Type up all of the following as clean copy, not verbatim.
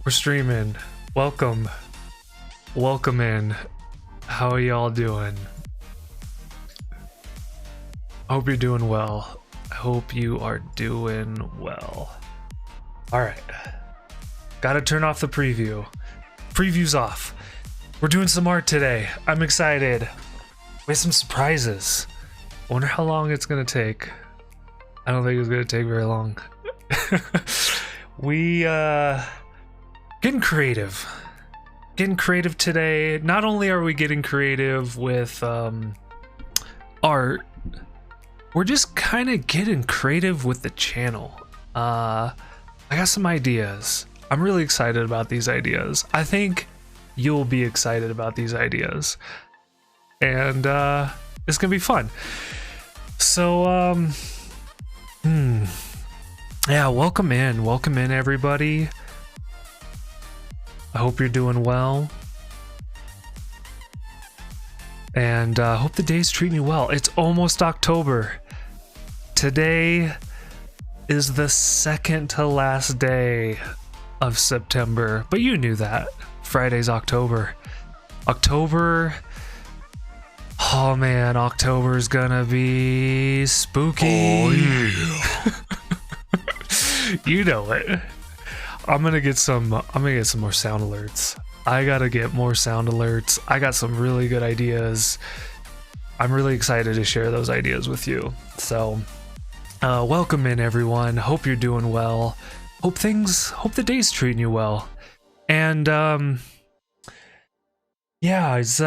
We're streaming. Welcome in. How are y'all doing? Hope you're doing well. I hope you are doing well. All right, gotta turn off the preview. Preview's off. We're doing some art today. I'm excited. We have some surprises. I wonder how long it's gonna take. I don't think it's gonna take very long. We getting creative today. Not only are we getting creative with art, we're just kind of getting creative with the channel. I got some ideas. I'm really excited about these ideas. I think you'll be excited about these ideas, and it's gonna be fun. So yeah, welcome in everybody. I hope you're doing well, and hope the day's treating you well. It's almost October. Today is the second to last day of September, but you knew that. Friday's October. Oh man, October's gonna be spooky. Oh yeah. You know it. I'm gonna get some more sound alerts. I gotta get more sound alerts. I got some really good ideas. I'm really excited to share those ideas with you. So welcome in everyone. Hope you're doing well. Hope the day's treating you well. And yeah, it's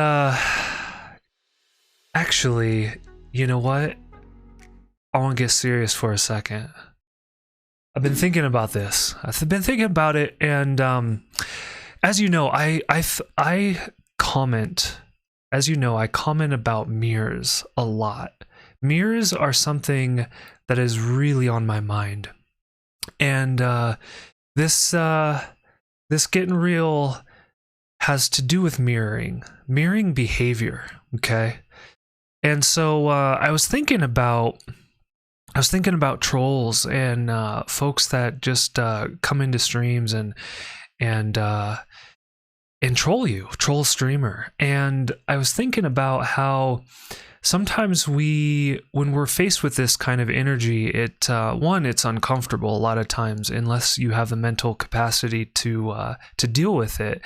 actually, you know what? I want to get serious for a second. I've been thinking about this. I've been thinking about it, and as you know, I comment. As you know, I comment about mirrors a lot. Mirrors are something that is really on my mind, and this getting real has to do with mirroring behavior. Okay, and so I was thinking about trolls and folks that just come into streams and troll a streamer. And I was thinking about how sometimes when we're faced with this kind of energy, it's uncomfortable a lot of times unless you have the mental capacity to deal with it.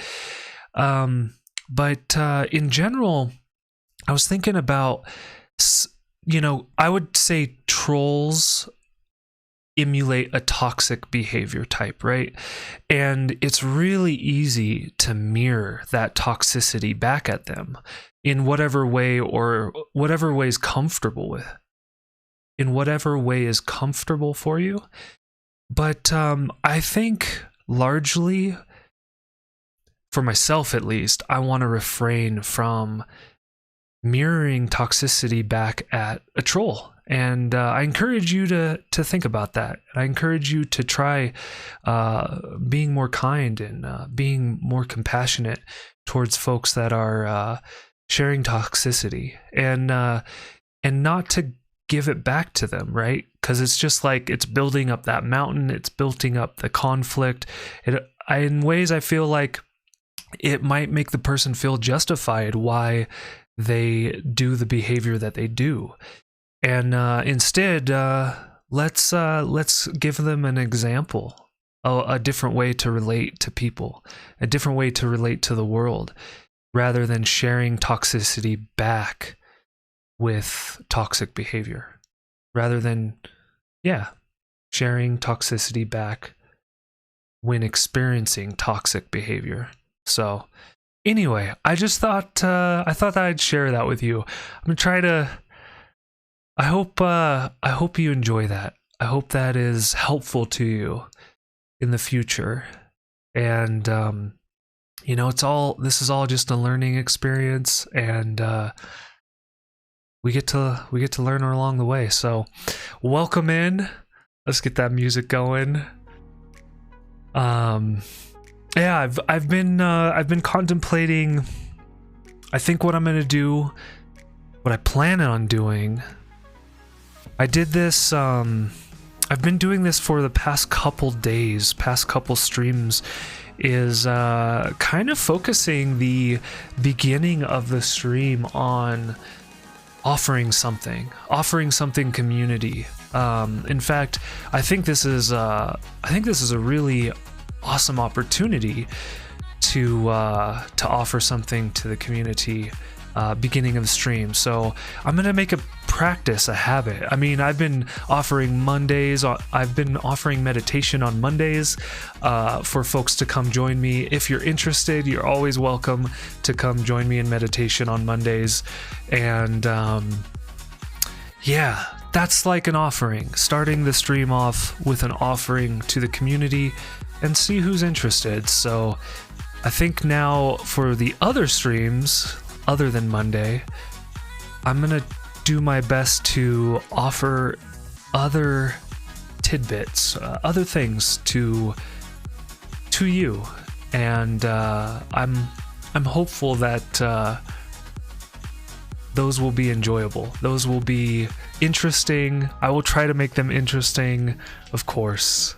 But in general, I was thinking about, you know, I would say trolls emulate a toxic behavior type, right? And it's really easy to mirror that toxicity back at them in whatever way is comfortable with, in whatever way is comfortable for you. But I think largely, for myself at least, I want to refrain from mirroring toxicity back at a troll, and I encourage you to think about that. I encourage you to try being more kind and being more compassionate towards folks that are sharing toxicity, and not to give it back to them, right? Because it's just like it's building up that mountain, it's building up the conflict. In ways I feel like it might make the person feel justified why they do the behavior that they do, and instead let's give them an example, a different way to relate to people, a different way to relate to the world, rather than sharing toxicity back with toxic behavior, rather than sharing toxicity back when experiencing toxic behavior. So anyway, I just thought that I'd share that with you. I'm gonna try to. I hope you enjoy that. I hope that is helpful to you in the future. And you know, this is all just a learning experience, and we get to learn along the way. So, welcome in. Let's get that music going. Yeah, I've been contemplating. I think what I'm gonna do, what I plan on doing. I did this. I've been doing this for the past couple days, past couple streams, is kind of focusing the beginning of the stream on offering something community. In fact, I think this is a really awesome opportunity to offer something to the community beginning of the stream. So I'm gonna make a practice a habit. I mean, I've been offering Mondays, I've been offering meditation on Mondays for folks to come join me. If you're interested, you're always welcome to come join me in meditation on Mondays. And yeah, that's like an offering, starting the stream off with an offering to the community and see who's interested. So I think now for the other streams other than Monday, I'm gonna do my best to offer other tidbits, other things to you, and I'm hopeful that those will be enjoyable. Those will be interesting. I will try to make them interesting, of course.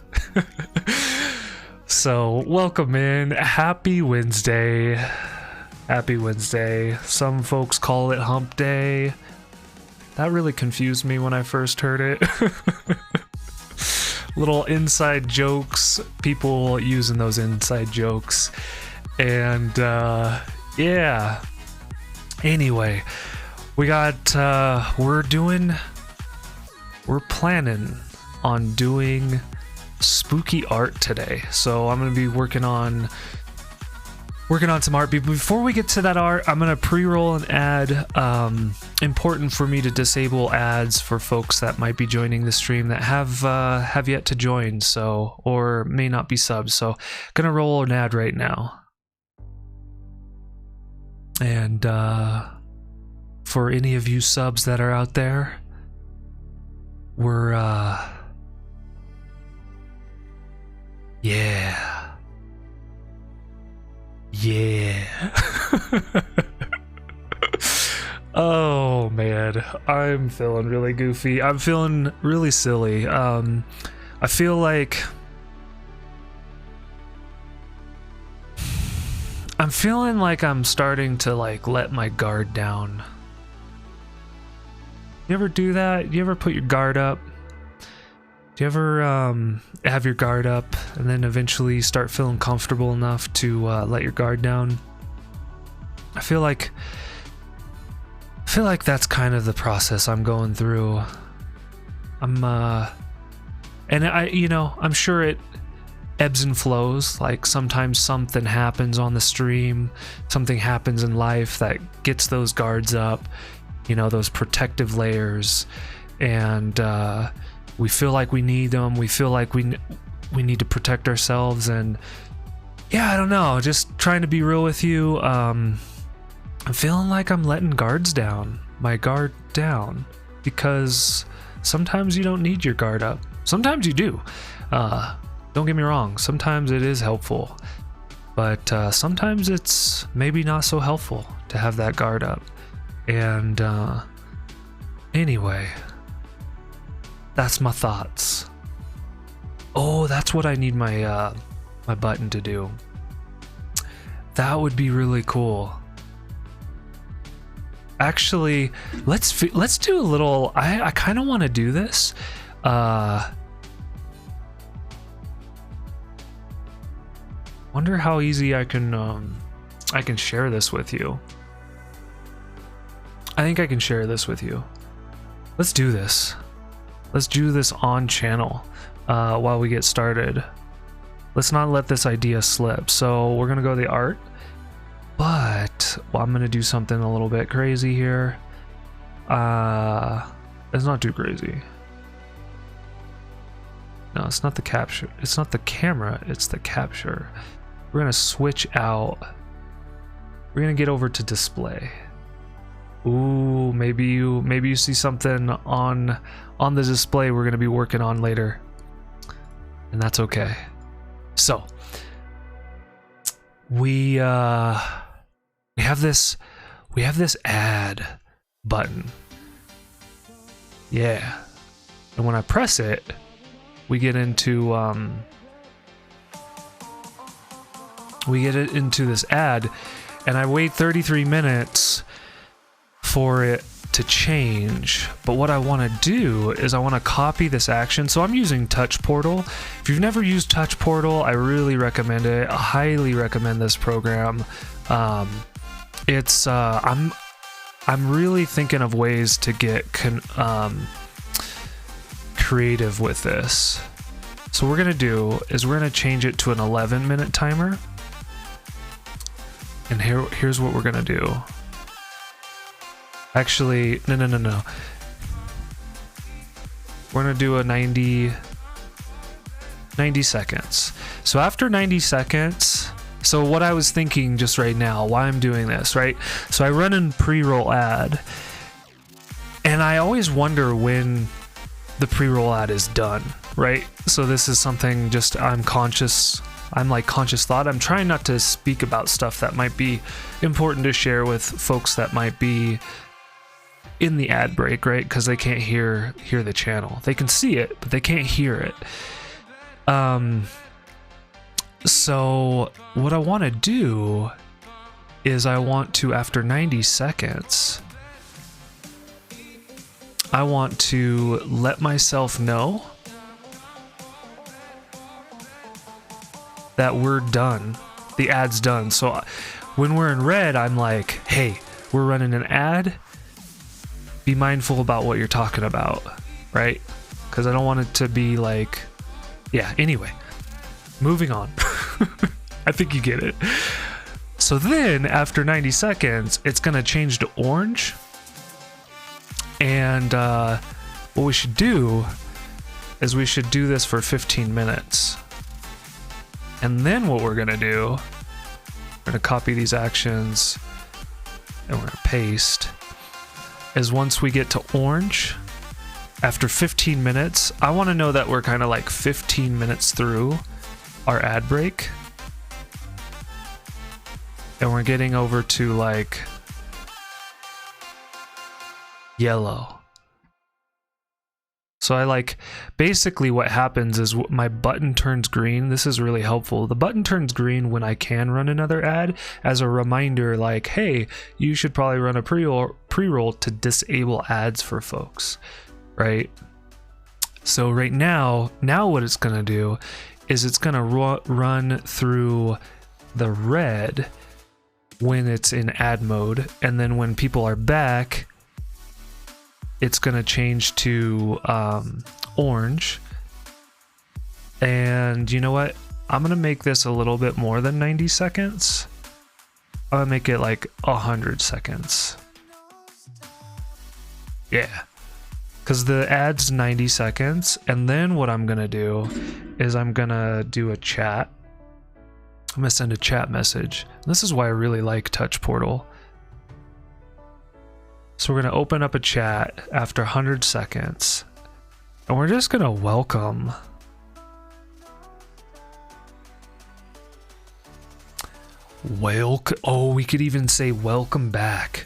So welcome in. Happy Wednesday. Happy Wednesday. Some folks call it hump day. That really confused me when I first heard it. Little inside jokes, people using those inside jokes. And yeah. Anyway, we got we're planning on doing spooky art today. So I'm gonna be working on some art. Before we get to that art, I'm gonna pre-roll an ad. Important for me to disable ads for folks that might be joining the stream that have yet to join, so, or may not be subs. So gonna roll an ad right now. And for any of you subs that are out there, we're yeah. Oh man, I'm feeling really goofy. I'm feeling really silly. I feel like I'm feeling like I'm starting to like let my guard down. You ever do that? You ever put your guard up? Do you ever have your guard up and then eventually start feeling comfortable enough to let your guard down? I feel like that's kind of the process I'm going through. And I'm sure it ebbs and flows. Like sometimes something happens on the stream, something happens in life that gets those guards up, those protective layers, and we feel like we need them. We feel like we need to protect ourselves. And yeah, I don't know, just trying to be real with you. I'm feeling like I'm letting my guard down, because sometimes you don't need your guard up. Sometimes you do. Don't get me wrong. Sometimes it is helpful, but sometimes it's maybe not so helpful to have that guard up. And anyway, that's my thoughts. Oh, that's what I need my my button to do. That would be really cool. Actually, let's do a little. I kind of want to do this. Wonder how easy I can share this with you. I think I can share this with you. Let's do this. Let's do this on channel while we get started. Let's not let this idea slip. So we're gonna go to the art. But I'm gonna do something a little bit crazy here. It's not too crazy. No, it's not the capture. It's not the camera. It's the capture. We're gonna switch out. We're gonna get over to display. Ooh, maybe you see something on the display we're gonna be working on later, and that's okay. So we have this add button. Yeah. And when I press it, we get into we get it into this ad, and I wait 33 minutes for it to change. But what I want to do is I want to copy this action. So I'm using TouchPortal. If you've never used TouchPortal, I really recommend it. I highly recommend this program. I'm really thinking of ways to get creative with this. So what we're gonna do is we're gonna change it to an 11-minute timer. And here's what we're gonna do. Actually, no. We're gonna do a 90 seconds. So after 90 seconds, so what I was thinking just right now, why I'm doing this, right? So I run a pre-roll ad, and I always wonder when the pre-roll ad is done, right? So this is something just I'm like conscious thought. I'm trying not to speak about stuff that might be important to share with folks that might be in the ad break, right? Because they can't hear the channel. They can see it, but they can't hear it. So what I want to do is I want to, after 90 seconds, I want to let myself know that we're done. The ad's done. So when we're in red, I'm like, hey, we're running an ad. Be mindful about what you're talking about, right? Because I don't want it to be like, yeah, anyway, moving on. I think you get it. So then after 90 seconds, it's going to change to orange. And what we should do is we should do this for 15 minutes. And then what we're going to do, we're going to copy these actions and we're going to paste, is once we get to orange, after 15 minutes, I want to know that we're kind of like 15 minutes through our ad break. And we're getting over to like yellow. So I like, basically what happens is my button turns green. This is really helpful. The button turns green when I can run another ad as a reminder, like, hey, you should probably run a pre-roll to disable ads for folks, right? So right now what it's gonna do is it's gonna run through the red when it's in ad mode, and then when people are back, it's gonna change to orange. And you know what? I'm gonna make this a little bit more than 90 seconds. I'm gonna make it like 100 seconds. Yeah, because the ad's 90 seconds. And then what I'm gonna do is I'm gonna do a chat. I'm gonna send a chat message. And this is why I really like TouchPortal. So we're gonna open up a chat after 100 seconds, and we're just gonna welcome. Oh, we could even say welcome back.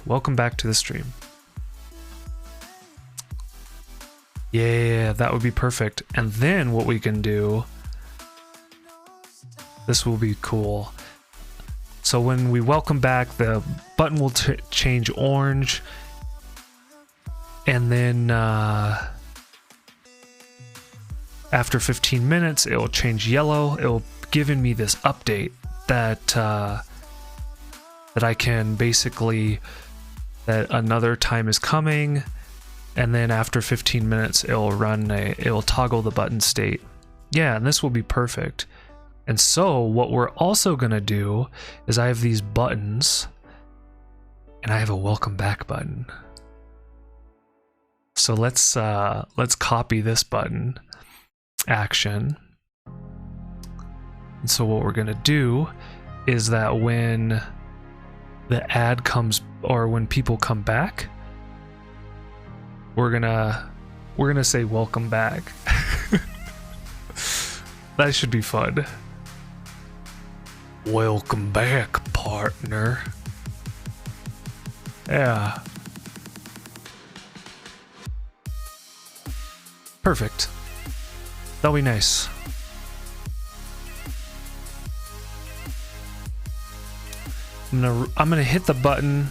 Welcome back to the stream. Yeah, that would be perfect. And then what we can do, this will be cool. So when we welcome back, the button will change orange, and then after 15 minutes, it will change yellow. It will giving me this update that that I can basically, that another time is coming. And then after 15 minutes, it will toggle the button state. Yeah, and this will be perfect. And so what we're also gonna do is I have these buttons, and I have a welcome back button. So let's copy this button action. And so what we're gonna do is that when the ad comes, or when people come back, we're gonna say welcome back. That should be fun. Welcome back, partner. Yeah. Perfect. That'll be nice. I'm gonna hit the button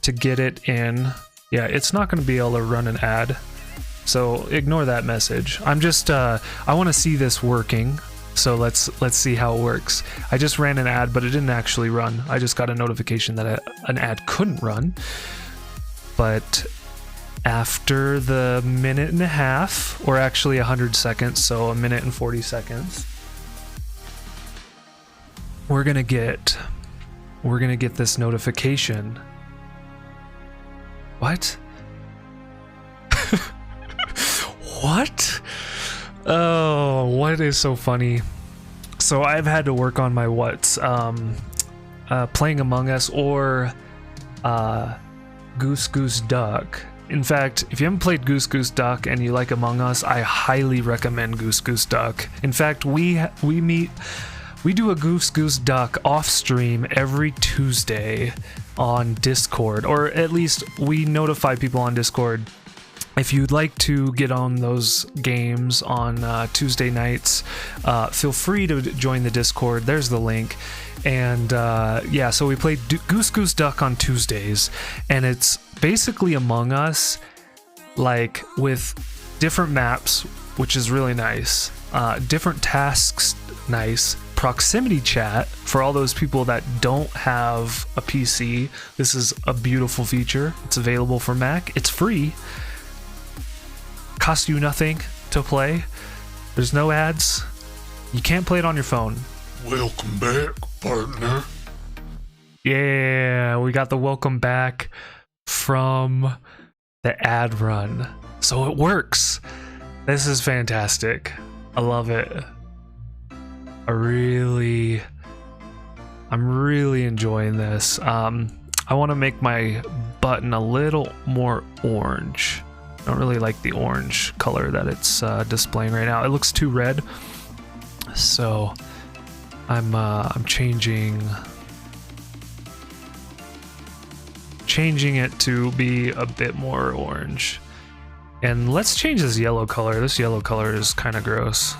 to get it in. Yeah, it's not gonna be able to run an ad, so ignore that message. I'm just I want to see this working, so let's see how it works. I just ran an ad, but it didn't actually run. I just got a notification that an ad couldn't run. But after the 1.5 minutes, or actually 100 seconds, so 1 minute and 40 seconds, we're gonna get this notification. What? What? Oh, what is so funny? So I've had to work on my playing Among Us or Goose Goose Duck. In fact, if you haven't played Goose Goose Duck and you like Among Us, I highly recommend Goose Goose Duck. In fact, we do a Goose Goose Duck off stream every Tuesday on Discord, or at least we notify people on Discord. If you'd like to get on those games on Tuesday nights, feel free to join the Discord. There's the link. And yeah, so we play Goose Goose Duck on Tuesdays, and it's basically Among Us, like with different maps, which is really nice. Different tasks, nice. Proximity chat for all those people that don't have a PC. This is a beautiful feature. It's available for Mac. It's free. Costs you nothing to play. There's no ads. You can't play it on your phone. Welcome back, partner. Yeah, we got the welcome back from the ad run. So it works. This is fantastic. I love it. I'm really enjoying this. I want to make my button a little more orange. I don't really like the orange color that it's displaying right now. It looks too red. So I'm changing it to be a bit more orange. And let's change this yellow color. This yellow color is kind of gross.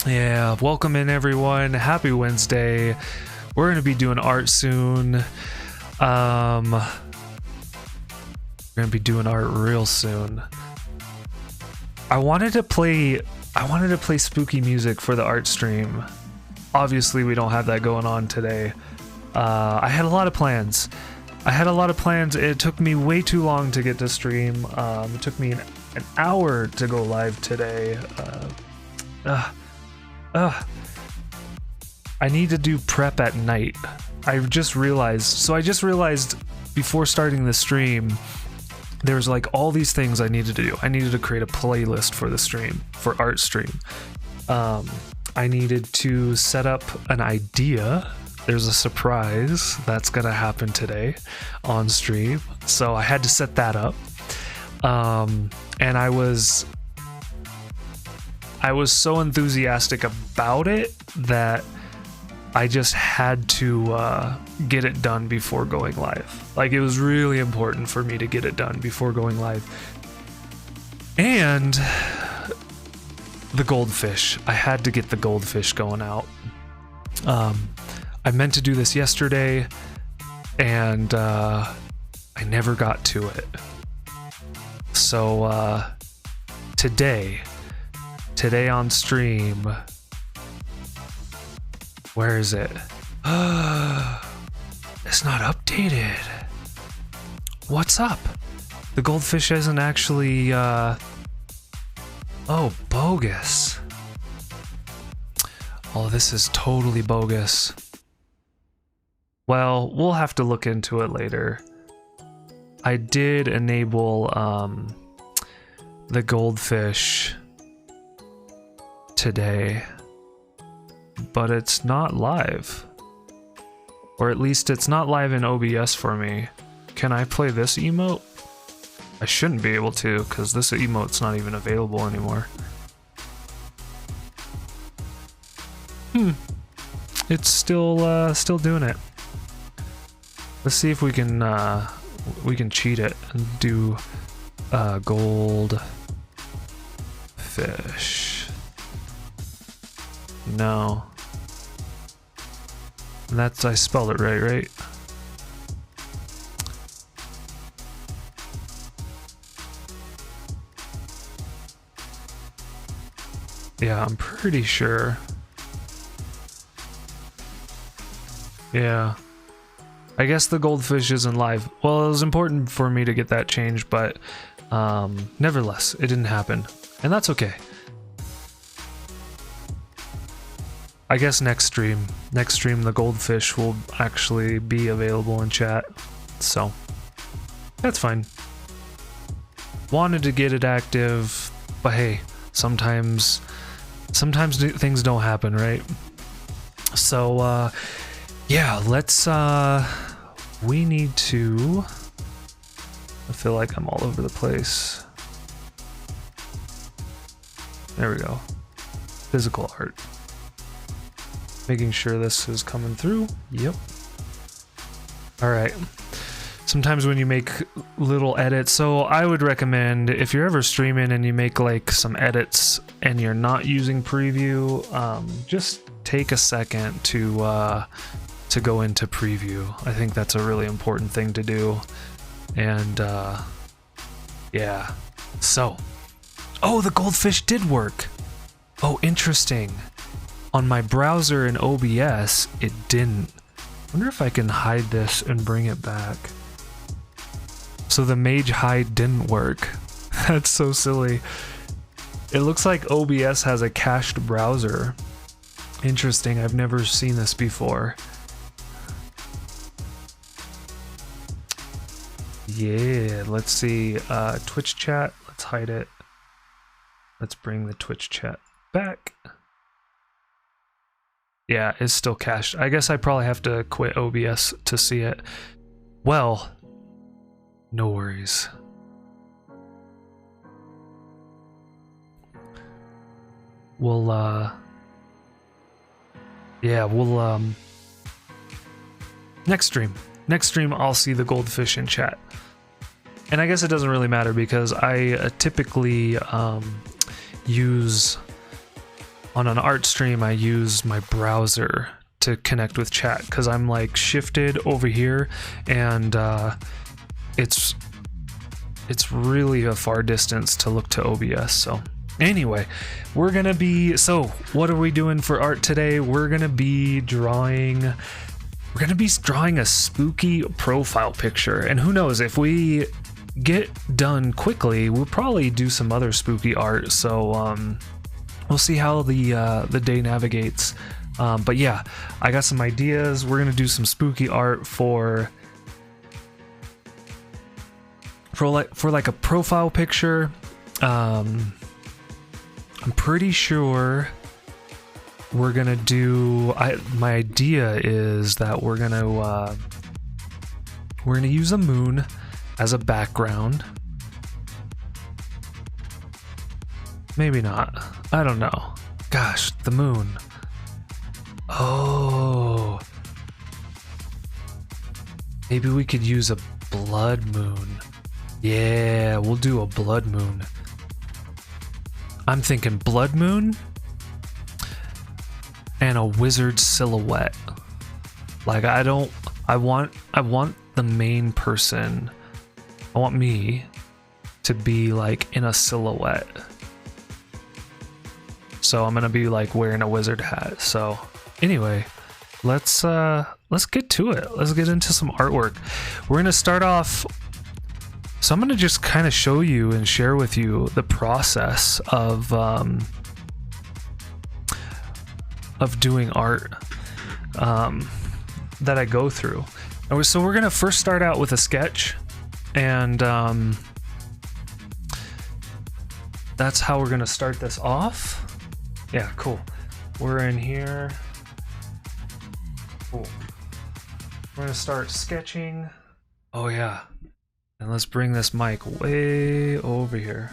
Yeah, welcome in everyone. Happy Wednesday. We're going to be doing art soon. We're going to be doing art real soon. I wanted to play spooky music for the art stream. Obviously, we don't have that going on today. I had a lot of plans. It took me way too long to get to stream. It took me an hour to go live today. I need to do prep at night. I just realized before starting the stream, there's like all these things I needed to do. I needed to create a playlist for the stream, for art stream. I needed to set up an idea. There's a surprise that's gonna happen today on stream. So I had to set that up. And I was so enthusiastic about it that I just had to get it done before going live. Like, it was really important for me to get it done before going live. And the goldfish. I had to get the goldfish going out. I meant to do this yesterday, and I never got to it. So today on stream, where is it? It's not updated. What's up? The goldfish isn't actually oh, bogus. Oh, this is totally bogus. Well, we'll have to look into it later. I did enable the goldfish today, but it's not live. Or at least it's not live in OBS for me. Can I play this emote? I shouldn't be able to, because this emote's not even available anymore. It's still doing it. Let's see if we can cheat it and do gold fish. No. That's, I spelled it right? Yeah, I'm pretty sure. Yeah. I guess the goldfish isn't live. Well, it was important for me to get that changed, but nevertheless, it didn't happen. And that's okay. I guess next stream the goldfish will actually be available in chat. So, that's fine. Wanted to get it active, but hey, sometimes things don't happen, right? So, yeah, let's, we need to, I feel like I'm all over the place. There we go. Physical art. Making sure this is coming through. Yep. All right. Sometimes when you make little edits, so I would recommend if you're ever streaming and you make like some edits and you're not using preview, just take a second to go into preview. I think that's a really important thing to do. And yeah. So, oh, the goldfish did work. Oh, interesting. On my browser in OBS, it didn't. I wonder if I can hide this and bring it back. So the mage hide didn't work. That's so silly. It looks like OBS has a cached browser. Interesting, I've never seen this before. Yeah, let's see. Twitch chat, let's hide it. Let's bring the Twitch chat back. Yeah, it's still cached. I guess I probably have to quit OBS to see it. Well, no worries. We'll, yeah, we'll, next stream I'll see the goldfish in chat. And I guess it doesn't really matter because I typically use, on an art stream, I use my browser to connect with chat because I'm like shifted over here and it's really a far distance to look to OBS. So anyway, we're gonna be, so what are we doing for art today? We're gonna be drawing a spooky profile picture, and who knows, if we get done quickly, we'll probably do some other spooky art. So we'll see how the day navigates. But yeah, I got some ideas. We're gonna do some spooky art for like a profile picture. I'm pretty sure we're gonna do. My idea is that we're gonna use a moon as a background. Maybe not. I don't know. Gosh, the moon. Oh. Maybe we could use a blood moon. Yeah, we'll do a blood moon. I'm thinking blood moon and a wizard silhouette. Like I want the main person. I want me to be like in a silhouette. So I'm gonna be like wearing a wizard hat. So anyway, let's get to it. Let's get into some artwork. We're gonna start off. So I'm gonna just kind of show you and share with you the process of doing art that I go through. So we're gonna first start out with a sketch, and that's how we're gonna start this off. Yeah, cool. We're in here. Cool. We're gonna start sketching. Oh yeah. And let's bring this mic way over here.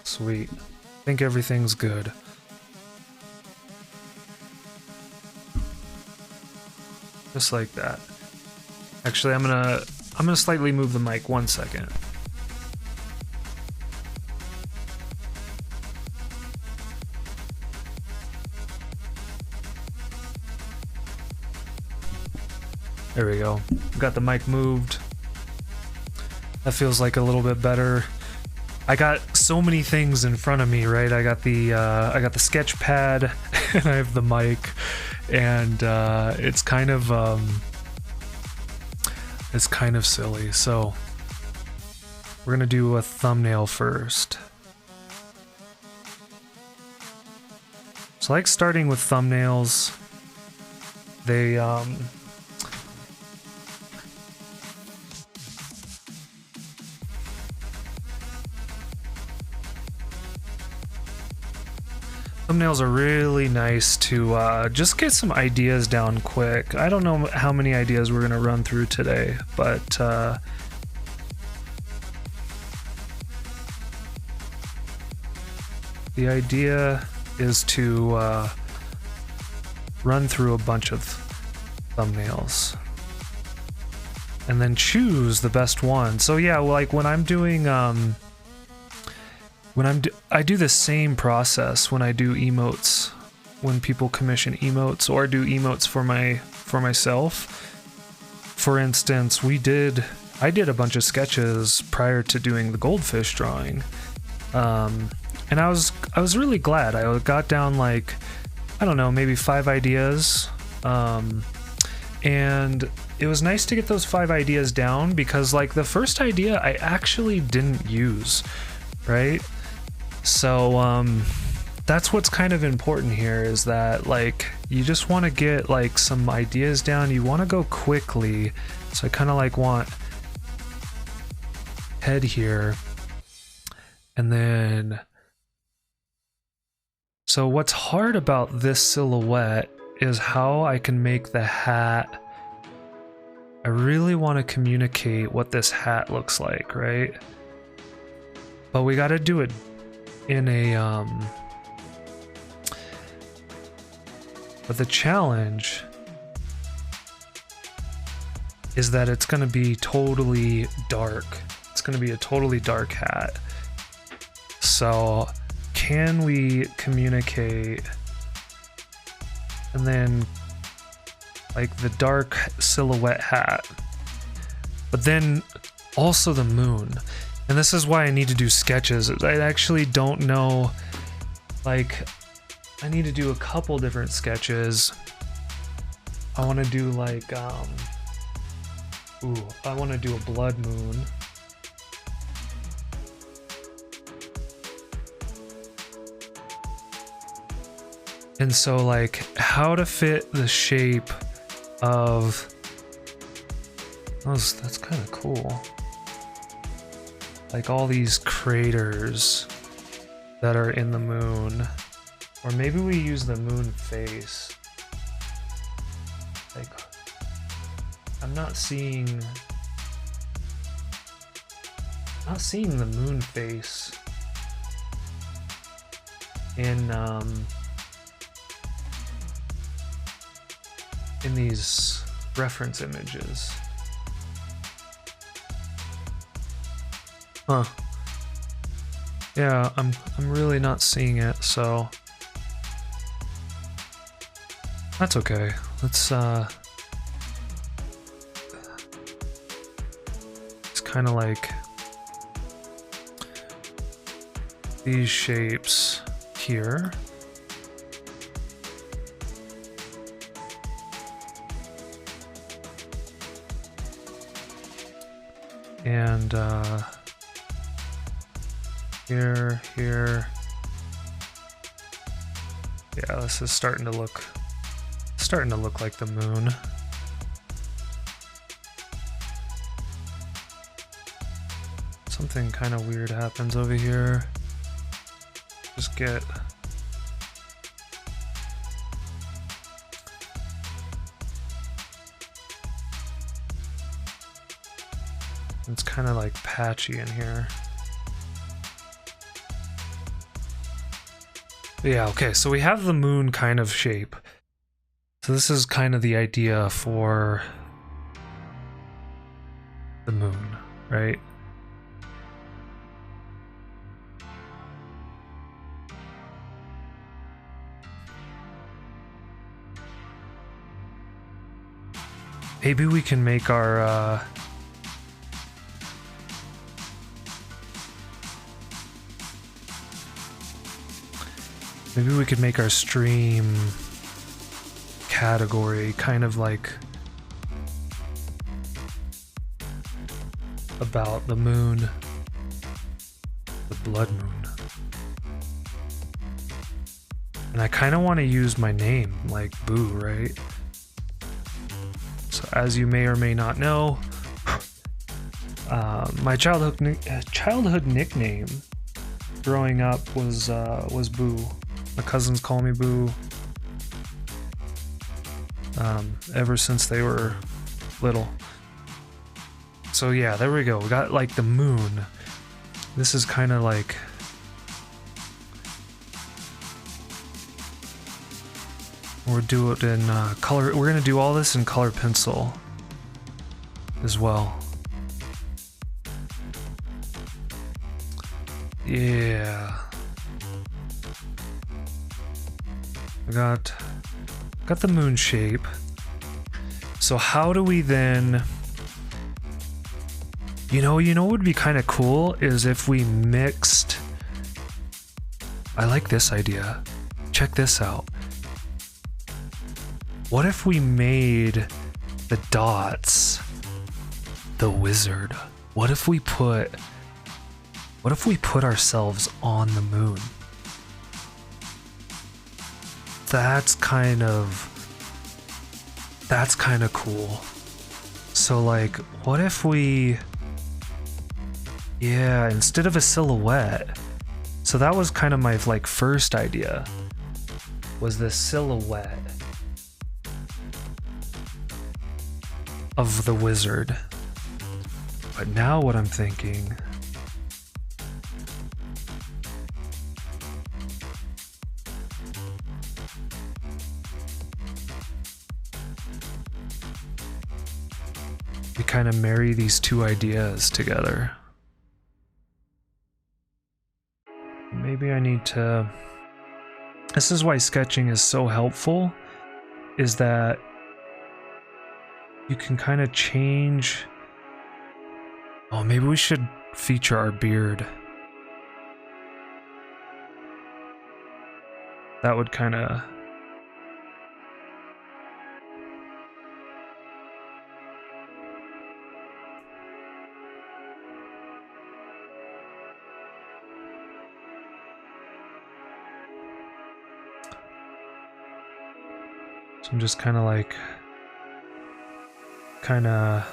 Sweet. I think everything's good. Just like that. Actually, I'm gonna slightly move the mic 1 second. There we go. Got the mic moved. That feels like a little bit better. I got so many things in front of me, right? I got the sketch pad and I have the mic, and it's kind of silly. So we're gonna do a thumbnail first. So I like starting with thumbnails. They thumbnails are really nice to just get some ideas down quick. I don't know how many ideas we're going to run through today, but the idea is to run through a bunch of thumbnails and then choose the best one. So yeah, like when I'm doing I do the same process when I do emotes, when people commission emotes or do emotes for myself. For instance, I did a bunch of sketches prior to doing the goldfish drawing, and I was really glad. I got down like, I don't know, maybe 5 ideas, and it was nice to get those 5 ideas down, because like the first idea I actually didn't use, right? So that's what's kind of important here, is that like you just want to get like some ideas down. You want to go quickly. So I kind of like want head here, and then so what's hard about this silhouette is how I can make the hat. I really want to communicate what this hat looks like, right? But we got to do it in a but the challenge is that it's going to be totally dark. It's going to be a totally dark hat. So can we communicate and then like the dark silhouette hat, but then also the moon? And this is why I need to do sketches. I actually don't know, like, I need to do a couple different sketches. I want to do like, I want to do a blood moon. And so like how to fit the shape of, that's kind of cool. Like all these craters that are in the moon, or maybe we use the moon face. Like, I'm not seeing the moon face in these reference images. Huh. Yeah, I'm really not seeing it, so that's okay. Let's it's kind of like these shapes here. And here. Yeah, this is starting to look like the moon. Something kind of weird happens over here. Just get it's kind of like patchy in here. Yeah, okay, so we have the moon kind of shape. So this is kind of the idea for the moon, right? Maybe we can make our maybe we could make our stream category kind of like about the moon, the blood moon. And I kind of want to use my name, like Boo, right? So as you may or may not know, my childhood nickname growing up was Boo. My cousins call me Boo. Ever since they were little. So yeah, there we go. We got like the moon. This is kind of like we'll do it in color. We're gonna do all this in color pencil as well. Yeah. I got the moon shape. So how do we then, you know what would be kind of cool is if we mixed, I like this idea. Check this out. What if we made the dots the wizard? What if we put ourselves on the moon? That's kind of cool. So like, what if we, yeah, instead of a silhouette, so that was kind of my like first idea, was this silhouette of the wizard. But now what I'm thinking, we kind of marry these two ideas together. Maybe I need to, this is why sketching is so helpful, is that you can kind of change. Oh, maybe we should feature our beard. That would kind of, so I'm just kind of like, kind of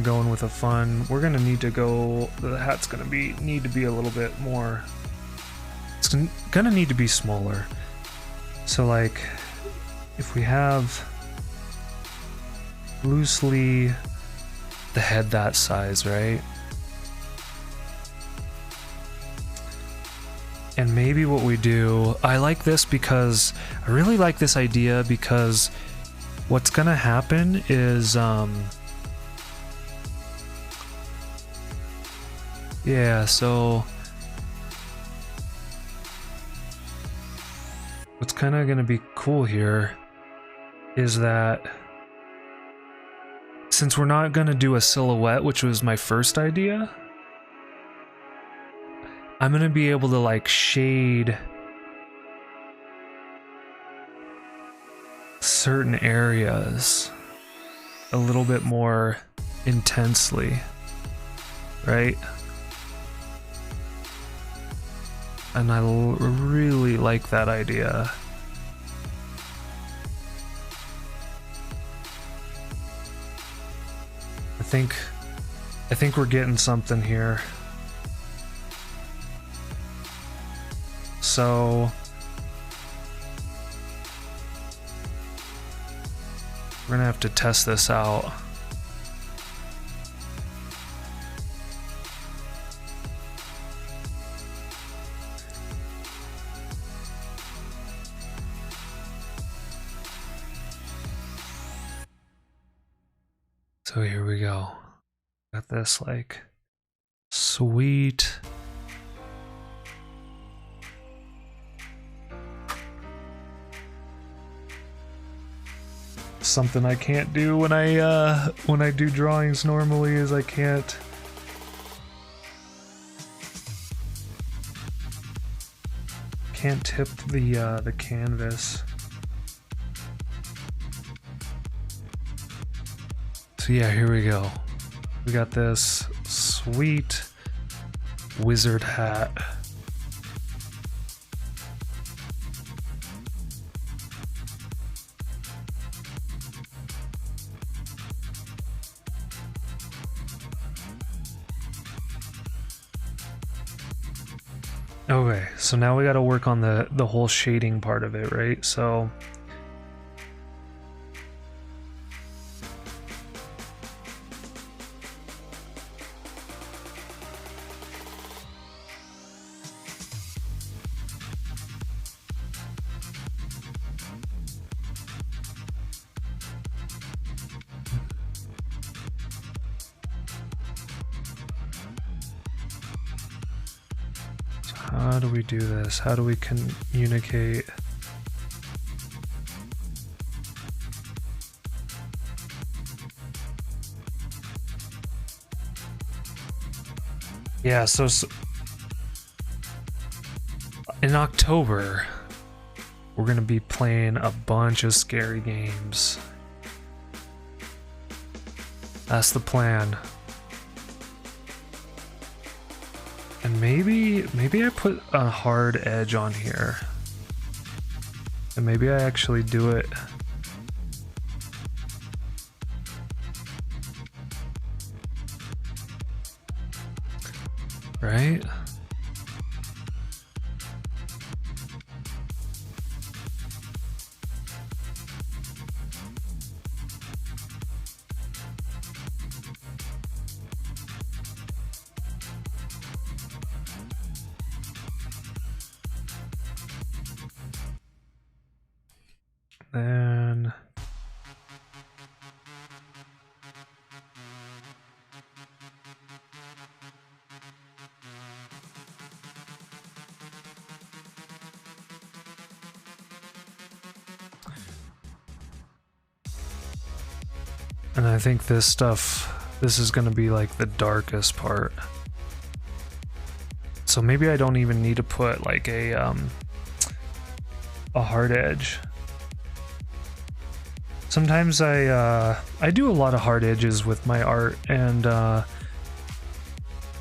going with a fun. We're gonna need to go, the hat's gonna need to be a little bit more, it's gonna need to be smaller. So like, if we have loosely the head that size, right? And maybe what we do, I like this because I really like this idea, because what's gonna happen is yeah, so what's kind of gonna be cool here is that since we're not gonna do a silhouette, which was my first idea, I'm gonna be able to like shade certain areas a little bit more intensely, right? And I really like that idea. I think we're getting something here. So we're gonna have to test this out. So here we go. Got this like sweet. Something I can't do when I do drawings normally is I can't tip the canvas. So yeah, here we go. We got this sweet wizard hat. Okay, so now we got to work on the whole shading part of it, right? So how do we do this? How do we communicate? Yeah, so in October, we're going to be playing a bunch of scary games. That's the plan. And maybe I put a hard edge on here. And maybe I actually do it. Right? Then I think this is going to be like the darkest part. So maybe I don't even need to put like a hard edge. Sometimes I do a lot of hard edges with my art, and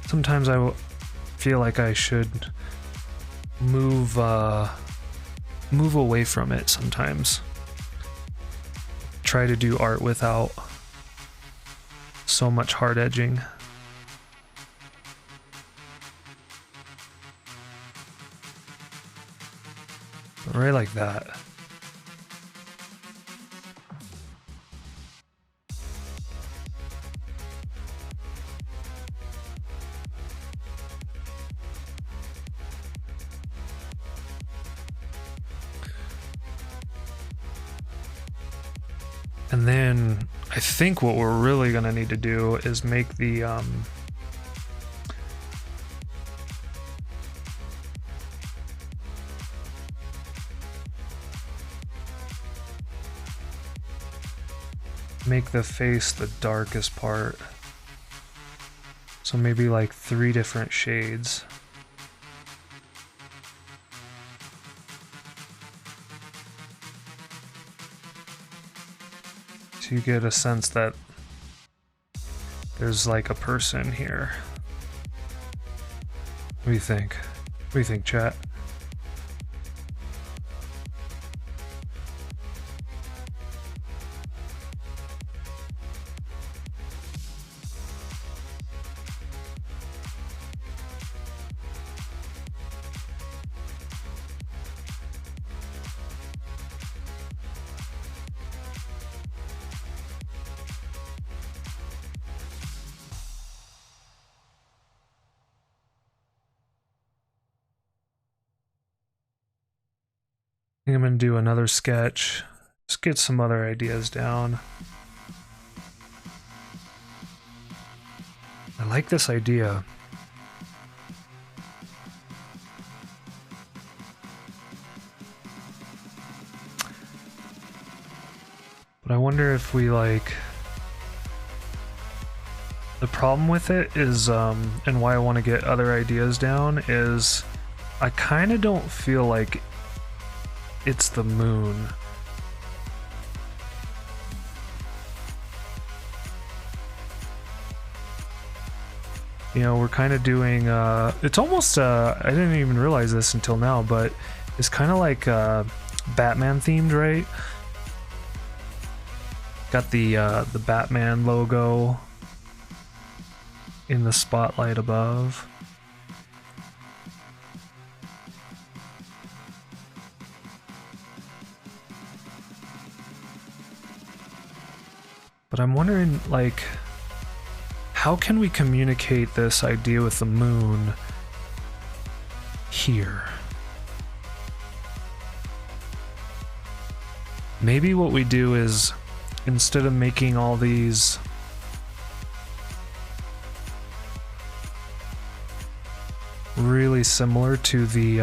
sometimes I feel like I should move away from it sometimes. Try to do art without so much hard edging. Right like that. And then I think what we're really gonna need to do is make the face the darkest part. So maybe like 3 different shades. So you get a sense that there's like a person here. What do you think? What do you think, chat? I think I'm gonna do another sketch. Just get some other ideas down. I like this idea. But I wonder if we like... The problem with it is, and why I want to get other ideas down, is I kind of don't feel like it's the moon. You know, we're kind of doing, it's almost, I didn't even realize this until now, but it's kind of like Batman themed, right? Got the Batman logo in the spotlight above. But I'm wondering, like, how can we communicate this idea with the moon here? Maybe what we do is, instead of making all these really similar to the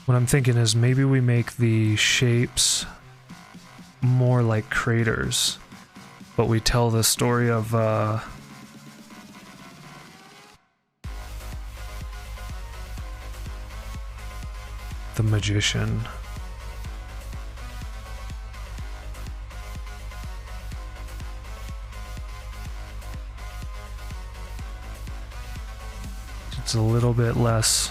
what I'm thinking is maybe we make the shapes more like craters, but we tell the story of the magician. It's a little bit less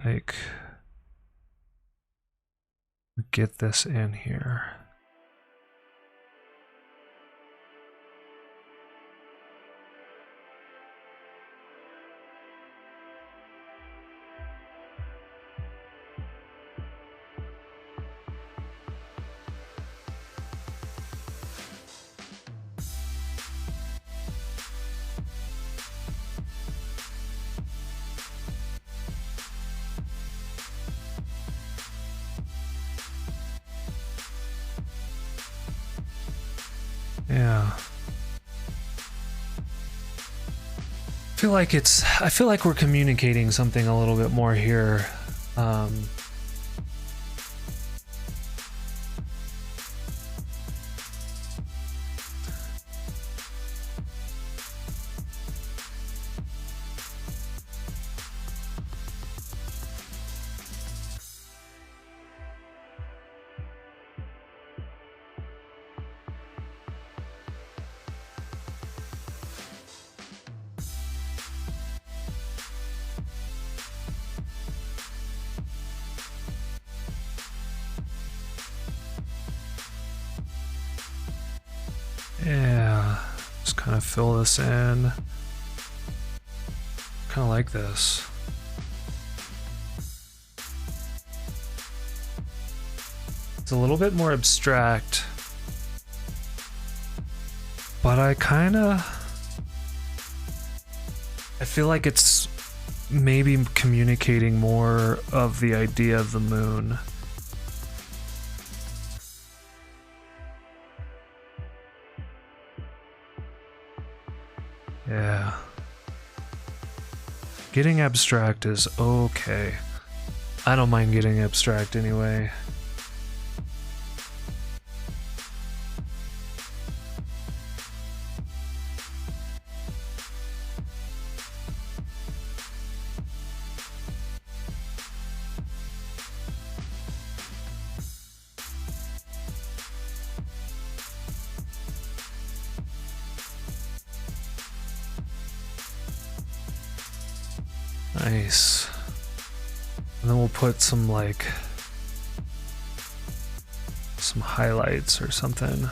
like, get this in here. Yeah. I feel like we're communicating something a little bit more here. Yeah, just kind of fill this in. Kind of like this. It's a little bit more abstract, but I feel like it's maybe communicating more of the idea of the moon. Yeah. Getting abstract is okay. I don't mind getting abstract anyway. Nice. And then we'll put some highlights or something.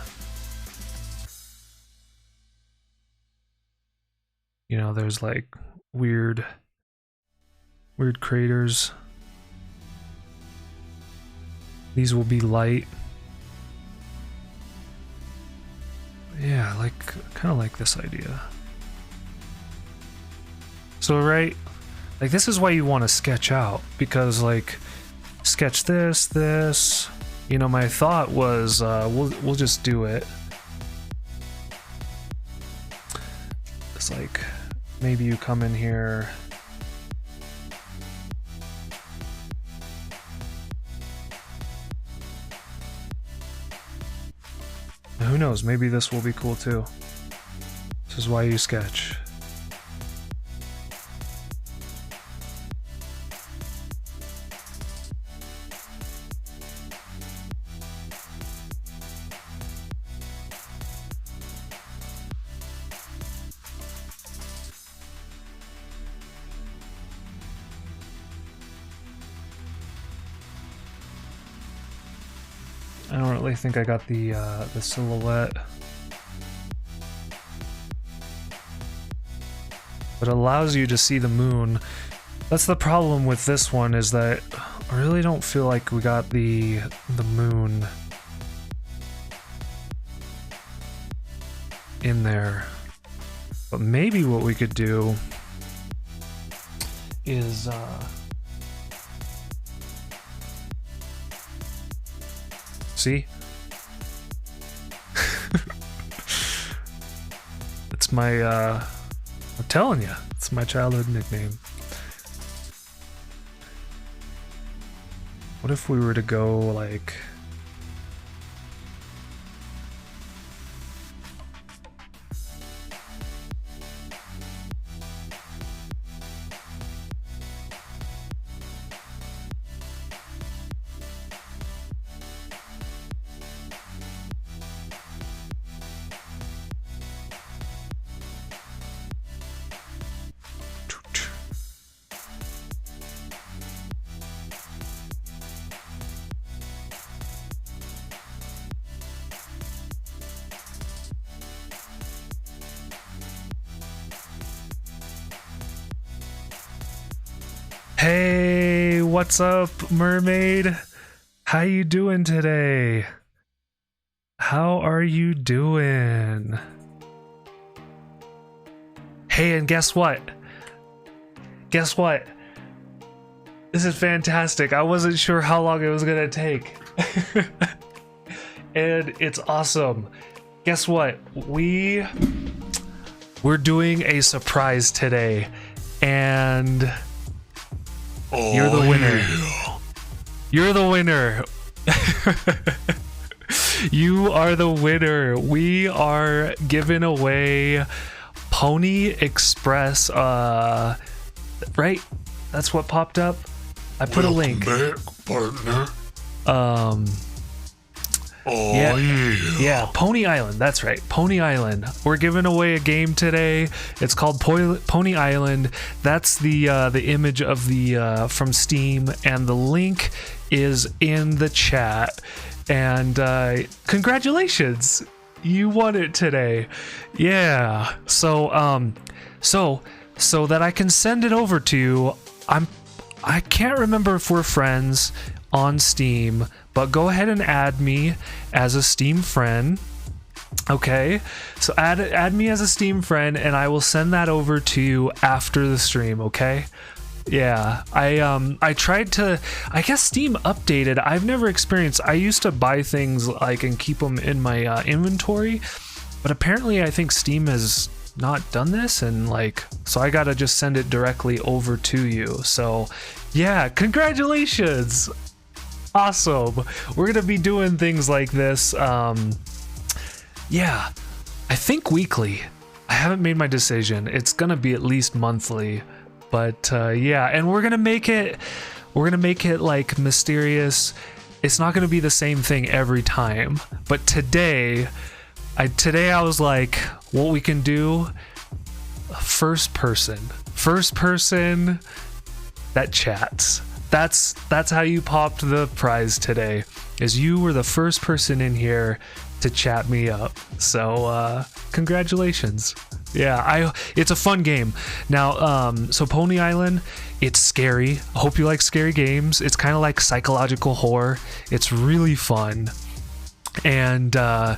You know, there's like weird craters. These will be light. Yeah, kind of like this idea. So right, like this is why you want to sketch out, because like sketch this. You know, my thought was we'll just do it. It's like maybe you come in here. Who knows, maybe this will be cool too. This is why you sketch. I don't really think I got the silhouette. But it allows you to see the moon. That's the problem with this one, is that I really don't feel like we got the moon in there. But maybe what we could do is see? It's my, I'm telling you, it's my childhood nickname. What if we were to go like... Hey, what's up, mermaid? How you doing today? How are you doing? Hey, and guess what? Guess what? This is fantastic. I wasn't sure how long it was gonna take. And it's awesome. Guess what? We're doing a surprise today, and you're the winner. Yeah. You're the winner. You are the winner. We are giving away Pony Express. Right? That's what popped up. I put a link. Welcome back, partner. Yeah, Pony Island. That's right, Pony Island. We're giving away a game today. It's called Pony Island. That's the image of the from Steam, and the link is in the chat. And congratulations, you won it today. Yeah. So so that I can send it over to you. I can't remember if we're friends on Steam, but go ahead and add me as a Steam friend. Okay, so add me as a Steam friend, and I will send that over to you after the stream. Okay. Yeah, I tried to, I guess Steam updated. I've never experienced, I used to buy things like and keep them in my inventory, but apparently I think Steam has not done this, and like, so I gotta just send it directly over to you. So yeah, congratulations. Awesome. We're gonna be doing things like this, yeah, I think weekly. I haven't made my decision. It's gonna be at least monthly, but yeah, and we're gonna make it like mysterious. It's not gonna be the same thing every time, but today I was like, what we can do, first person that chats. That's how you popped the prize today, is you were the first person in here to chat me up. So congratulations. Yeah, it's a fun game. Now, so Pony Island, it's scary. I hope you like scary games. It's kind of like psychological horror. It's really fun. And I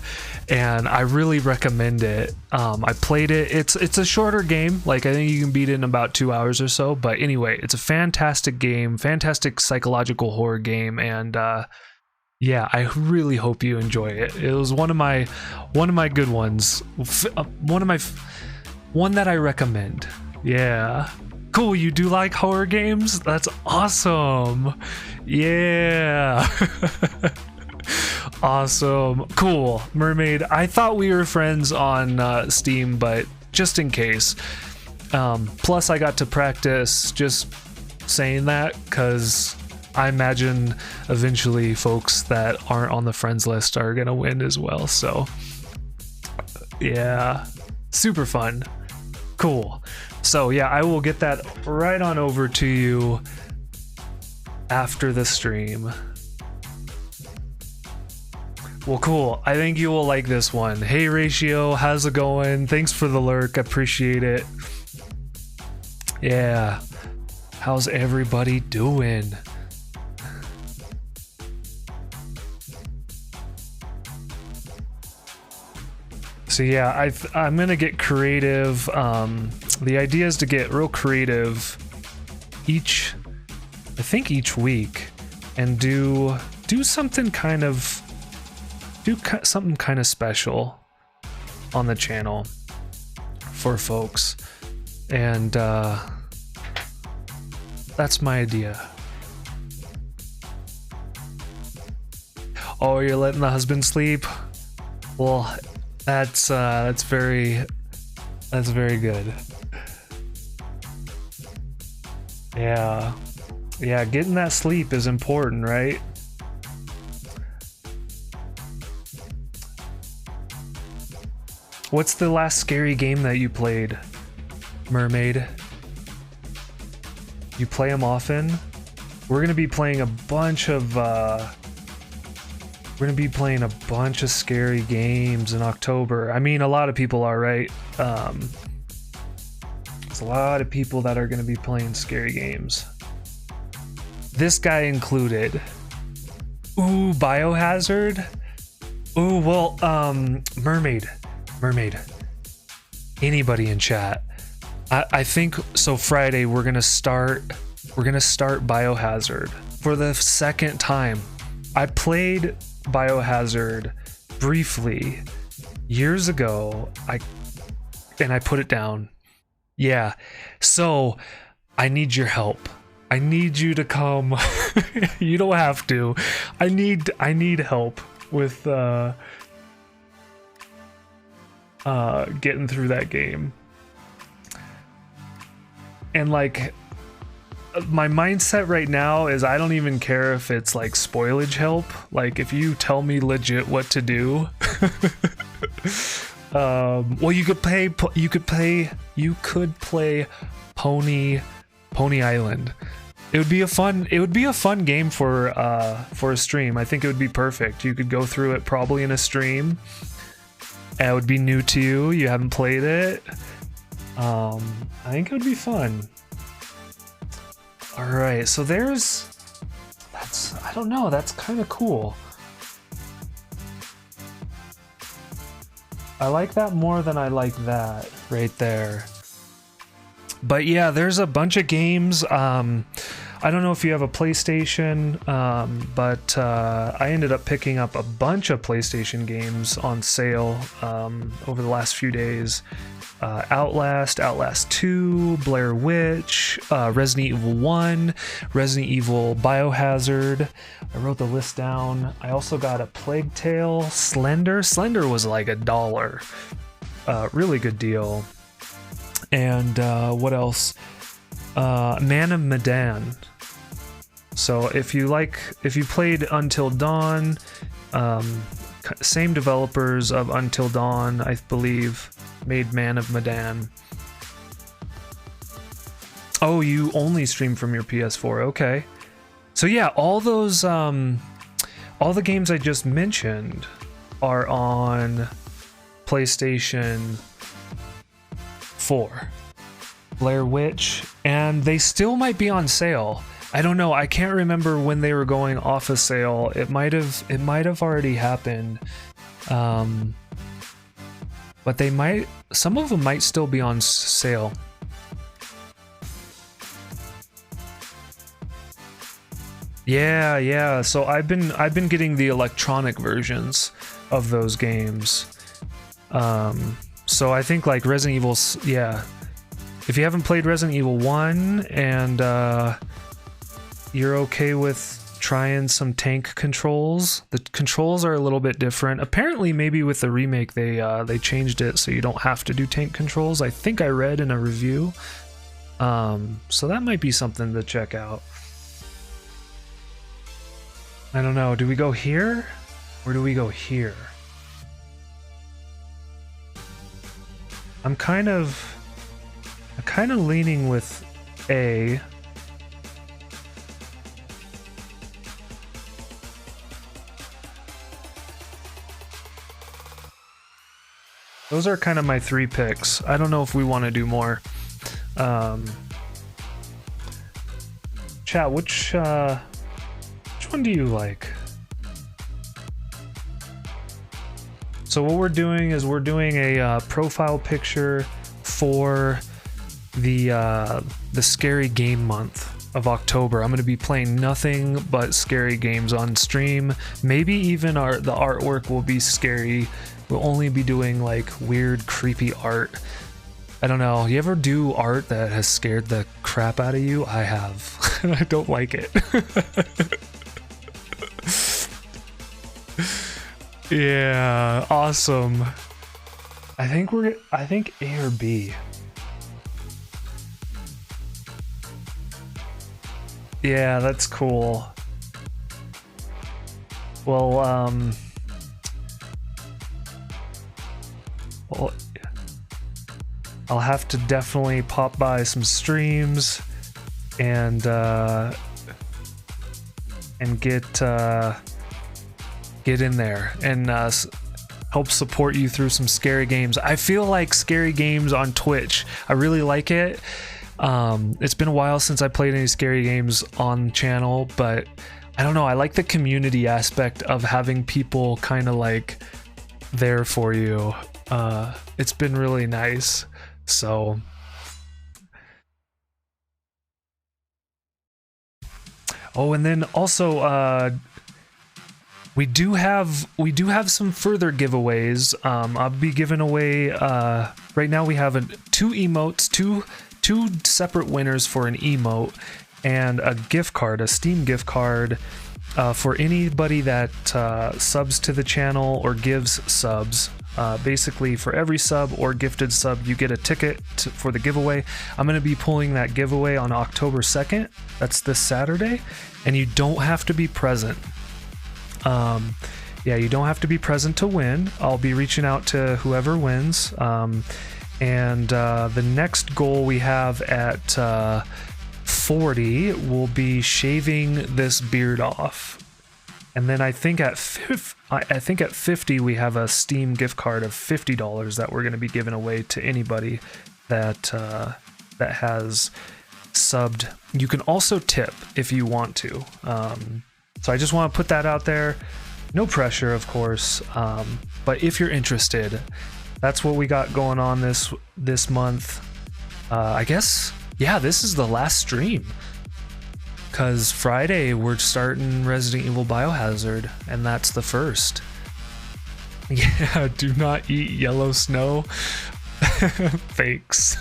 really recommend it. I played it. It's a shorter game. Like, I think you can beat it in about 2 hours or so. But anyway, it's a fantastic game, fantastic psychological horror game, and yeah, I really hope you enjoy it. It was one of my good ones. One that I recommend. Yeah. Cool, you do like horror games? That's awesome. Yeah. Awesome. Cool. Mermaid, I thought we were friends on Steam, but just in case. Plus, I got to practice just saying that because I imagine eventually folks that aren't on the friends list are going to win as well. So, yeah. Super fun. Cool. So, yeah, I will get that right on over to you after the stream. Well, cool. I think you will like this one. Hey, Ratio, how's it going? Thanks for the lurk. Appreciate it. Yeah. How's everybody doing? So yeah, I'm gonna get creative. The idea is to get real creative each week and do something kind of special on the channel for folks, and that's my idea. Oh, you're letting the husband sleep? Well, that's very good. Yeah, getting that sleep is important, right? What's the last scary game that you played, Mermaid? You play them often? We're gonna be playing a bunch of scary games in October. I mean, a lot of people are, right? There's a lot of people that are gonna be playing scary games. This guy included. Ooh, Biohazard. Ooh, well, Mermaid. Anybody in chat. I think so. Friday we're gonna start Biohazard for the second time. I played Biohazard briefly years ago. I put it down. Yeah. So I need your help. I need you to come. You don't have to. I need help with getting through that game. And like, my mindset right now is I don't even care if it's like spoilage help. Like, if you tell me legit what to do. Well, you could play Pony Island. It would be a fun game for a stream. I think it would be perfect. You could go through it probably in a stream. It would be new to you. You haven't played it. I think it would be fun. All right, so I don't know, that's kind of cool. I like that more than I like that right there. But yeah, there's a bunch of games. I don't know if you have a PlayStation, but I ended up picking up a bunch of PlayStation games on sale over the last few days. Outlast 2, Blair Witch, Resident Evil 1, Resident Evil Biohazard. I wrote the list down. I also got a Plague Tale, Slender. Slender was like $1. Really good deal. And what else? Man of Medan. So if you played Until Dawn, same developers of Until Dawn, I believe, made Man of Medan. Oh, you only stream from your PS4. Okay. So yeah, all those all the games I just mentioned are on PlayStation 4. Blair Witch, and they still might be on sale. I don't know. I can't remember when they were going off a sale. It might have already happened. But they might, some of them might still be on sale. Yeah. So I've been getting the electronic versions of those games. So I think like Resident Evil, yeah. If you haven't played Resident Evil 1 and you're okay with trying some tank controls, the controls are a little bit different. Apparently, maybe with the remake, they changed it so you don't have to do tank controls. I think I read in a review. So that might be something to check out. I don't know. Do we go here? Or do we go here? I'm kind of leaning with A. Those are kind of my 3 picks. I don't know if we want to do more. Chat, which one do you like? So what we're doing is we're doing a profile picture for the scary game month of October. I'm going to be playing nothing but scary games on stream. Maybe even the artwork will be scary. We'll only be doing like weird, creepy art. I don't know. You ever do art that has scared the crap out of you? I have. I don't like it. Yeah, awesome. I think A or B. Yeah, that's cool. Well, I'll have to definitely pop by some streams and get in there and help support you through some scary games. I feel like scary games on Twitch, I really like it. It's been a while since I played any scary games on channel, but I don't know, I like the community aspect of having people kind of like there for you. It's been really nice. So oh, and then also we do have some further giveaways. I'll be giving away right now we have 2 emotes, two separate winners for an emote and a gift card, a Steam gift card for anybody that subs to the channel or gives subs. Basically for every sub or gifted sub you get a ticket for the giveaway. I'm going to be pulling that giveaway on October 2nd. That's this Saturday, and you don't have to be present. Yeah, you don't have to be present to win. I'll be reaching out to whoever wins. And the next goal we have at 40 will be shaving this beard off. And then I think at 50 we have a Steam gift card of $50 that we're going to be giving away to anybody that has subbed. You can also tip if you want to. So I just want to put that out there. No pressure, of course. But if you're interested, that's what we got going on this month. I guess, yeah, this is the last stream. Because Friday we're starting Resident Evil Biohazard, and that's the first. Yeah, do not eat yellow snow. Fakes.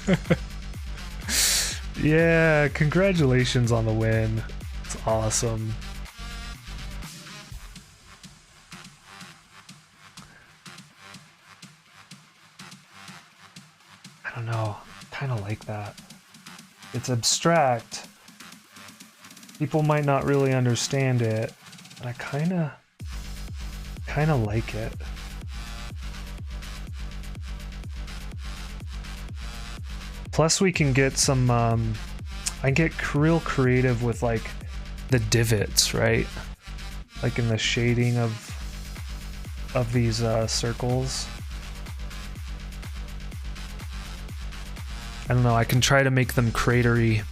Yeah, congratulations on the win. It's awesome. I don't know, kind of like that. It's abstract. People might not really understand it, and I kind of like it. Plus we can get some I can get real creative with like the divots, right? Like in the shading of these circles. I don't know, I can try to make them cratery.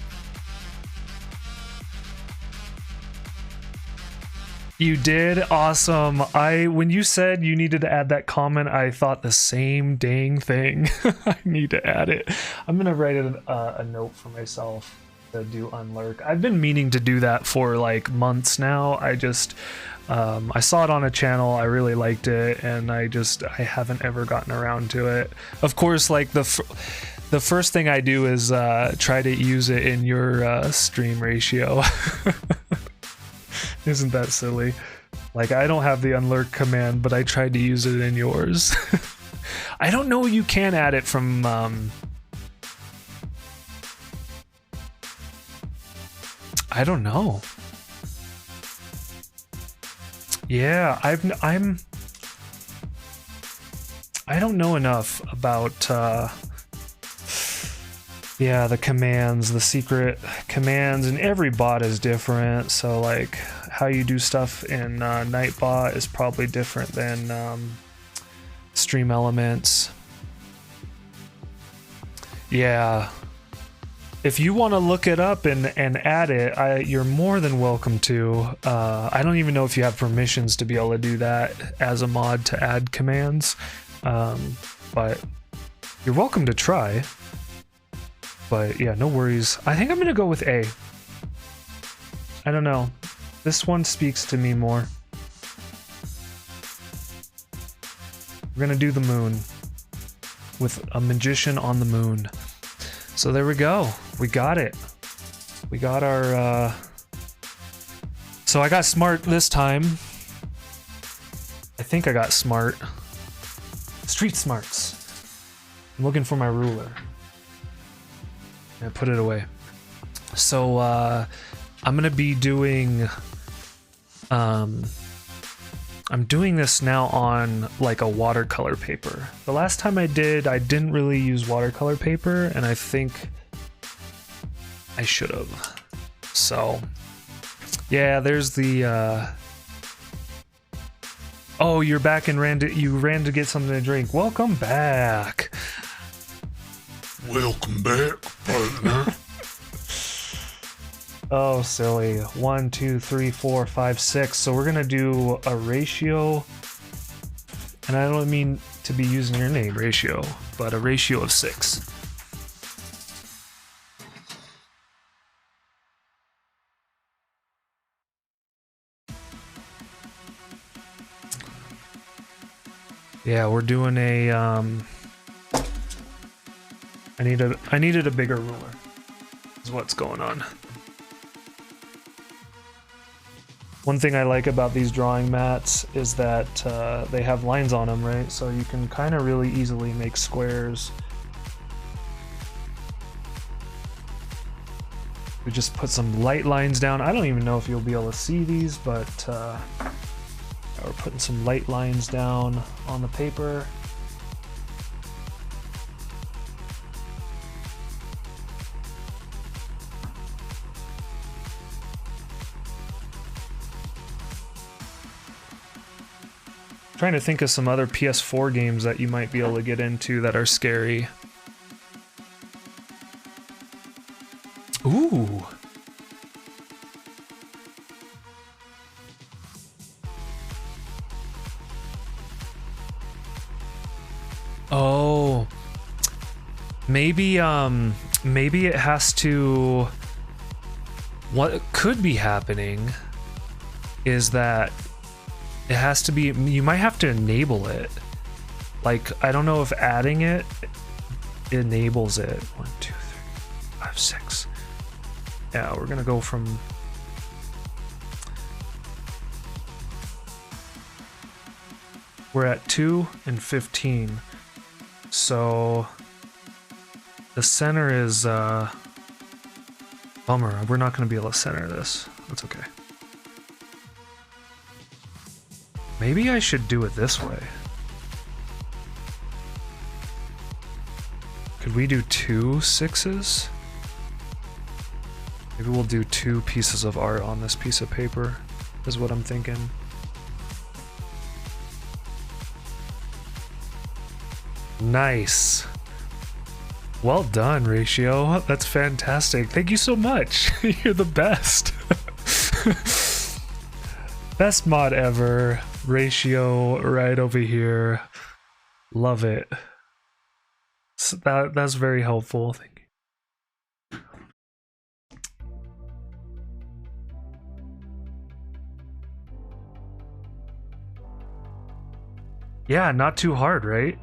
You did? Awesome. When you said you needed to add that comment, I thought the same dang thing. I need to add it. I'm gonna write a note for myself to do unlurk. I've been meaning to do that for like months now. I saw it on a channel, I really liked it, and I haven't ever gotten around to it. Of course, like the first thing I do is try to use it in your stream ratio. Isn't that silly? Like, I don't have the unlurk command, but I tried to use it in yours. I don't know, you can add it from I don't know. Yeah, I don't know enough about yeah, the commands, the secret commands, and every bot is different. So like how you do stuff in Nightbot is probably different than Stream Elements. Yeah. If you want to look it up and add it, you're more than welcome to. I don't even know if you have permissions to be able to do that as a mod to add commands, but you're welcome to try. But yeah, no worries. I think I'm gonna go with A. I don't know. This one speaks to me more. We're gonna do the moon with a magician on the moon. So there we go. We got it. We got our so I got smart this time. I think I got smart. Street smarts. I'm looking for my ruler. And put it away. So I'm gonna be doing I'm doing this now on like a watercolor paper. The last time I didn't really use watercolor paper, and I think I should have. So yeah, there's the oh, you're back and you ran to get something to drink. Welcome back. Welcome back, partner. Oh, silly. 1, 2, 3, 4, 5, 6. So we're gonna do a ratio, and I don't mean to be using your name, ratio, but a ratio of 6. Yeah, we're doing a I needed a bigger ruler, is what's going on. One thing I like about these drawing mats is that they have lines on them, right? So you can kind of really easily make squares. We just put some light lines down. I don't even know if you'll be able to see these, but we're putting some light lines down on the paper. Trying to think of some other PS4 games that you might be able to get into that are scary. Ooh. Oh. Maybe maybe it has to, what could be happening is that it has to be, you might have to enable it. Like, I don't know if adding it enables it. 1, 2, 3, 5, 6. Yeah, we're gonna go from, we're at 2 and 15. So the center is bummer. We're not gonna be able to center this. That's okay. Maybe I should do it this way. Could we do 2 6s? Maybe we'll do 2 pieces of art on this piece of paper, is what I'm thinking. Nice. Well done, Ratio. That's fantastic. Thank you so much. You're the best. Best mod ever. Ratio right over here. Love it. So that's very helpful. Thank you. Yeah, not too hard, right?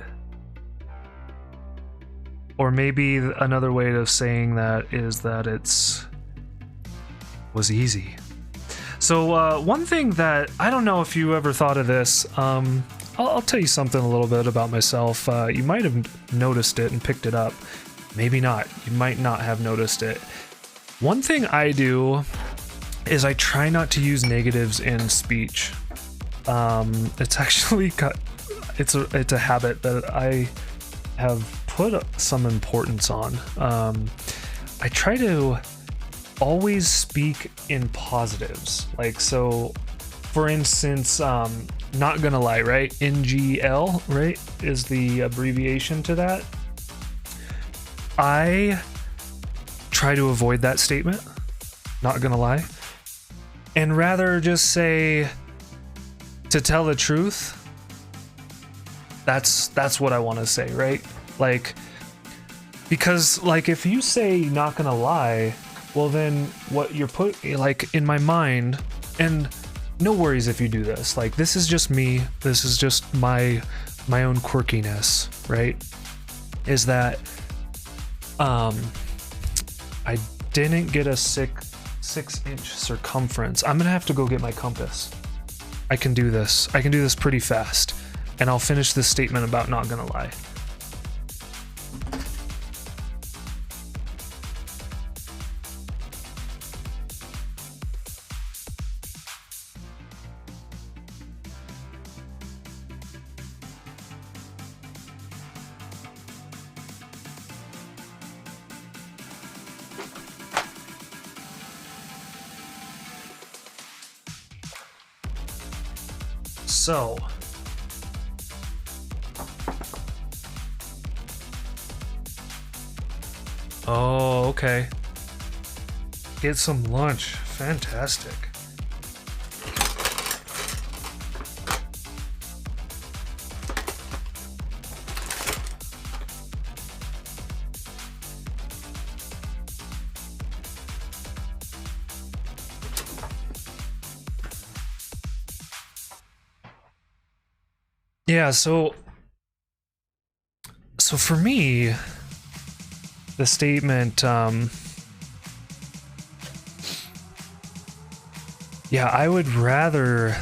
Or maybe another way of saying that is that was easy. So one thing that I don't know if you ever thought of this, I'll tell you something a little bit about myself. You might have noticed it and picked it up. Maybe not. You might not have noticed it. One thing I do is I try not to use negatives in speech. It's actually it's a habit that I have put some importance on. I try to always speak in positives. Like, so for instance, not gonna lie, right? NGL, right, is the abbreviation to that. I try to avoid that statement, not gonna lie, and rather just say, to tell the truth. That's what I want to say, right? Like, because like if you say not gonna lie, well then what you're like in my mind, and no worries if you do this, like this is just me, this is just my own quirkiness, right? Is that I didn't get a 6-inch circumference. I'm gonna have to go get my compass. I can do this pretty fast, and I'll finish this statement about not gonna lie. So, oh, okay. Get some lunch. Fantastic. Yeah, so for me, the statement, yeah, I would rather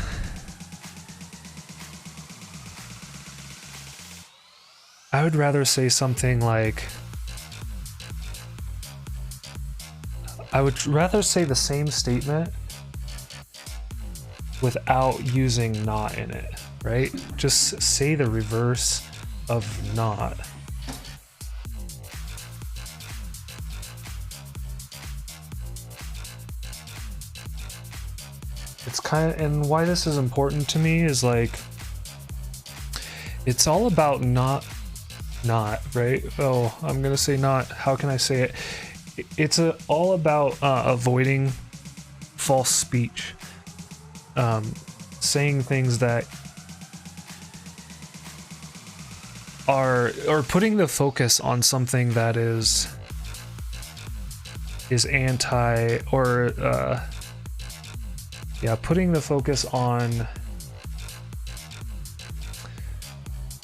say something like, I would rather say the same statement without using not in it, right? Just say the reverse of not. It's kind of, and why this is important to me is like, it's all about not, right? Oh, I'm gonna say not. How can I say it? It's all about avoiding false speech, saying things that are, or putting the focus on something that is anti, or yeah, putting the focus on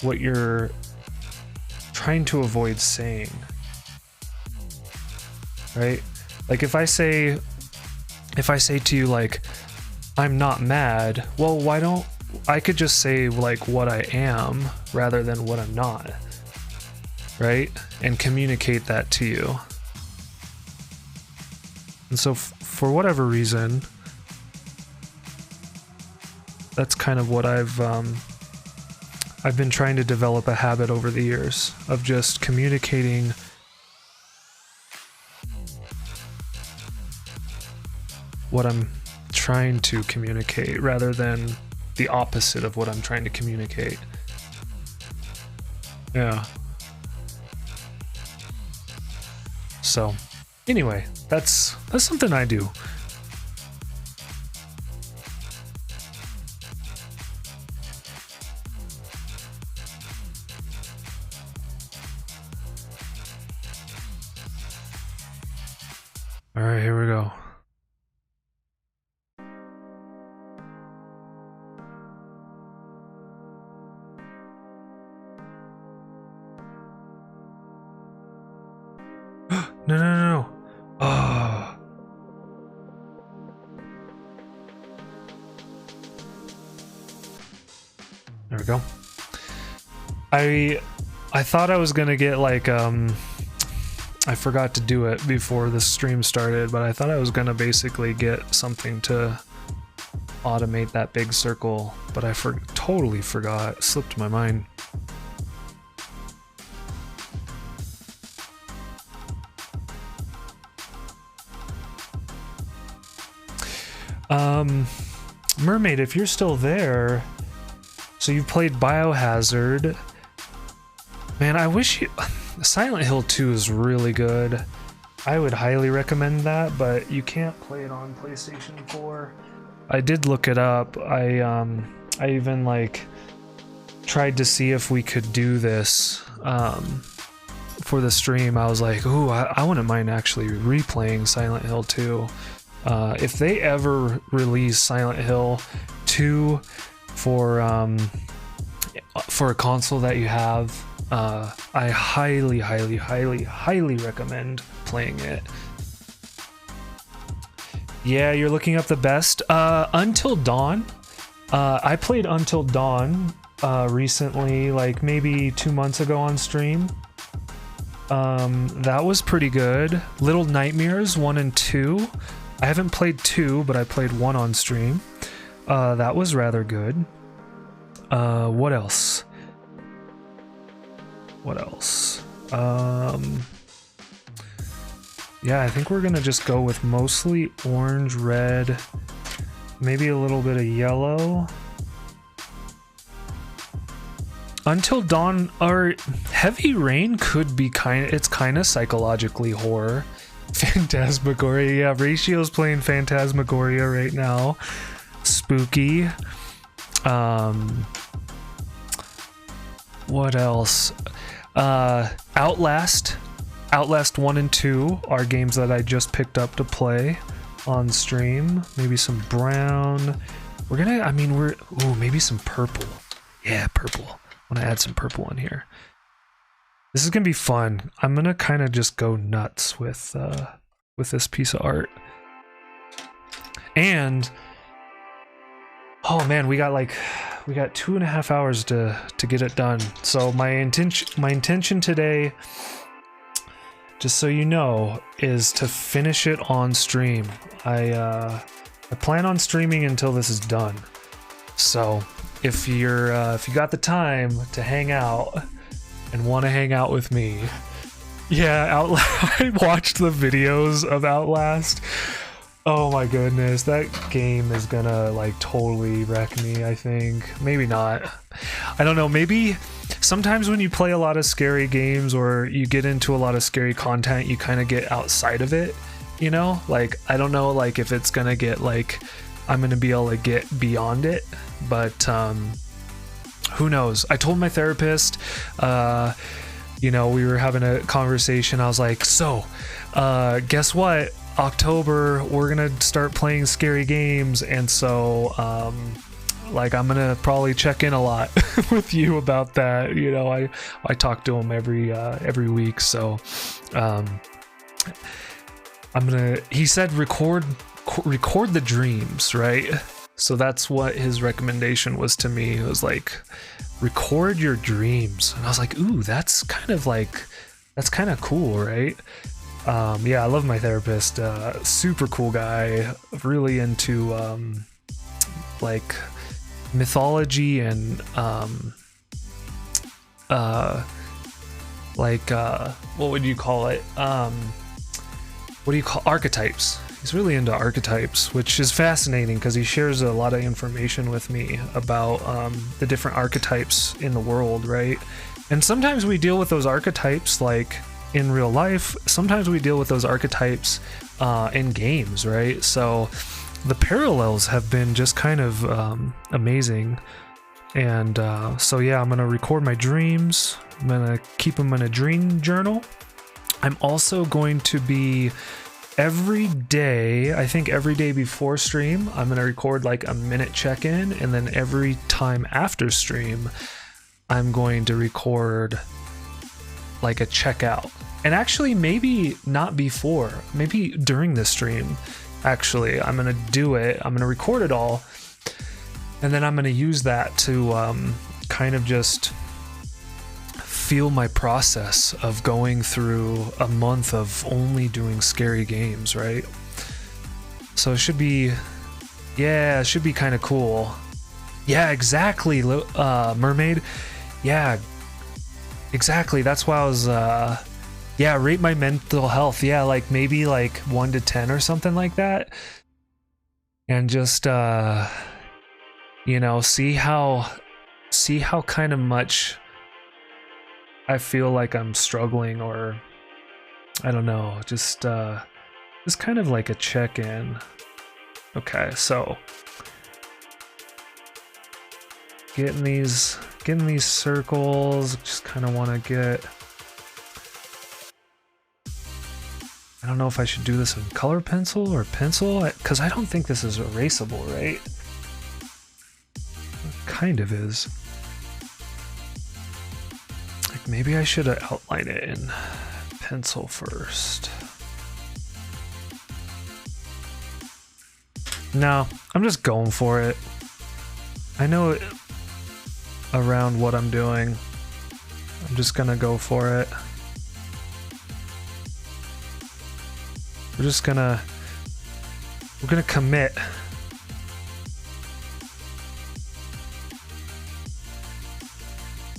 what you're trying to avoid saying, right? Like if I say to you like, I'm not mad, well, why don't I could just say like what I am rather than what I'm not, right? And communicate that to you. And so for whatever reason, that's kind of what I've been trying to develop a habit over the years of just communicating what I'm trying to communicate rather than the opposite of what I'm trying to communicate. Yeah. So anyway, that's something I do. All right, here we go. No. Oh. There we go. I thought I was gonna get like I forgot to do it before the stream started, but I thought I was gonna basically get something to automate that big circle, but I totally forgot. It slipped my mind. Mermaid, if you're still there, so you've played Biohazard. Man, I wish you... Silent Hill 2 is really good. I would highly recommend that, but you can't play it on PlayStation 4. I did look it up. I even like tried to see if we could do this for the stream. I was like, ooh, I wouldn't mind actually replaying Silent Hill 2. If they ever release Silent Hill 2 for a console that you have, I highly recommend playing it. Yeah, you're looking up the best. Until Dawn. I played Until Dawn recently, like maybe 2 months ago on stream. That was pretty good. Little Nightmares 1 and 2. I haven't played 2, but I played 1 on stream. That was rather good. What else? Yeah, I think we're gonna just go with mostly orange, red, maybe a little bit of yellow. Until Dawn or Heavy Rain could be it's kind of psychologically horror. Phantasmagoria, yeah, Ratio's playing Phantasmagoria right now. Spooky. What else? Outlast 1 and 2 are games that I just picked up to play on stream. Maybe some brown. Maybe some purple. Yeah, purple. I want to add some purple in here. This is gonna be fun. I'm gonna kind of just go nuts with this piece of art. And oh man, we got 2.5 hours to get it done. So my intention today, just so you know, is to finish it on stream. I plan on streaming until this is done. So if you got the time to hang out and want to hang out with me, yeah, I watched the videos of Outlast. Oh my goodness, that game is gonna like totally wreck me, I think. Maybe not. I don't know, maybe sometimes when you play a lot of scary games or you get into a lot of scary content, you kind of get outside of it, you know? Like, I don't know, like if it's gonna get like, I'm gonna be able to get beyond it, but who knows? I told my therapist, we were having a conversation. I was like, so, guess what? October, we're gonna start playing scary games, and so I'm gonna probably check in a lot with you about that. I talk to him every week, so he said record the dreams, right? So that's what his recommendation was to me. It was like, record your dreams, and I was like, ooh, that's kind of cool, right? Yeah, I love my therapist. Super cool guy. Really into like mythology and what would you call it? Archetypes? He's really into archetypes, which is fascinating because he shares a lot of information with me about the different archetypes in the world, right? And sometimes we deal with those archetypes like in real life, sometimes we deal with those archetypes in games, right? So the parallels have been just kind of amazing. And so yeah, I'm gonna record my dreams. I'm gonna keep them in a dream journal. I'm also going to be every day, I think every day before stream, I'm gonna record like a minute check-in, and then every time after stream, I'm going to record like a checkout. And actually, maybe not before, maybe during the stream. Actually, I'm gonna do it. I'm gonna record it all, and then I'm gonna use that to kind of just feel my process of going through a month of only doing scary games, right? So it should be, yeah, it should be kind of cool. Yeah, exactly, Mermaid. Yeah, exactly. That's why I was, yeah, rate my mental health. Yeah, like maybe like 1 to 10 or something like that. And just, you know, see how kind of much I feel like I'm struggling, or I don't know, just kind of like a check-in. Okay, so getting these circles, just kind of want to get, I don't know if I should do this in color pencil or pencil, because I don't think this is erasable, right? It kind of is. Like maybe I should outline it in pencil first. No, I'm just going for it. I know it around what I'm doing. I'm just gonna go for it. We're gonna commit.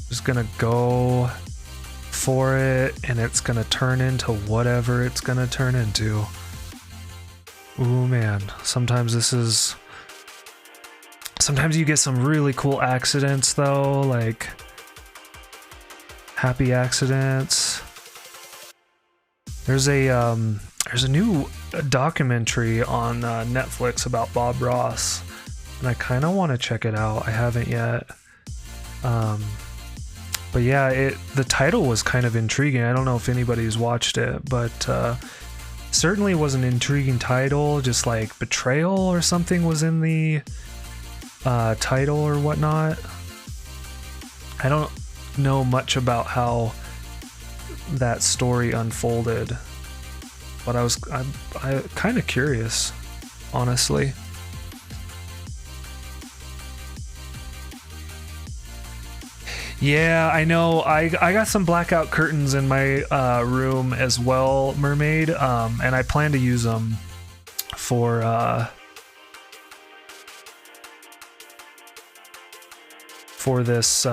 Just gonna go for it, and it's gonna turn into whatever it's gonna turn into. Ooh man, sometimes you get some really cool accidents though, like happy accidents. There's a new documentary on Netflix about Bob Ross, and I kind of want to check it out. I haven't yet. But yeah, the title was kind of intriguing. I don't know if anybody's watched it, but certainly was an intriguing title. Just like betrayal or something was in the title or whatnot. I don't know much about how that story unfolded, but I'm kind of curious, honestly. Yeah, I know. I got some blackout curtains in my room as well, Mermaid, and I plan to use them for this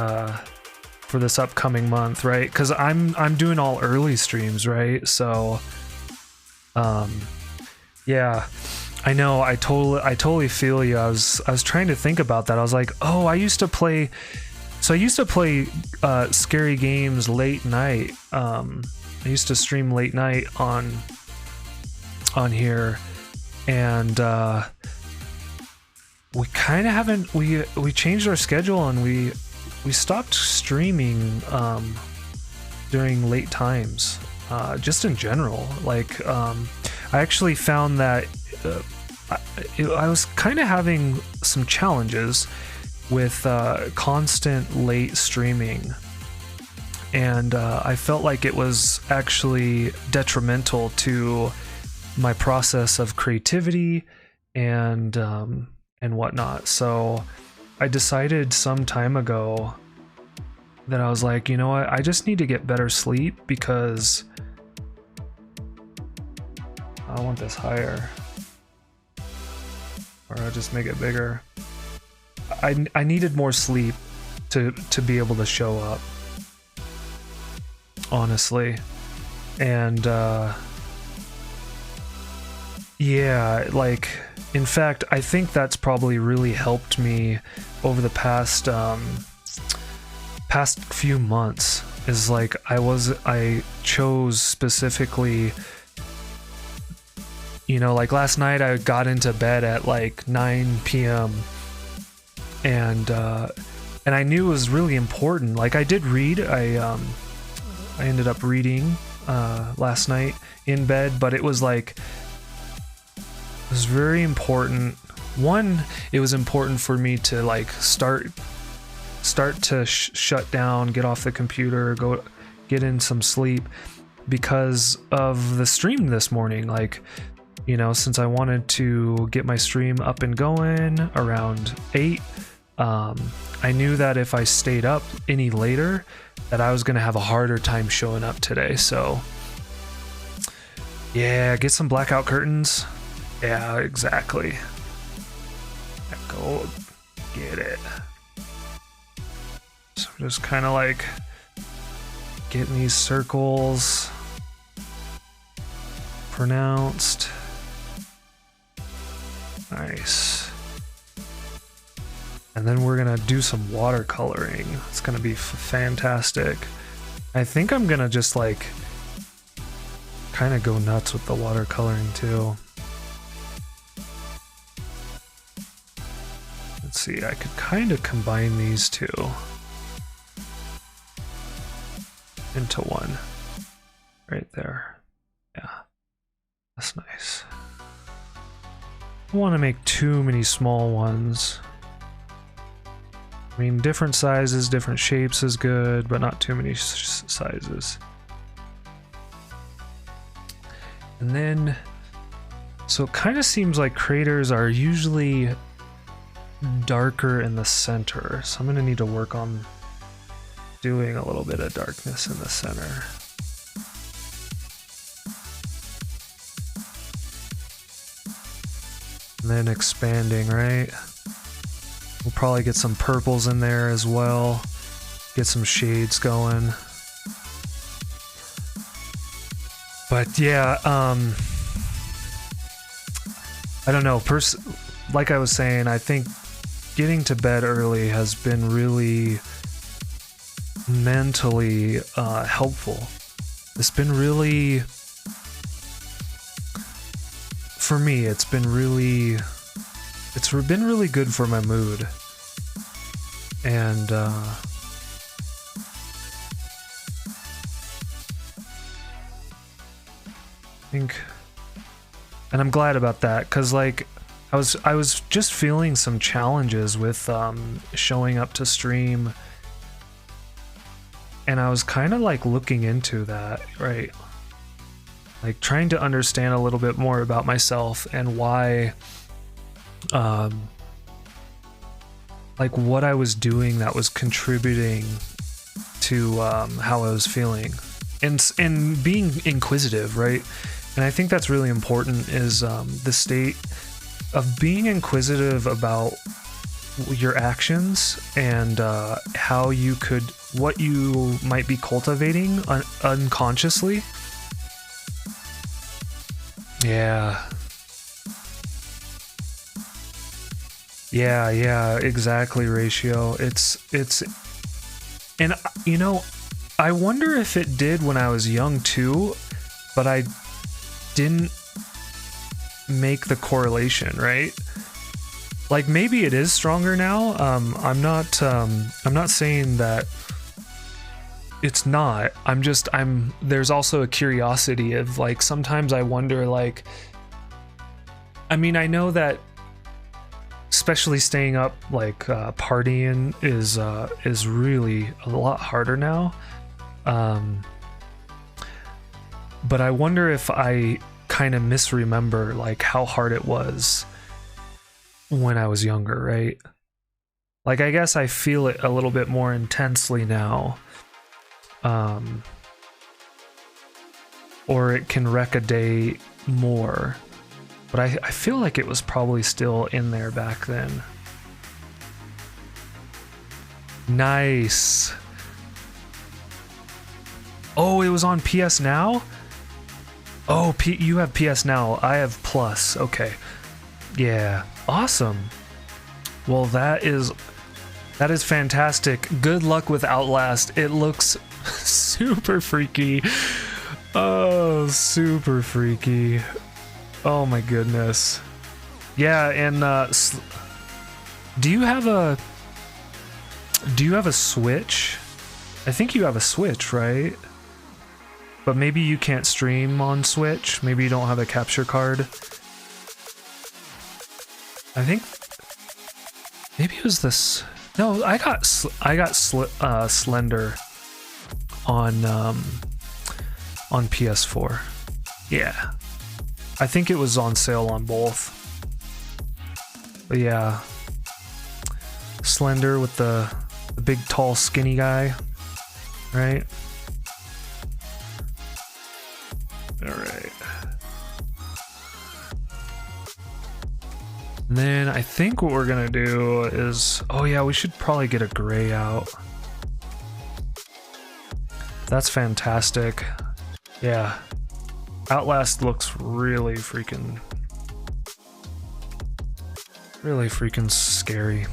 upcoming month, right? Because I'm doing all early streams, right? So, yeah, I know. I totally feel you. I was trying to think about that. I was like, oh, I used to play scary games late night. I used to stream late night on here, and we kind of haven't. We changed our schedule, and we stopped streaming during late times. Just in general, like I actually found that I was kind of having some challenges with constant late streaming, and I felt like it was actually detrimental to my process of creativity and whatnot. So I decided some time ago that I was like, you know what, I just need to get better sleep, because I want this higher, or I'll just make it bigger. I needed more sleep to be able to show up, honestly. And yeah, like, in fact, I think that's probably really helped me over the past few months, is like I chose specifically, you know, like last night I got into bed at like 9 p.m. and I knew it was really important. Like I did read, I ended up reading last night in bed, but it was very important. One, it was important for me to like start to shut down, get off the computer, go get in some sleep because of the stream this morning. Like, you know, since I wanted to get my stream up and going around 8, I knew that if I stayed up any later that I was going to have a harder time showing up today. So yeah, get some blackout curtains. Yeah, exactly. Go get it. So I'm just kind of like getting these circles pronounced. Nice. And then we're gonna do some watercoloring. It's gonna be fantastic. I think I'm gonna just like kind of go nuts with the watercoloring too. Let's see, I could kind of combine these two into one right there. Yeah, that's nice. I don't want to make too many small ones. I mean, different sizes, different shapes is good, but not too many sizes. And then, so it kind of seems like craters are usually darker in the center, so I'm going to need to work on doing a little bit of darkness in the center. And then expanding, right? We'll probably get some purples in there as well, get some shades going. But yeah, I don't know, like I was saying, I think getting to bed early has been really mentally helpful. It's been really, for me, it's been really good for my mood. And and I'm glad about that, because like I was just feeling some challenges with showing up to stream, and I was kind of like looking into that, right? Like trying to understand a little bit more about myself and why like what I was doing that was contributing to how I was feeling, and being inquisitive, right? And I think that's really important, is the state of being inquisitive about your actions and how you could, what you might be cultivating unconsciously. Yeah, exactly, Ratio. It's and you know, I wonder if it did when I was young too, but I didn't make the correlation, right? Like maybe it is stronger now. I'm not saying that it's not. There's also a curiosity of like, sometimes I wonder, like, I mean, I know that especially staying up, like partying is really a lot harder now. But I wonder if I kind of misremember like how hard it was when I was younger, right? Like I guess I feel it a little bit more intensely now. Or it can wreck a day more. But I feel like it was probably still in there back then. Nice. Oh, it was on PS Now? Oh, you have PS Now. I have Plus. Okay. Yeah. Awesome. Well, that is That is fantastic. Good luck with Outlast. It looks super freaky. Oh, super freaky. Oh my goodness. Yeah, and do you have a Switch? I think you have a Switch, right? But maybe you can't stream on Switch. Maybe you don't have a capture card. I think maybe it was this. No, I got Slender on PS4. Yeah, I think it was on sale on both. But yeah, Slender with the big, tall, skinny guy, right? All right. And then I think what we're gonna do is, oh yeah, we should probably get a gray out. That's fantastic. Yeah. Outlast looks really freaking scary.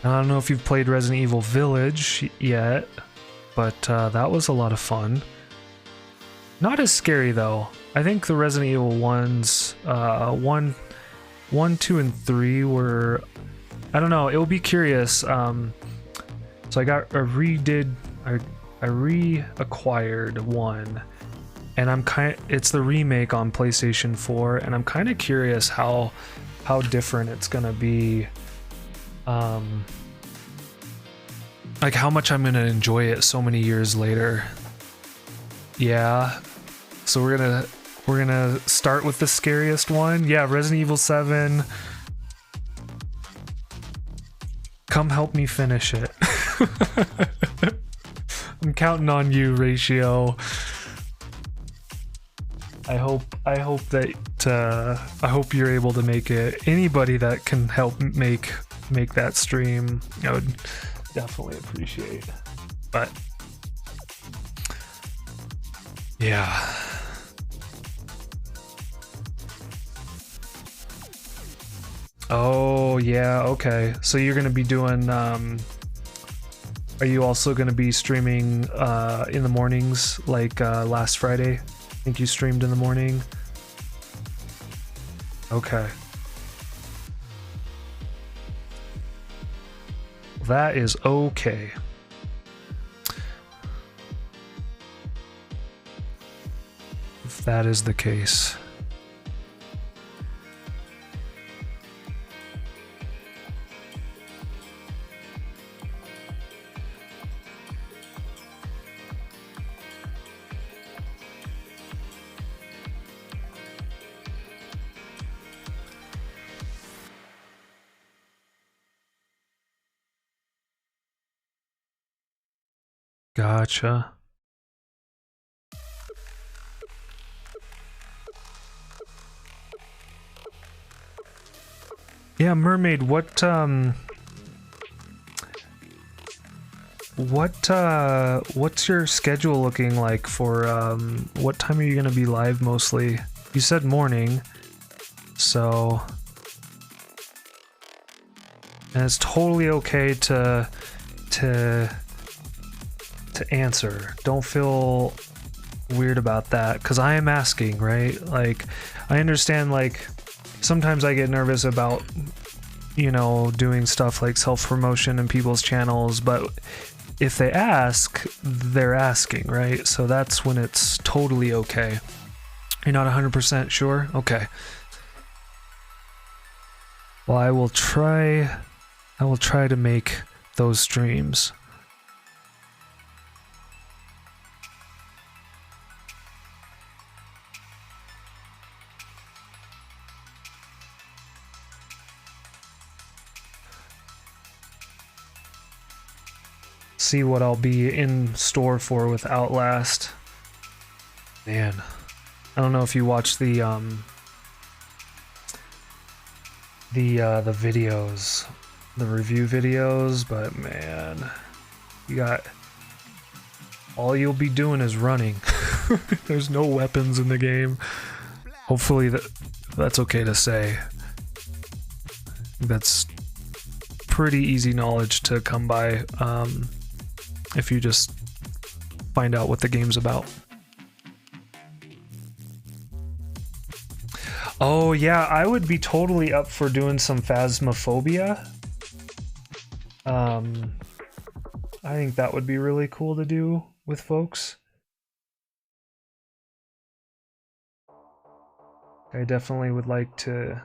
I don't know if you've played Resident Evil Village yet, but that was a lot of fun. Not as scary though. I think the Resident Evil ones, 1, 2, and 3 were, I don't know. It will be curious. So I reacquired 1, and it's the remake on PlayStation 4, and I'm kind of curious how different it's gonna be. Like how much I'm gonna enjoy it so many years later. Yeah, so we're gonna start with the scariest one. Yeah, Resident Evil 7. Come help me finish it. I'm counting on you, Ratio. I hope you're able to make it. Anybody that can help make that stream, I would definitely appreciate. But yeah. Oh yeah, okay. So you're gonna be doing are you also gonna be streaming in the mornings like last Friday? I think you streamed in the morning. Okay. That is okay. If that is the case. Gotcha. Yeah, Mermaid, what's your schedule looking like for what time are you gonna be live mostly? You said morning, so, and it's totally okay to answer. Don't feel weird about that, because I am asking, right? Like, I understand, like, sometimes I get nervous about, you know, doing stuff like self-promotion in people's channels, but if they ask, they're asking, right? So that's when it's totally okay. You're not 100% sure? Okay. Well, I will try to make those streams. See what I'll be in store for with Outlast. Man, I don't know if you watched the videos, the review videos, but man, you got all you'll be doing is running. There's no weapons in the game. Hopefully that's okay to say. That's pretty easy knowledge to come by if you just find out what the game's about. Oh yeah, I would be totally up for doing some Phasmophobia. I think that would be really cool to do with folks. I definitely would like to.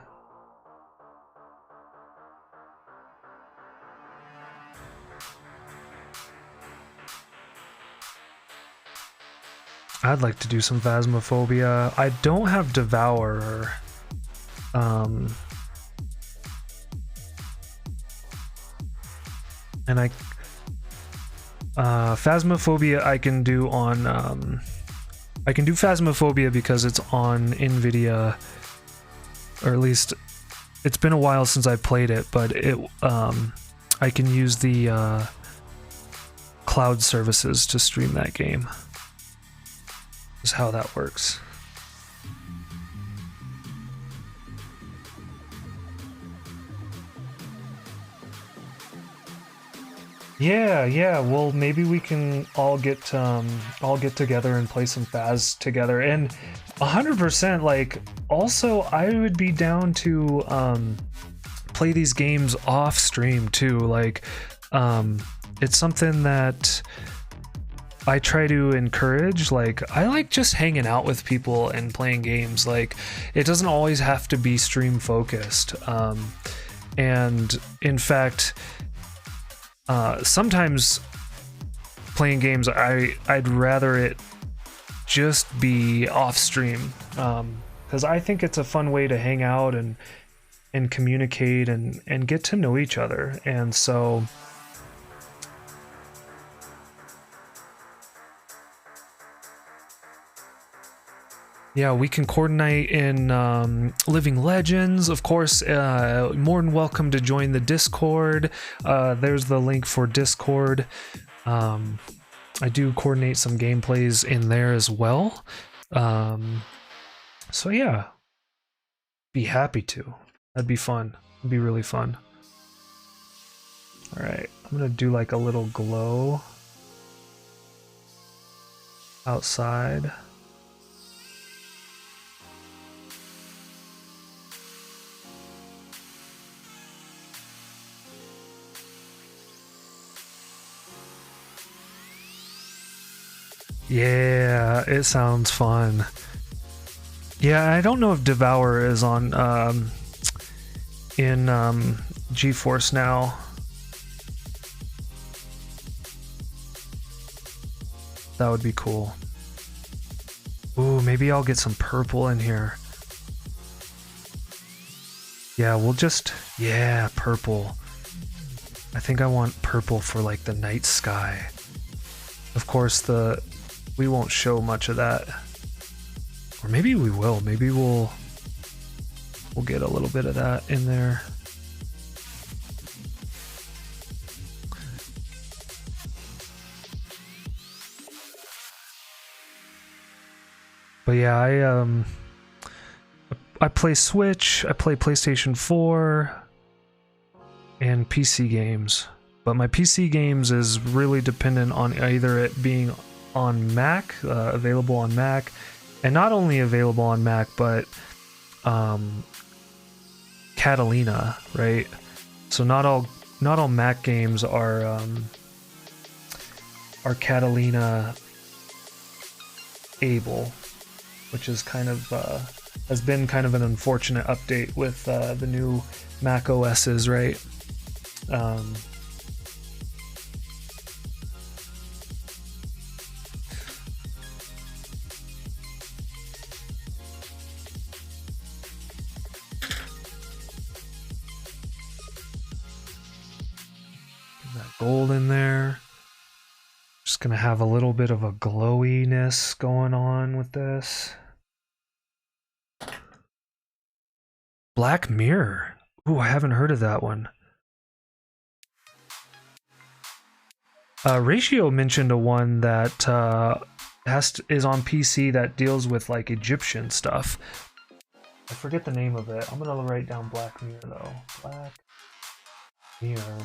I'd like to do some Phasmophobia. I don't have Devourer. And Phasmophobia I can do on I can do Phasmophobia because it's on NVIDIA, or at least it's been a while since I played it, but I can use the cloud services to stream that game. Is how that works. Yeah. Well, maybe we can all get together and play some Phas together. And 100%, like, also I would be down to play these games off stream too. Like, it's something that I try to encourage. Like, I like just hanging out with people and playing games. Like, it doesn't always have to be stream focused. And in fact, sometimes playing games, I'd rather it just be off stream, because I think it's a fun way to hang out and communicate and get to know each other. And so yeah, we can coordinate in Living Legends, of course. More than welcome to join the Discord. There's the link for Discord. I do coordinate some gameplays in there as well. So yeah, be happy to. That'd be fun. It'd be really fun. All right, I'm gonna do like a little glow outside. Yeah, it sounds fun. Yeah, I don't know if Devour is on in GeForce Now. That would be cool. Ooh, maybe I'll get some purple in here. Yeah, we'll just, yeah, purple. I think I want purple for like the night sky. Of course, we won't show much of that. Or maybe we will. Maybe we'll get a little bit of that in there. But yeah, I play Switch, I play PlayStation 4 and PC games. But my PC games is really dependent on either it being on Mac, available on Mac, and not only available on Mac, but Catalina, right? So not all Mac games are Catalina able, which is kind of has been kind of an unfortunate update with the new Mac OSs, right? Gold in there. Just gonna have a little bit of a glowiness going on with this. Black Mirror. Ooh, I haven't heard of that one. Ratio mentioned a one that is on PC that deals with like Egyptian stuff. I forget the name of it. I'm gonna write down Black Mirror though. Black Mirror.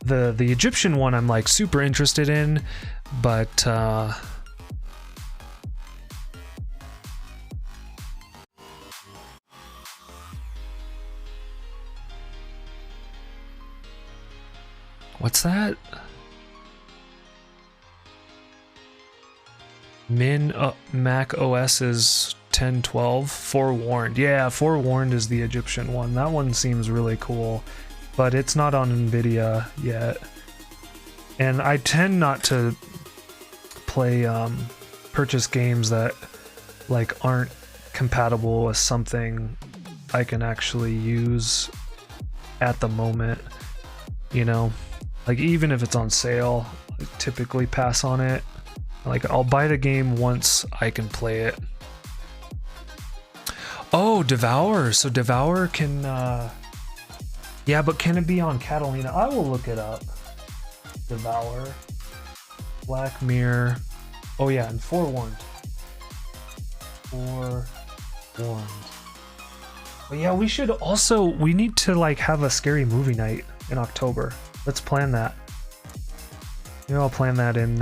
The Egyptian one I'm like super interested in, but what's that? Mac OS is 1012. Forewarned. Yeah, Forewarned is the Egyptian one. That one seems really cool, but it's not on Nvidia yet. And I tend not to play purchase games that like aren't compatible with something I can actually use at the moment, you know? Like even if it's on sale, I typically pass on it. Like I'll buy the game once I can play it. Oh, Devour. So Devour can yeah, but can it be on Catalina? I will look it up. Devour. Black Mirror. Oh yeah, and Forewarned. Forewarned. But yeah, we need to like have a scary movie night in October. Let's plan that. Maybe I'll plan that in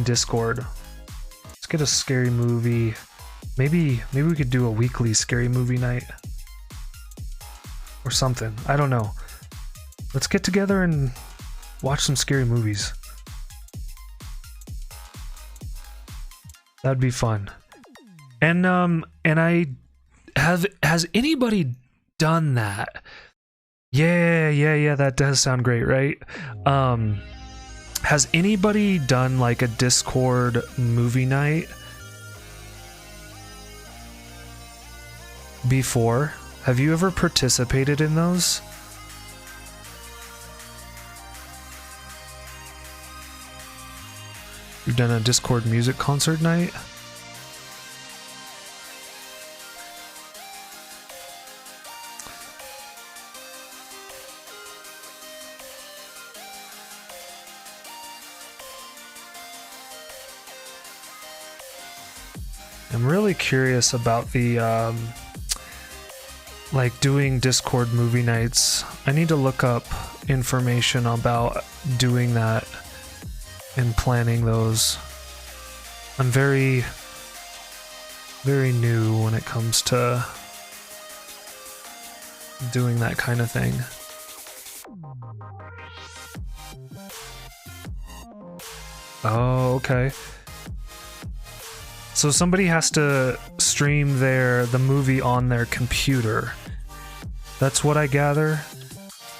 Discord. Let's get a scary movie. Maybe we could do a weekly scary movie night or something. I don't know. Let's get together and watch some scary movies. That'd be fun. And has anybody done that? Yeah, that does sound great, right? Has anybody done like a Discord movie night before? Have you ever participated in those? You've done a Discord music concert night? I'm really curious about the like doing Discord movie nights. I need to look up information about doing that and planning those. I'm very new when it comes to doing that kind of thing. Oh, okay. So somebody has to stream the movie on their computer. That's what I gather.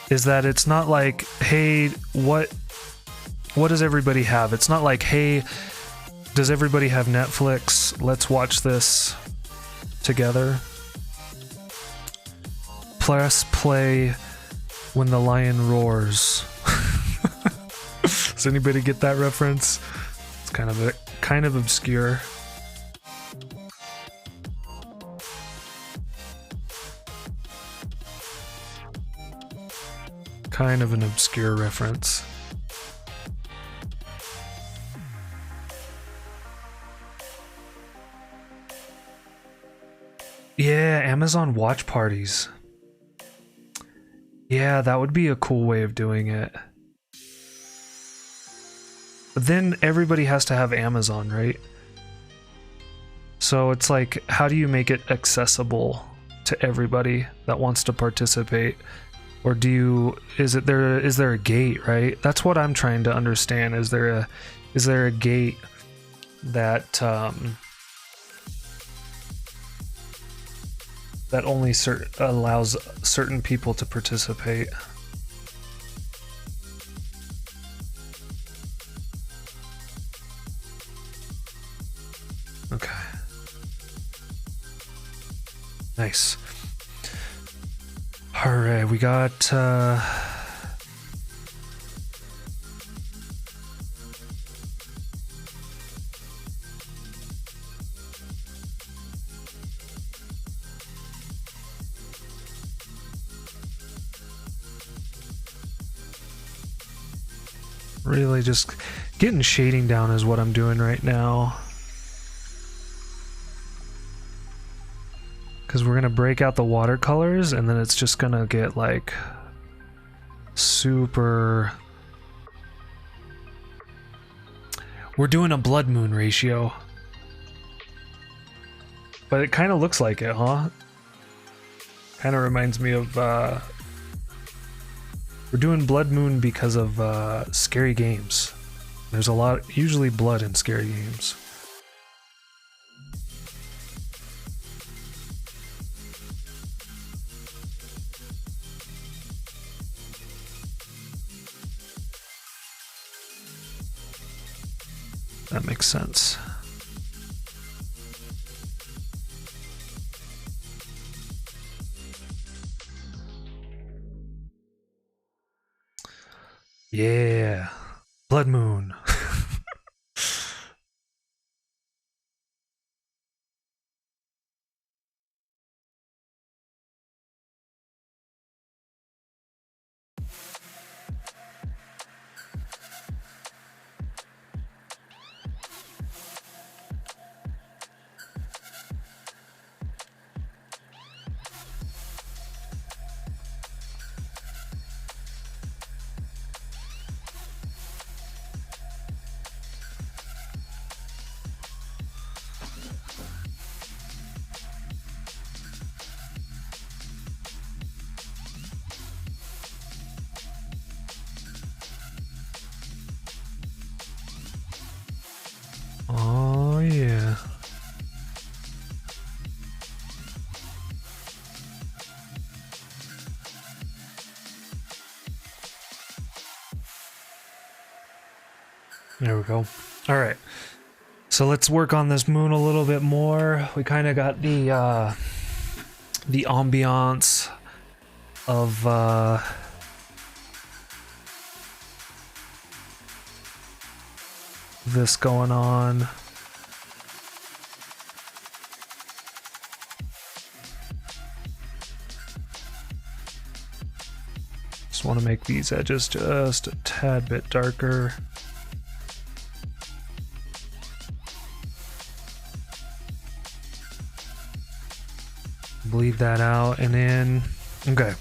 Is that it's not like, hey, what does everybody have? It's not like, hey, does everybody have Netflix? Let's watch this together. Press play when the lion roars. Does anybody get that reference? It's kind of obscure. Kind of an obscure reference. Yeah, Amazon watch parties. Yeah, that would be a cool way of doing it. But then everybody has to have Amazon, right? So it's like, how do you make it accessible to everybody that wants to participate? Or is there a gate, right? That's what I'm trying to understand. Is there a gate that that only allows certain people to participate? Okay. Nice. All right, we got Really just getting shading down is what I'm doing right now. Because we're gonna break out the watercolors and then it's just gonna get like super... We're doing a blood moon ratio. But it kind of looks like it, huh? Kind of reminds me of... we're doing blood moon because of scary games. There's a lot, usually blood in scary games. That makes sense. Yeah, blood moon. Oh yeah. There we go. All right. So let's work on this moon a little bit more. We kind of got the ambiance of this going on. Just want to make these edges just a tad bit darker. Bleed that out and in. Okay.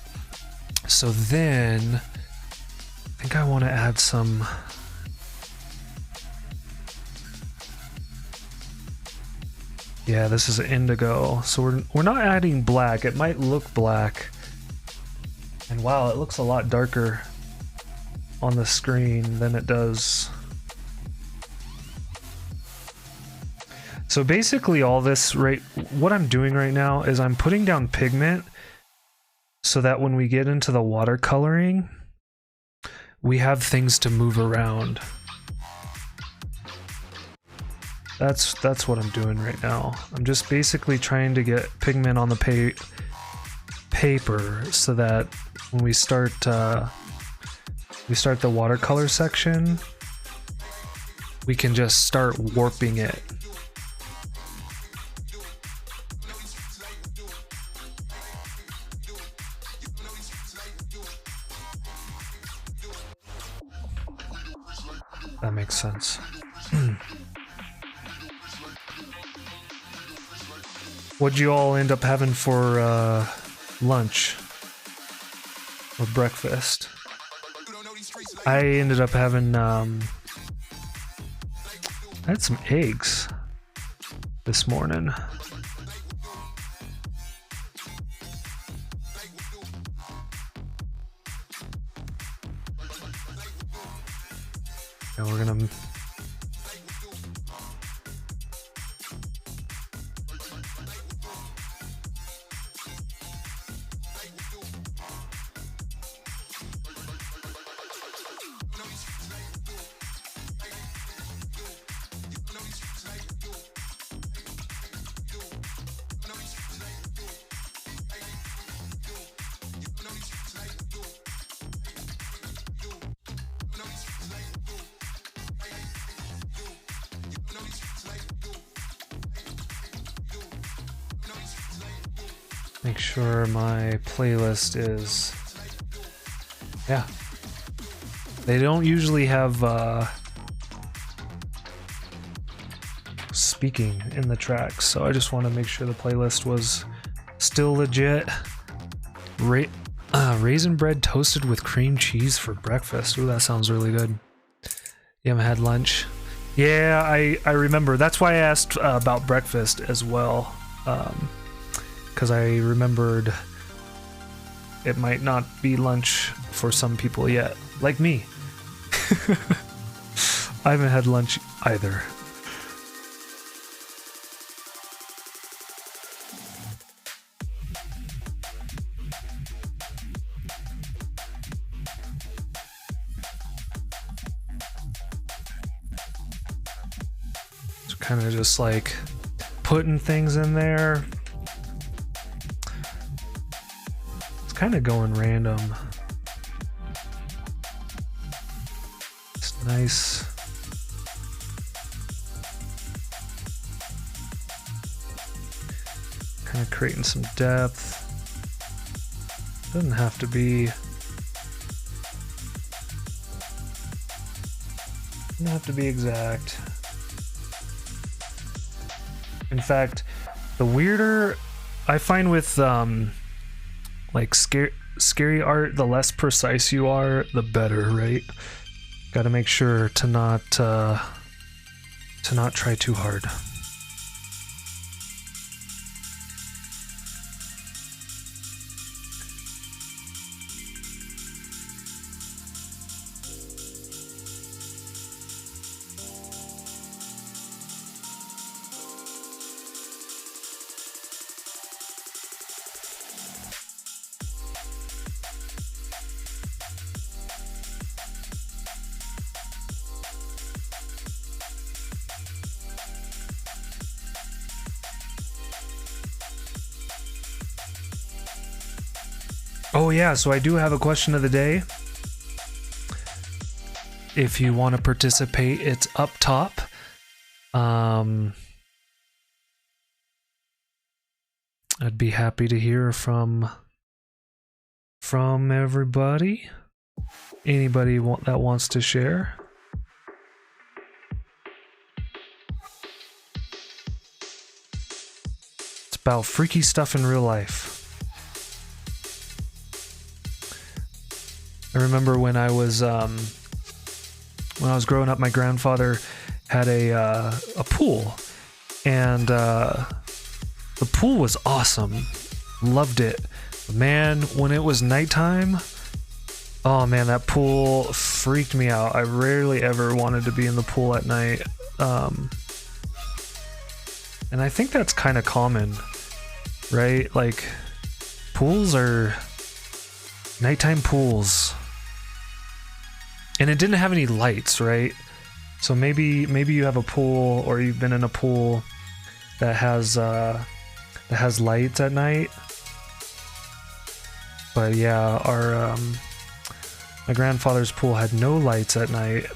So then I think I want to add some yeah, this is indigo. So we're not adding black. It might look black. And wow, it looks a lot darker on the screen than it does. So basically all this, right, what I'm doing right now is I'm putting down pigment so that when we get into the watercoloring, we have things to move around. That's what I'm doing right now. I'm just basically trying to get pigment on the paper so that when we start the watercolor section, we can just start warping it. That makes sense. What'd you all end up having for lunch or breakfast? I ended up having I had some eggs this morning. And we're gonna make sure my playlist is, yeah. They don't usually have speaking in the tracks, so I just want to make sure the playlist was still legit. Raisin bread toasted with cream cheese for breakfast. Ooh, that sounds really good. You haven't had lunch? Yeah, I remember. That's why I asked about breakfast as well, because I remembered it might not be lunch for some people yet, like me. I haven't had lunch either. Kind of just like putting things in there. It's kind of going random. It's nice. Kind of creating some depth. Doesn't have to be. Doesn't have to be exact. In fact, the weirder I find with like scary art, the less precise you are, the better, right? Got to make sure to not try too hard. Oh yeah, so I do have a question of the day. If you want to participate, it's up top. I'd be happy to hear from everybody. Anybody that wants to share. It's about freaky stuff in real life. I remember when I was growing up, my grandfather had a pool, and the pool was awesome. Loved it. But man, when it was nighttime, oh man, that pool freaked me out. I rarely ever wanted to be in the pool at night. And I think that's kind of common, right? Like, pools are nighttime pools. And it didn't have any lights, right? So maybe you have a pool, or you've been in a pool that has lights at night. But yeah, my grandfather's pool had no lights at night,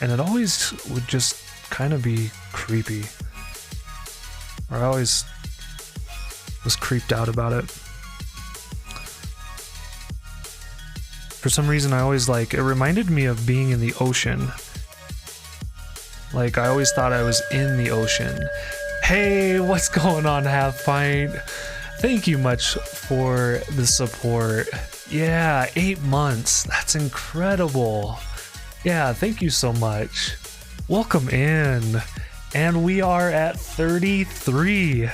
and it always would just kind of be creepy. Or I always was creeped out about it. For some reason, I always it reminded me of being in the ocean. Like, I always thought I was in the ocean. Hey, what's going on, Half Pint? Thank you much for the support. Yeah, 8 months. That's incredible. Yeah, thank you so much. Welcome in. And we are at 33.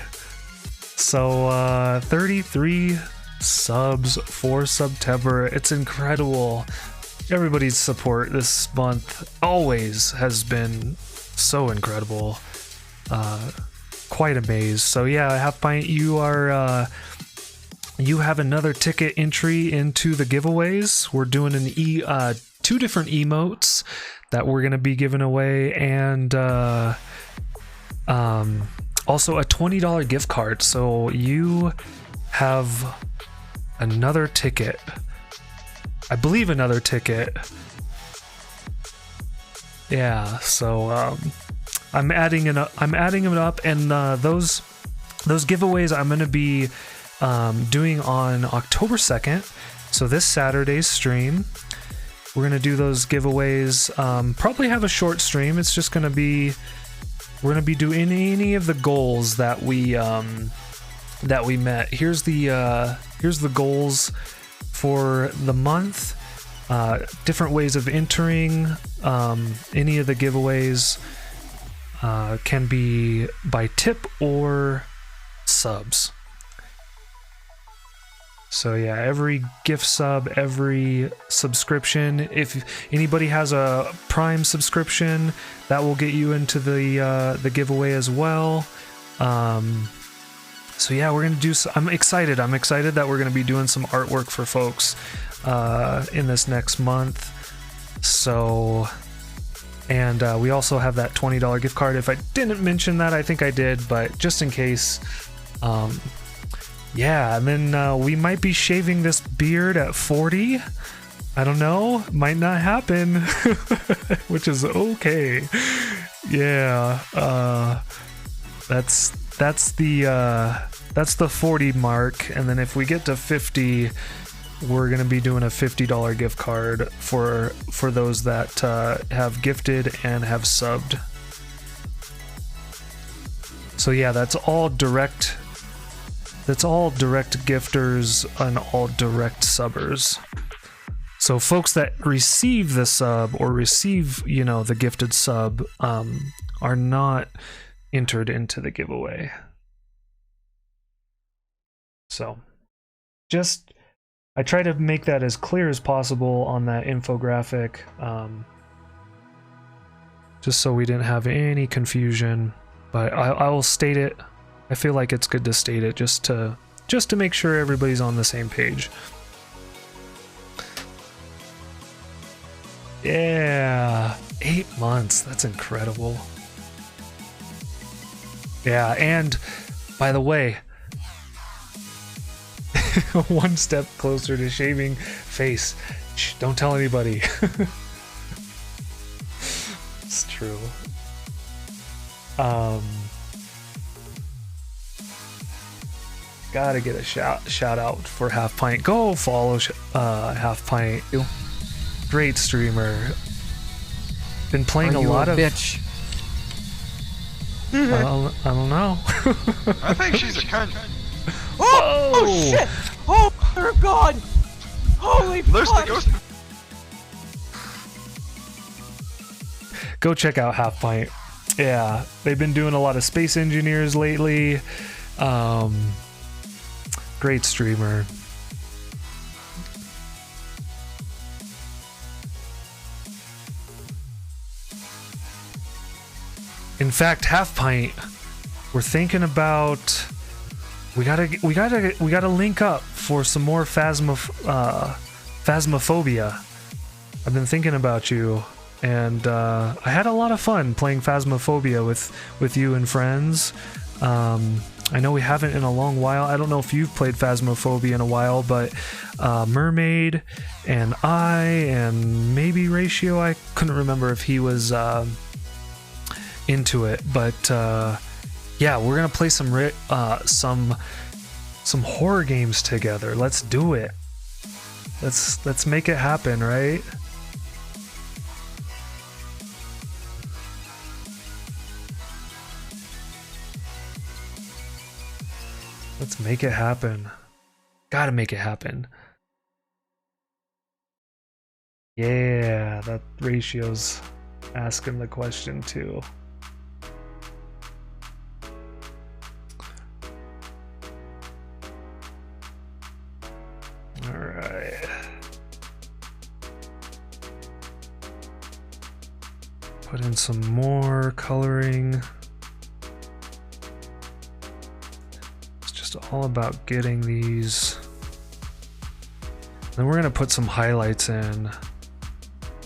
So, 33 subs for September. It's incredible. Everybody's support this month always has been so incredible. Quite amazed. So yeah, Half Pint, you have another ticket entry into the giveaways. We're doing two different emotes that we're gonna be giving away, and also a $20 gift card. So you have another ticket. I believe another ticket. Yeah, so I'm adding them up, and those giveaways I'm going to be doing on October 2nd. So this Saturday's stream. we're gonna do those giveaways. Probably have a short stream. It's just gonna be, we're gonna be doing any of the goals that we met. Here's the goals for the month. Different ways of entering any of the giveaways. Can be by tip or subs. So yeah, every gift sub, every subscription. If anybody has a Prime subscription, that will get you into the giveaway as well. So yeah, we're gonna do. I'm excited. I'm excited that we're gonna be doing some artwork for folks in this next month. So, and we also have that $20 gift card. If I didn't mention that, I think I did, but just in case. Yeah, and then we might be shaving this beard at 40. I don't know, might not happen, which is okay. Yeah, that's the 40 mark, and then if we get to 50, we're gonna be doing a $50 gift card for those that have gifted and have subbed. So yeah, that's all direct gifters and all direct subbers. So folks that receive the sub or receive, the gifted sub are not entered into the giveaway. So I try to make that as clear as possible on that infographic, just so we didn't have any confusion, but I will state it. I feel like it's good to state it just to make sure everybody's on the same page. Yeah, 8 months. That's incredible. Yeah, and by the way, one step closer to shaving face. Shh, don't tell anybody. It's true. Gotta get a shout out for Half Pint. Go follow Half Pint. Great streamer. Been playing a lot of. Bitch. I don't know. I think she's a cunt. Oh shit! Oh dear God! Holy fuck! Go check out Half Pint. Yeah, they've been doing a lot of space engineers lately. Great streamer. In fact, Half Pint, we're thinking about we gotta link up for some more Phasmophobia. I've been thinking about you, and I had a lot of fun playing Phasmophobia with you and friends. I know we haven't in a long while. I don't know if you've played Phasmophobia in a while, but Mermaid and I and maybe Ratio, I couldn't remember if he was into it, but yeah, we're gonna play some horror games together. Let's do it. Let's make it happen, right? Let's make it happen. Gotta make it happen. Yeah, that Ratio's asking the question too. All right. Put in some more coloring. All about getting these. Then we're gonna put some highlights in,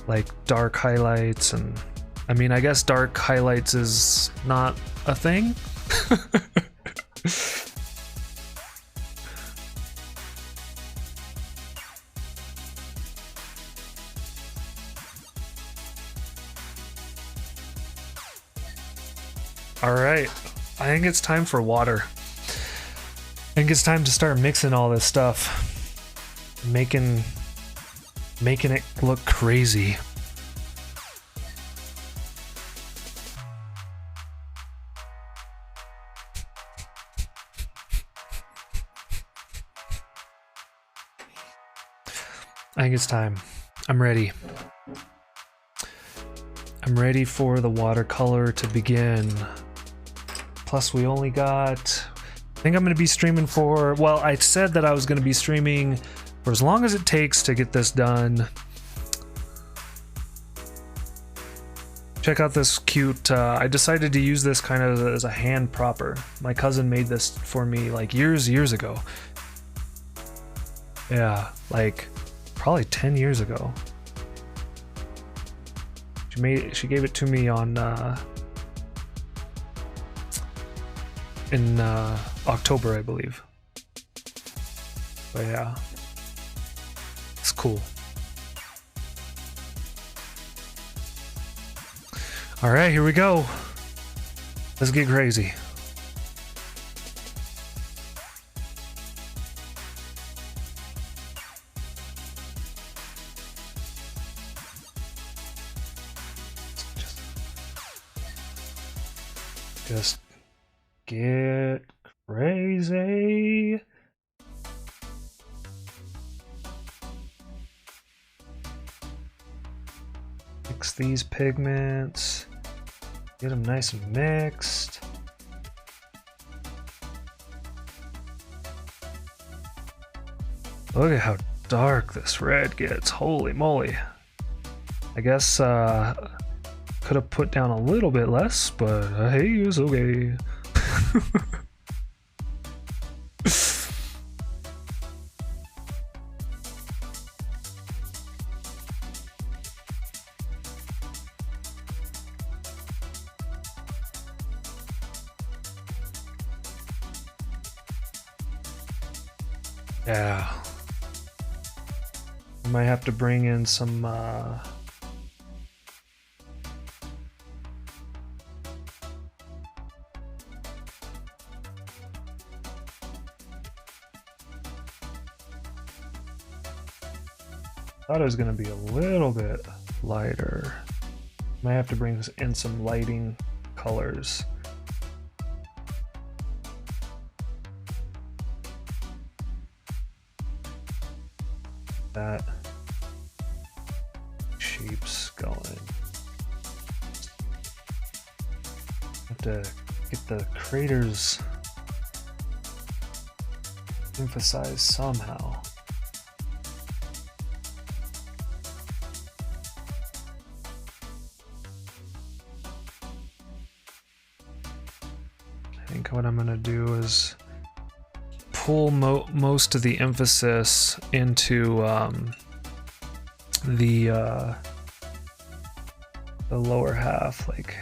like dark highlights, and I mean, I guess dark highlights is not a thing. All right, I think it's time for water. I think it's time to start mixing all this stuff, making making it look crazy. I think it's time. I'm ready. I'm ready for the watercolor to begin. Plus, we only got... I think I'm going to be streaming for... Well, I said that I was going to be streaming for as long as it takes to get this done. Check out this cute... I decided to use this kind of as a hand propper. My cousin made this for me like years ago. Yeah, like probably 10 years ago. She gave it to me on in October, I believe. But yeah, it's cool. All right, here we go. Let's get crazy. Just get crazy. Mix these pigments. Get them nice and mixed. Look at how dark this red gets. Holy moly. I guess could have put down a little bit less, but hey, it's okay. Yeah. I might have to bring in some thought it was going to be a little bit lighter. Might have to bring in some lighting colors. That shape's going. Have to get the craters emphasized somehow. I think what I'm gonna do is pull most of the emphasis into the lower half, like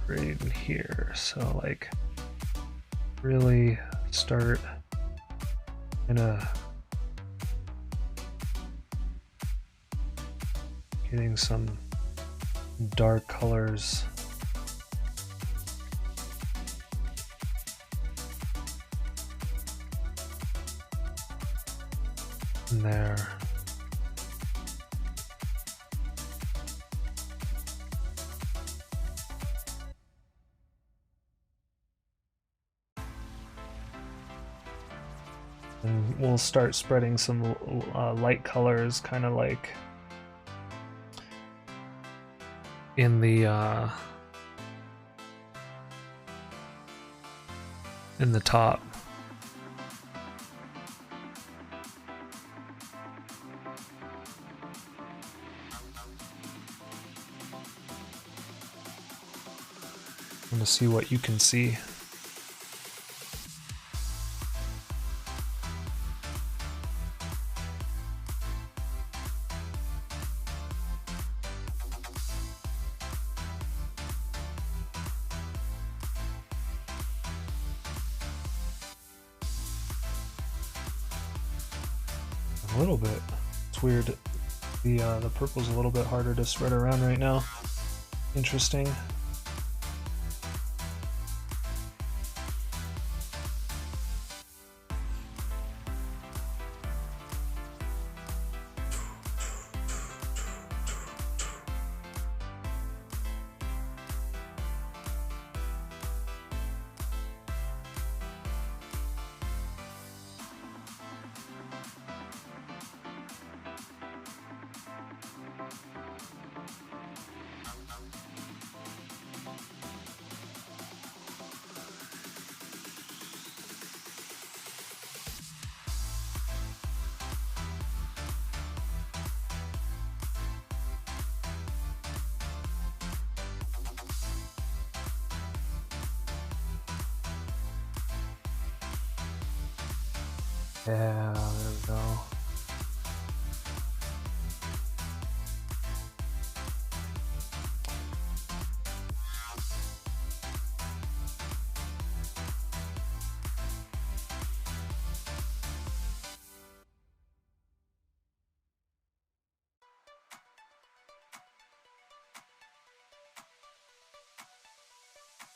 right in here. So like really start getting some dark colors. There. And we'll start spreading some light colors, kind of like in the top. I'm gonna see what you can see. A little bit. It's weird. The purple's a little bit harder to spread around right now. Interesting. Yeah, there we go.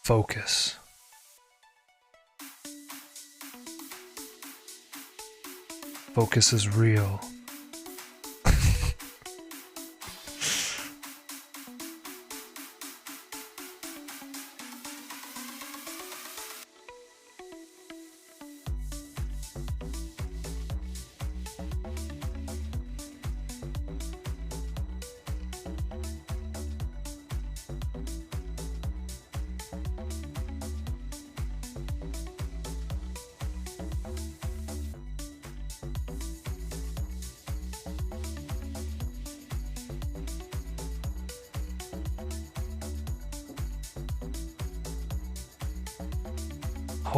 Focus. Focus is real.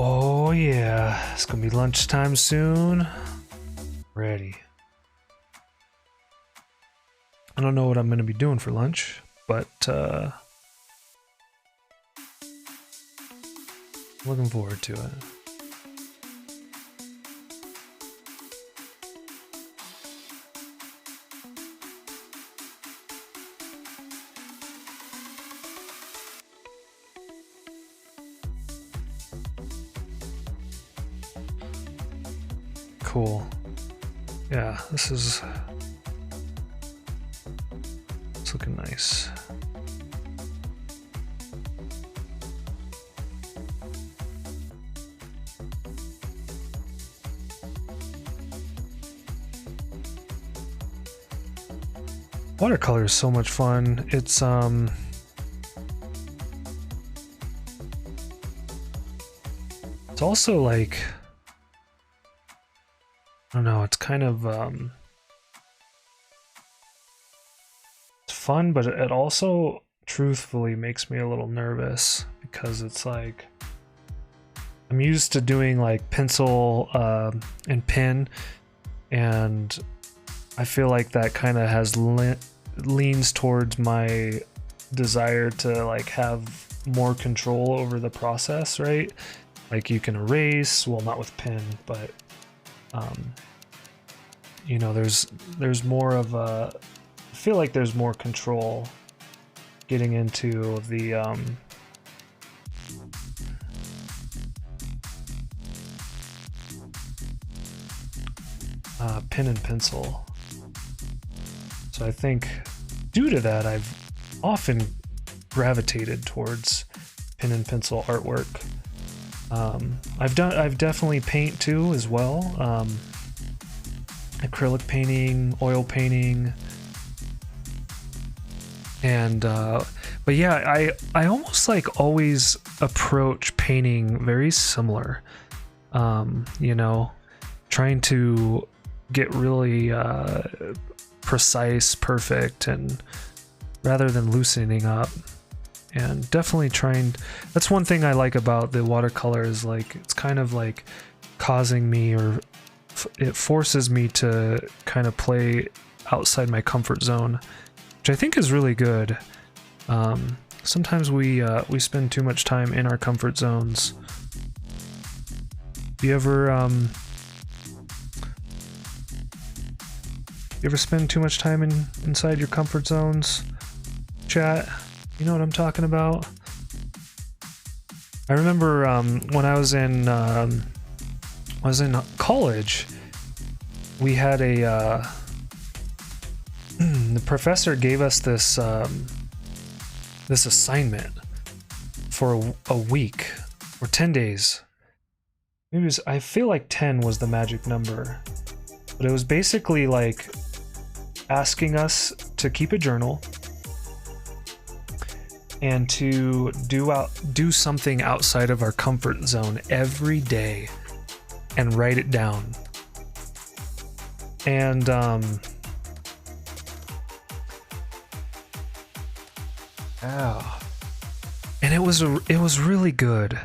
Oh yeah, it's gonna be lunchtime soon. Ready. I don't know what I'm gonna be doing for lunch, but looking forward to it. Cool. Yeah, it's looking nice. Watercolor is so much fun. It's also like, I don't know, it's kind of it's fun, but it also truthfully makes me a little nervous because it's like I'm used to doing like pencil and pen, and I feel like that kind of has leans towards my desire to like have more control over the process, right? Like you can erase, well, not with pen, but you know, there's more of a, I feel like there's more control getting into the pen and pencil. So I think due to that, I've often gravitated towards pen and pencil artwork. I've definitely paint too as well. Acrylic painting, oil painting, and but yeah, I almost like always approach painting very similar. You know, trying to get really precise, perfect, and rather than loosening up. And definitely trying, that's one thing I like about the watercolor is like it's kind of like causing me, or it forces me to kind of play outside my comfort zone, which I think is really good. Sometimes we spend too much time in our comfort zones. You ever spend too much time inside your comfort zones, chat? You know what I'm talking about? I remember when I was in college, we had a the professor gave us this this assignment for a week or 10 days. Maybe it was, I feel like 10 was the magic number, but it was basically like asking us to keep a journal and to do something outside of our comfort zone every day and write it down. And and it was really good.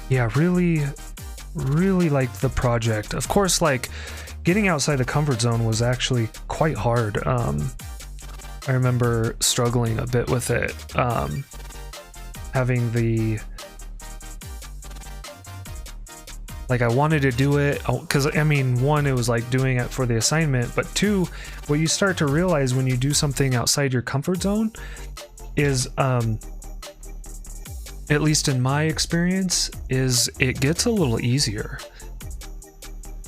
Yeah, really really liked the project. Of course, like getting outside the comfort zone was actually quite hard. I remember struggling a bit with it, having the, like, I wanted to do it because, I mean, one, it was like doing it for the assignment, but two, what you start to realize when you do something outside your comfort zone is, at least in my experience, is it gets a little easier,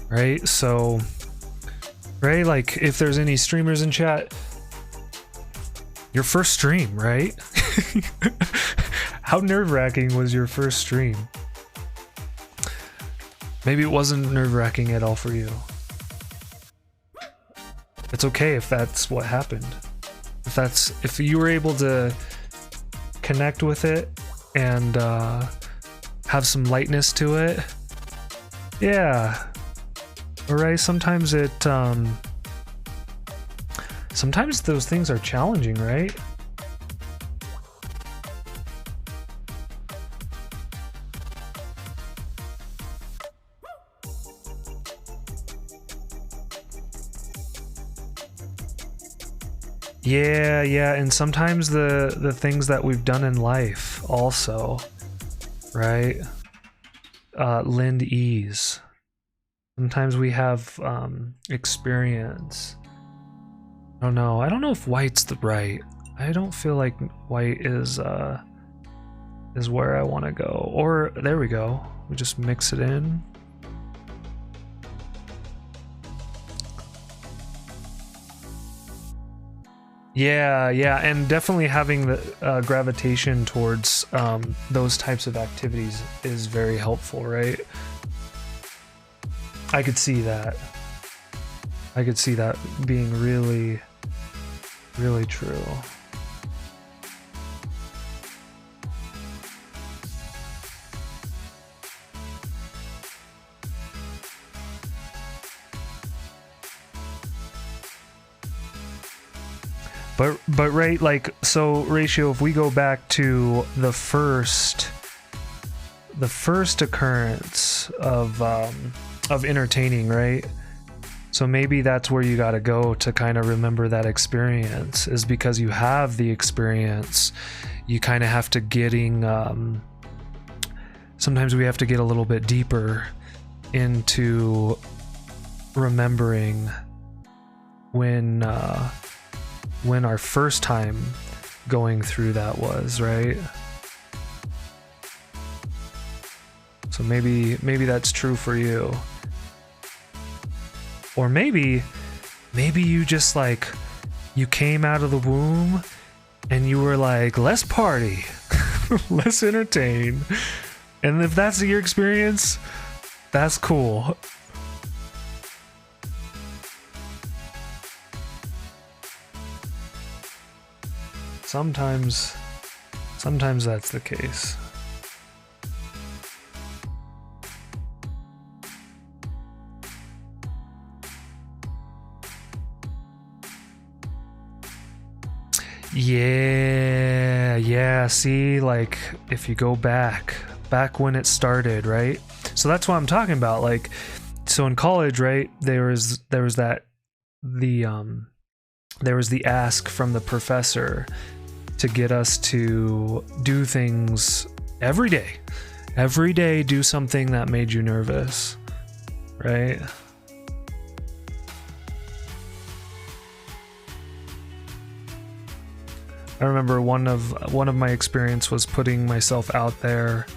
right? So, right, like if there's any streamers in chat, your first stream, right? How nerve-wracking was your first stream? Maybe it wasn't nerve-wracking at all for you. It's okay if that's what happened. If you were able to connect with it and have some lightness to it, yeah. All right. Sometimes sometimes those things are challenging, right? Yeah, and sometimes the things that we've done in life also, right? Lend ease. Sometimes we have experience. I don't know if white's the right. I don't feel like white is where I want to go. Or there we go. We just mix it in. Yeah, and definitely having the gravitation towards those types of activities is very helpful, right? I could see that. I could see that being really, really true. But right, like, so Ratio, if we go back to the first occurrence of entertaining, right? So maybe that's where you got to go to kind of remember that experience, is because you have the experience. You kind of have to sometimes we have to get a little bit deeper into remembering when our first time going through that was, right? So maybe that's true for you. Or maybe you just, like, you came out of the womb and you were like, let's party, let's entertain. And if that's your experience, that's cool. Sometimes that's the case. Yeah, see, like, if you go back when it started, right? So that's what I'm talking about. Like, so in college, right, there was the ask from the professor to get us to do things every day, do something that made you nervous, right? I remember one of my experience was putting myself out there,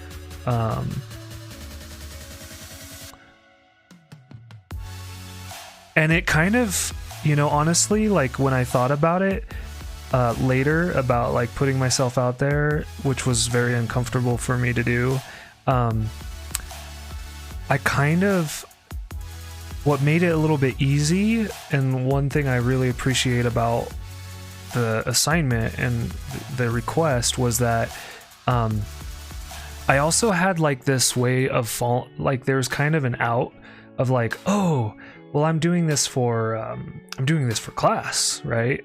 and it kind of, honestly, like, when I thought about it later, about like putting myself out there, which was very uncomfortable for me to do, I kind of, what made it a little bit easy, and one thing I really appreciate about the assignment and the request, was that I also had, like, this way of like, there's kind of an out of, like, oh, well, I'm doing this for class, right?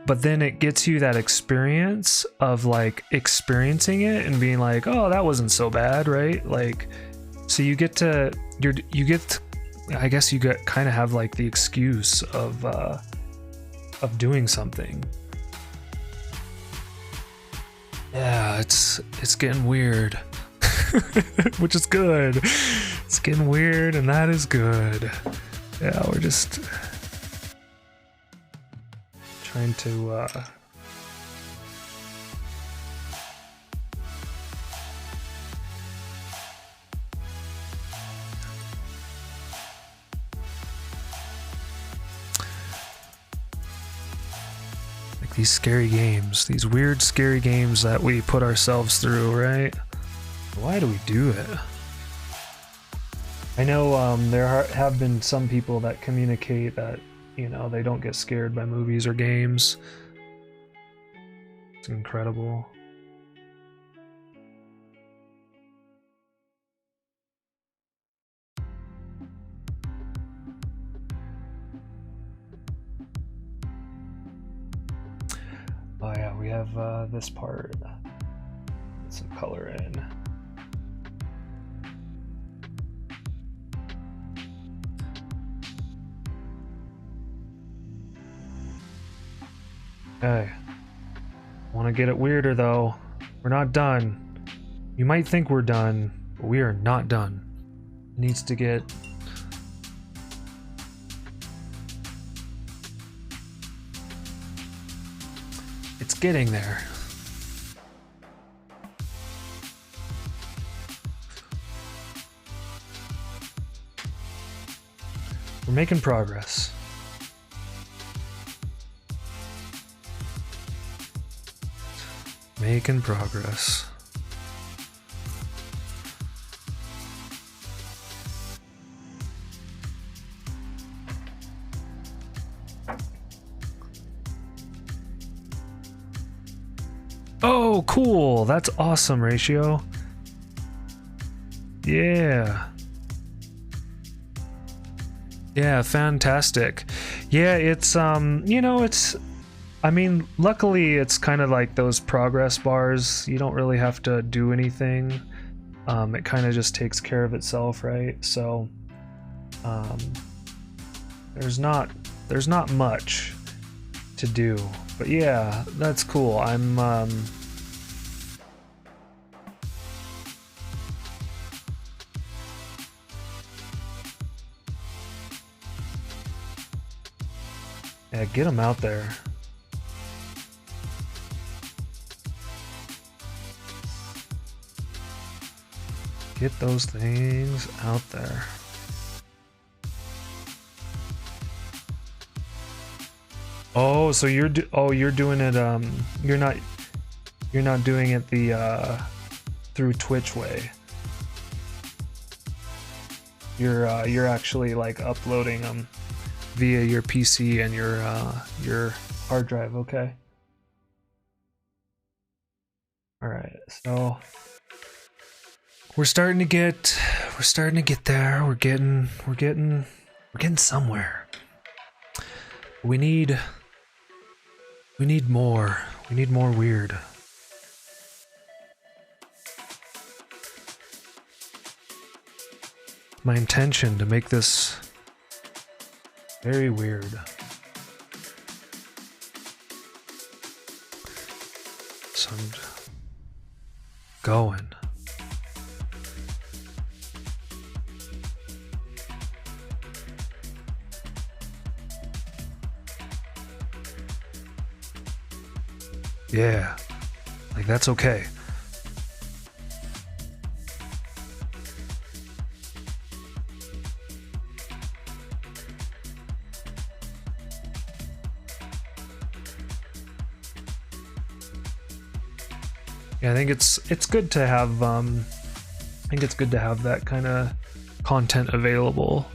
But then it gets you that experience of, like, experiencing it and being like, oh, that wasn't so bad, right? Like, So you get to I guess you get kind of have like the excuse of doing something. Yeah, it's getting weird. Which is good. It's getting weird and that is good. Yeah, we're just trying to like these scary games, these weird scary games that we put ourselves through, right? Why do we do it? I know there have been some people that communicate that, you know, they don't get scared by movies or games. It's incredible. Oh yeah, we have this part. Put some color in. Okay. Want to get it weirder though. We're not done. You might think we're done, but we are not done. It needs to get... It's getting there. We're making progress. Making progress. Oh, cool. That's awesome, Ratio. Yeah. Yeah, fantastic. Yeah, it's you know, it's, I mean, luckily it's kind of like those progress bars. You don't really have to do anything. It kind of just takes care of itself, right? So there's not much to do. But yeah, that's cool. I'm yeah, get them out there. Get those things out there. Oh, so you're doing it you're not doing it the through Twitch way. You're actually like uploading them via your PC and your hard drive, okay? All right. So we're starting to get there. We're getting somewhere. We need more. We need more weird. My intention to make this very weird. So I'm going. Yeah, like that's okay. Yeah, I think it's good to have that kind of content available.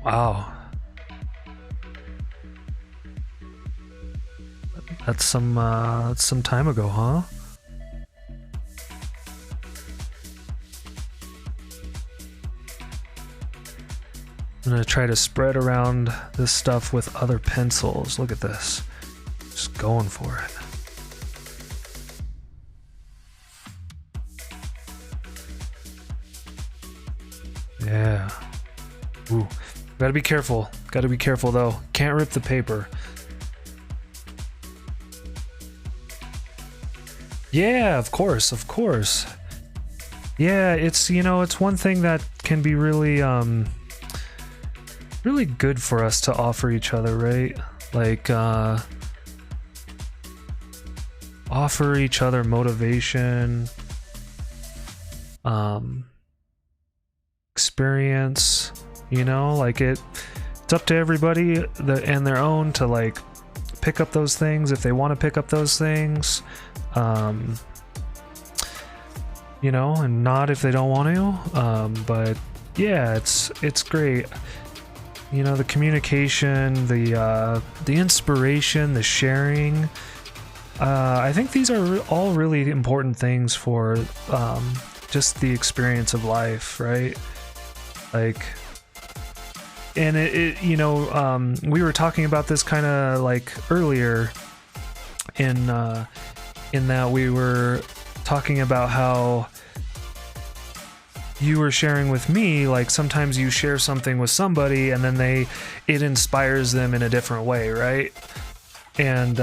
Wow. That's some time ago, huh? I'm gonna try to spread around this stuff with other pencils. Look at this. Just going for it. Gotta be careful. Gotta be careful though. Can't rip the paper. Yeah, of course, of course. Yeah, it's, you know, it's one thing that can be really, really good for us to offer each other, right? Like, offer each other motivation, experience, you know, like it's up to everybody and their own to like pick up those things if they want to pick up those things, you know, and not if they don't want to. But yeah, it's great. You know, the communication, the inspiration, the sharing. I think these are all really important things for just the experience of life, right? Like, and it you know, we were talking about this kind of like earlier in that we were talking about how you were sharing with me, like sometimes you share something with somebody and then it inspires them in a different way, right? And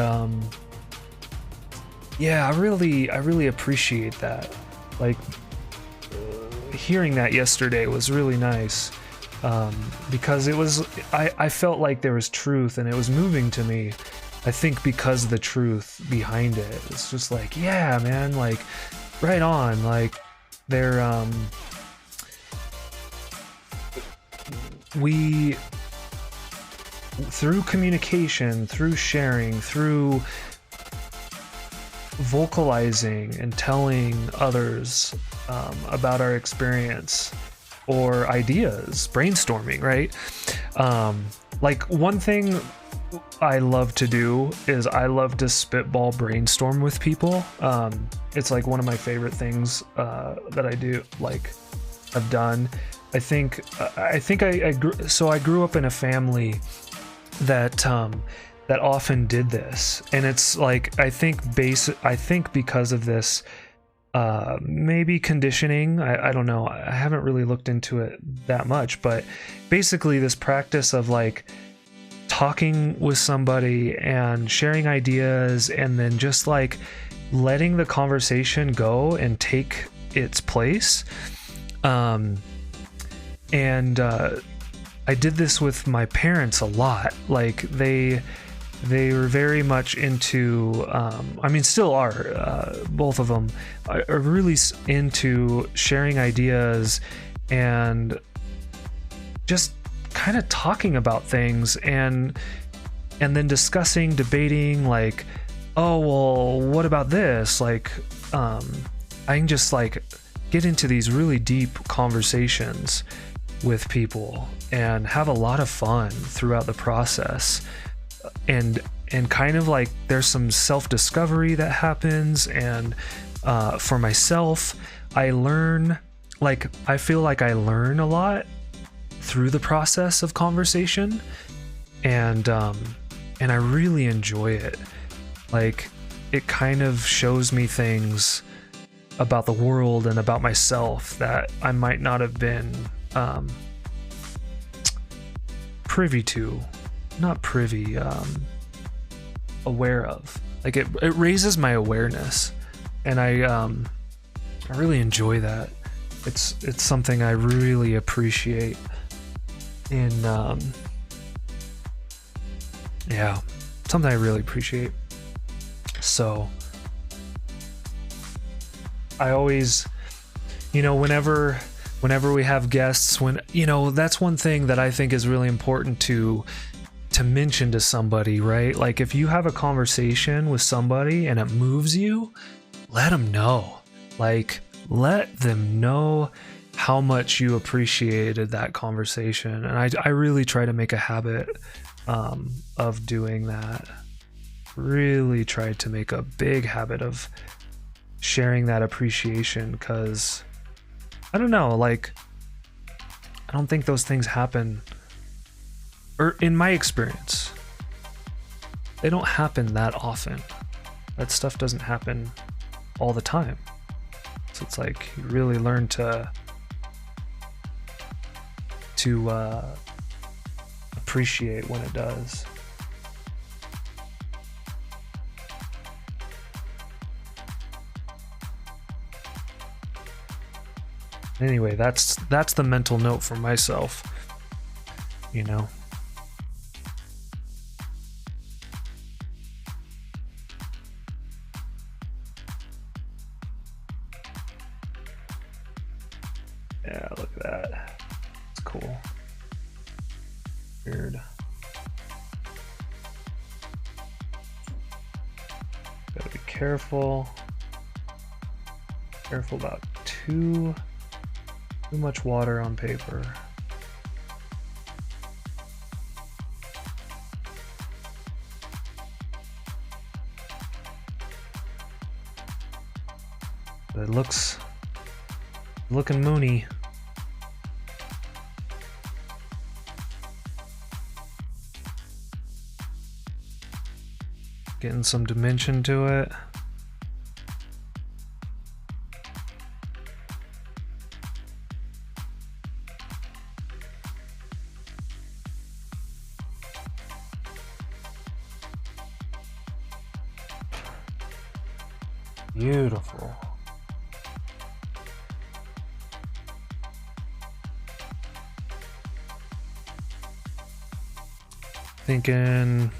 yeah, I really appreciate that. Like hearing that yesterday was really nice, because I felt like there was truth and it was moving to me. I think because of the truth behind it. It's just like, yeah, man, like right on. Like they're we, through communication, through sharing, through vocalizing and telling others about our experience or ideas, brainstorming, right? Like one thing I love to do is I love to spitball brainstorm with people. It's like one of my favorite things that I do, like I've done. I think I grew up in a family that that often did this, and it's like I think because of this, maybe conditioning. I don't know. I haven't really looked into it that much, but basically this practice of like talking with somebody and sharing ideas and then just like letting the conversation go and take its place. And I did this with my parents a lot. Like they were very much into, I mean, still are, both of them are really into sharing ideas and just kind of talking about things and then discussing, debating, like, oh, well, what about this? Like, I can just like get into these really deep conversations with people and have a lot of fun throughout the process, and kind of like there's some self-discovery that happens, and for myself I feel like I learn a lot through the process of conversation, and I really enjoy it. Like it kind of shows me things about the world and about myself that I might not have been aware of. Like it raises my awareness, and I really enjoy that. It's something I really appreciate in yeah, something I really appreciate. So I always, you know, whenever we have guests, that's one thing that I think is really important to mention to somebody, right? Like if you have a conversation with somebody and it moves you, let them know. Like let them know how much you appreciated that conversation. And I really try to make a habit of doing that. Really try to make a big habit of sharing that appreciation, because I don't know, like I don't think those things happen, or in my experience they don't happen that often. That stuff doesn't happen all the time. So it's like you really learn to appreciate when it does. Anyway, that's the mental note for myself, you know. Yeah, look at that. It's cool. Weird. Gotta be careful. Careful about too much water on paper. But it looking moony. Getting some dimension to it. Beautiful. Thinking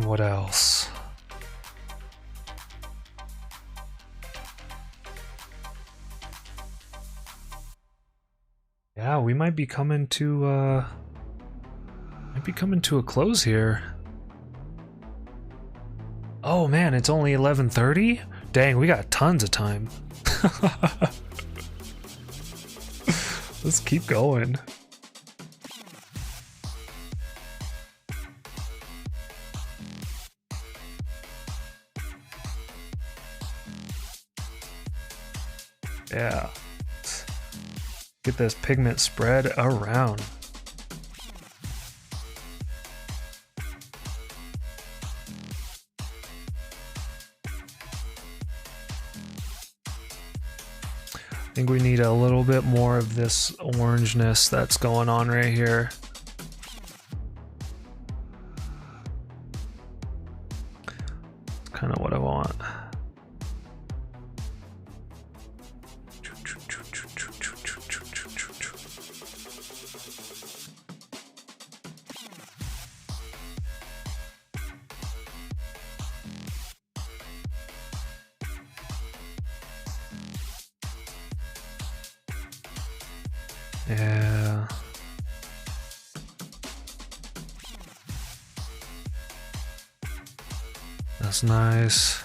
what else? Yeah, we might be coming to a close here. Oh man, it's only 11:30? Dang, we got tons of time. Let's keep going. Yeah. Let's get this pigment spread around. I think we need a little bit more of this orangeness that's going on right here. That's kind of what I want. Yeah. That's nice.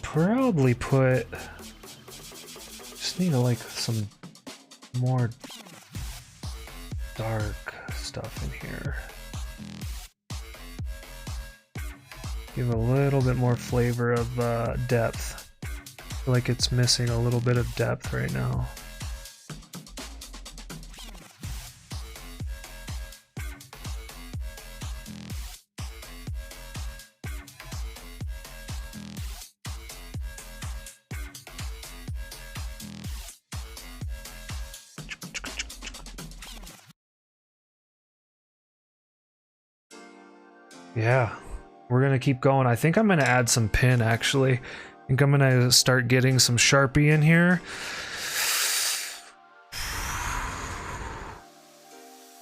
Probably just need like some more dark stuff in here. Give a little bit more flavor of depth. I feel like it's missing a little bit of depth right now. Yeah, we're gonna keep going. I think I'm gonna add some pin actually. I think I'm gonna start getting some Sharpie in here.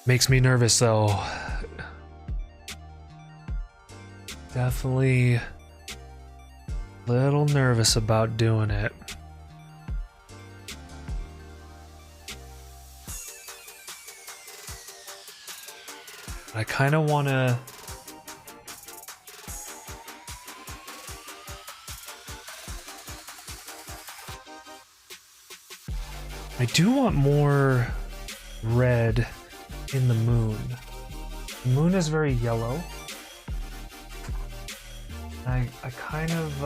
Makes me nervous though. Definitely a little nervous about doing it. I kind of want to I do want more red in the moon. The moon is very yellow. I I kind of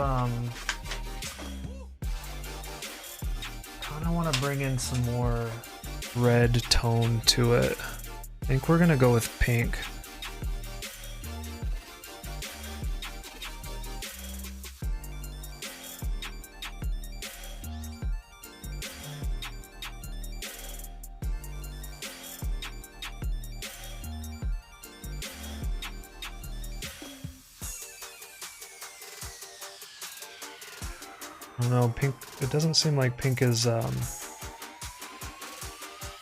want to bring in some more red tone to it. I think we're gonna go with pink. I don't know, pink, it doesn't seem like pink is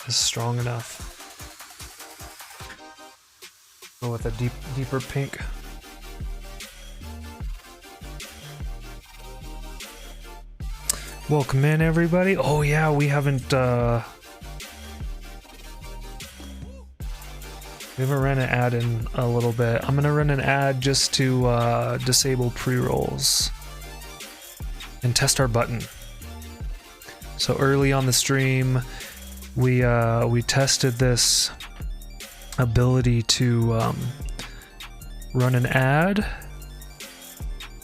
strong enough. Go with a deeper pink. Welcome in, everybody. Oh yeah, we haven't ran an ad in a little bit. I'm gonna run an ad just to disable pre-rolls and test our button. So early on the stream, we tested this ability to run an ad,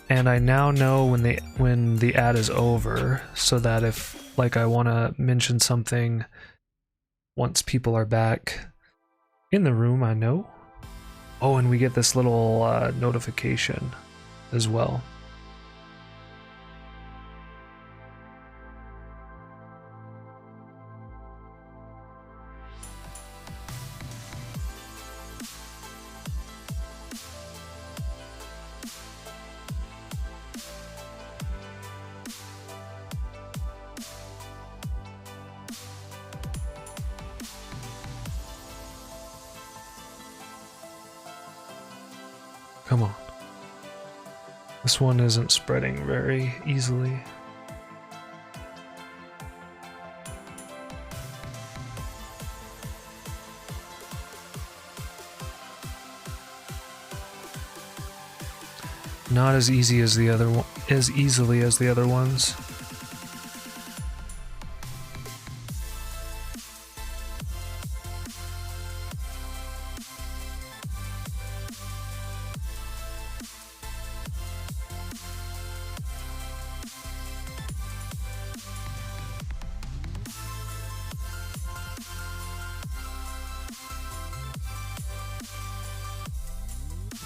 and I now know when the ad is over, so that if like I want to mention something once people are back in the room, I know. Oh, and we get this little notification as well. Come on. This one isn't spreading very easily. Not as easy as the other one, as easily as the other ones.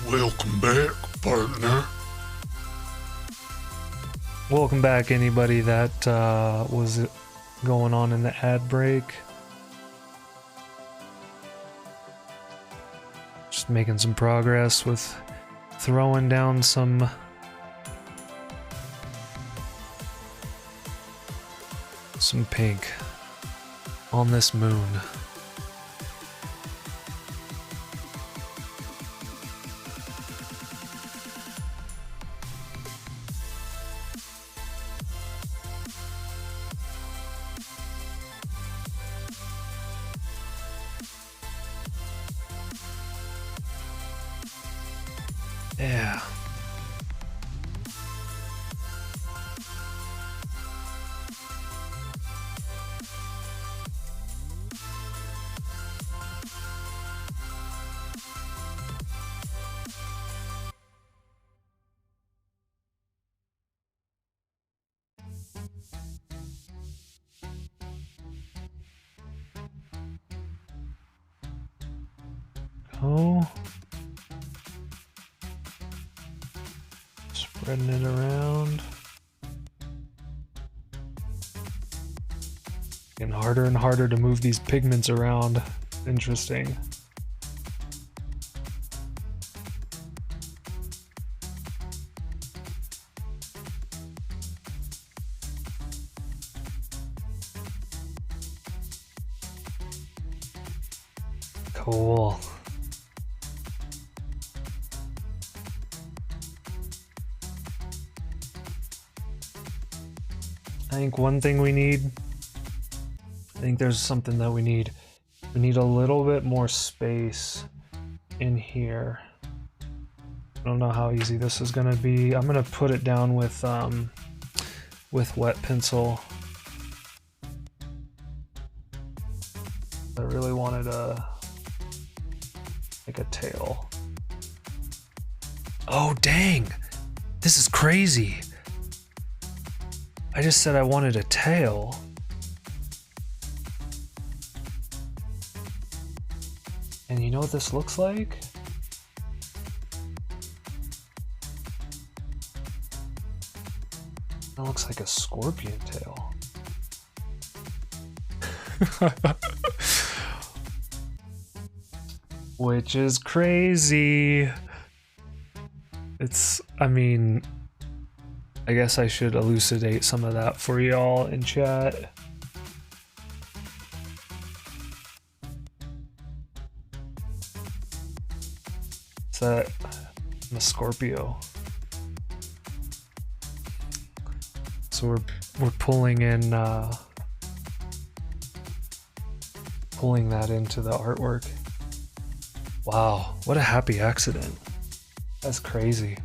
Welcome back, partner. Welcome back, anybody that was going on in the ad break. Just making some progress with throwing down some pink on this moon. Yeah. Oh. Spreading it around. Getting harder and harder to move these pigments around. Interesting. Cool. I think one thing we need, I think there's something that we need. We need a little bit more space in here. I don't know how easy this is gonna be. I'm gonna put it down with wet pencil. I really wanted like a tail. Oh dang! This is crazy. I just said I wanted a tail. And you know what this looks like? That looks like a scorpion tail. Which is crazy. I mean, I guess I should elucidate some of that for y'all in chat. Is that I'm a Scorpio? So we're pulling in pulling that into the artwork. Wow, what a happy accident. That's crazy.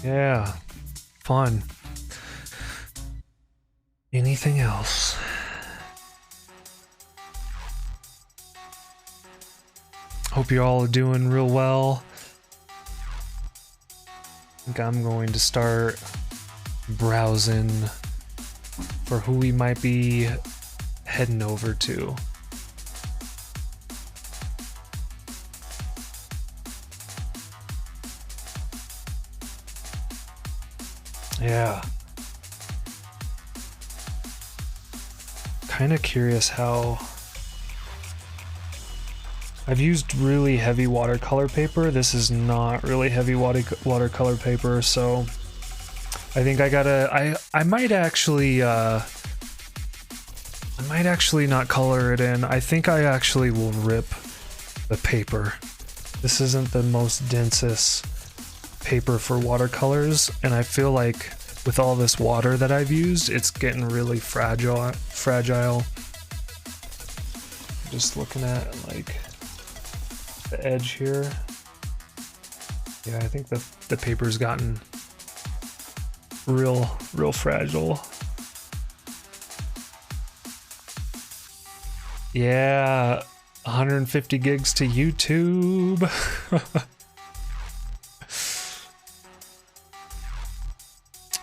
Yeah, fun. Anything else? Hope you're all doing real well. I think I'm going to start browsing for who we might be heading over to. Yeah. Kind of curious how I've used really heavy watercolor paper. This is not really heavy watercolor paper, so I think I might actually not color it in. I think I actually will rip the paper. This isn't the most densest paper for watercolors, and I feel like with all this water that I've used, it's getting really fragile. Just looking at like the edge here. Yeah, I think the paper's gotten real fragile. Yeah, 150 gigs to YouTube.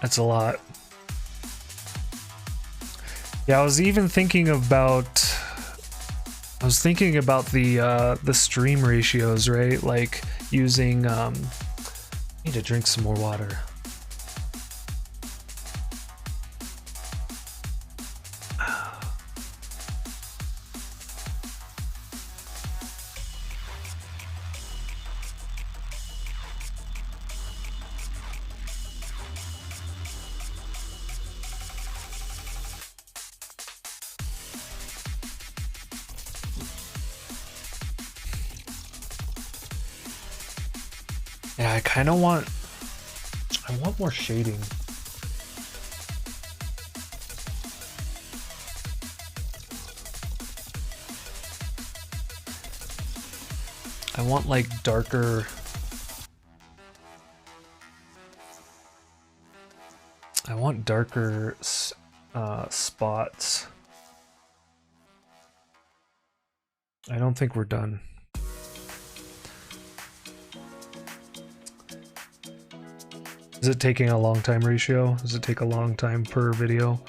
That's a lot. Yeah, I was thinking about the stream ratios, right? Like using I need to drink some more water. Yeah, I want more shading. I want like darker. I want darker spots. I don't think we're done. Is it taking a long time ratio? Does it take a long time per video?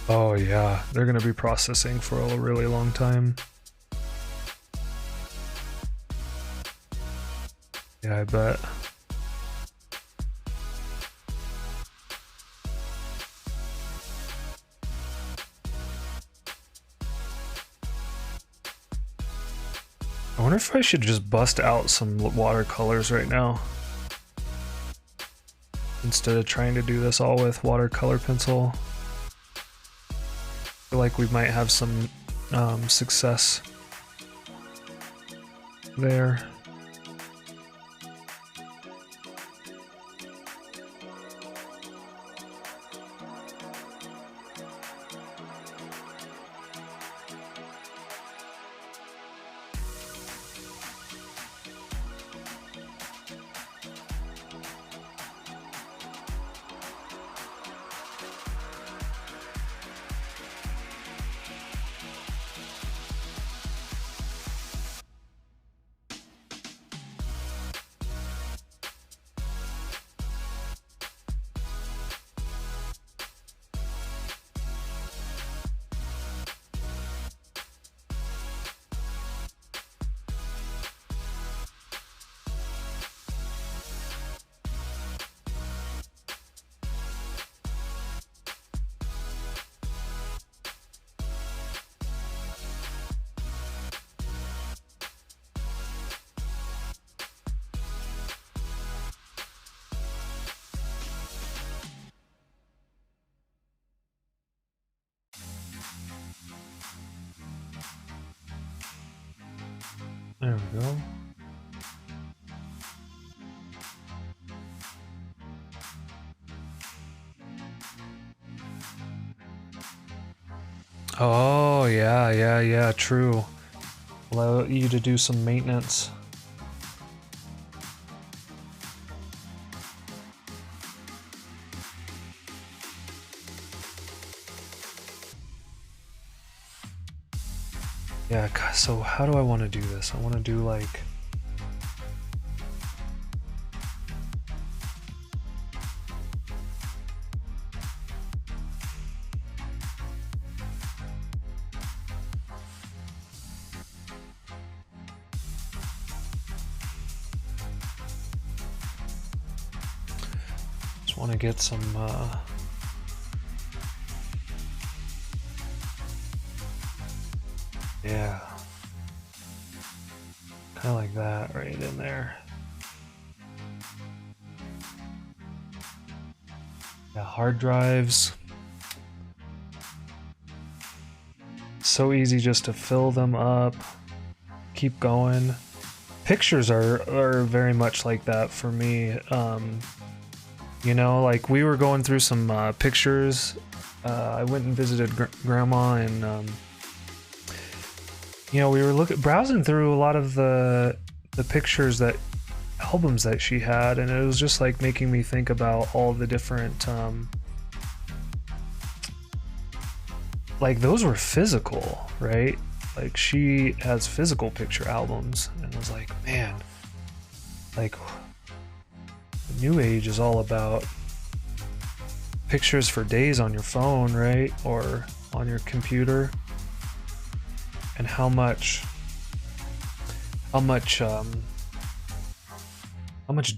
Oh yeah, they're gonna be processing for a really long time. Yeah, I bet. I wonder if I should just bust out some watercolors right now, instead of trying to do this all with watercolor pencil. I feel like we might have some success there. There we go. Oh, yeah, true. Allow you to do some maintenance. Yeah, so how do I want to do this? I want to do like... Just want to get some... Yeah. Kind of like that right in there. Yeah, hard drives. So easy just to fill them up. Keep going. Pictures are very much like that for me. You know, like we were going through some pictures. I went and visited grandma and you know, we were browsing through a lot of the pictures albums that she had, and it was just like making me think about all the different like those were physical, right? Like she has physical picture albums, and I was like, man, like the new age is all about pictures for days on your phone, right? Or on your computer. And how much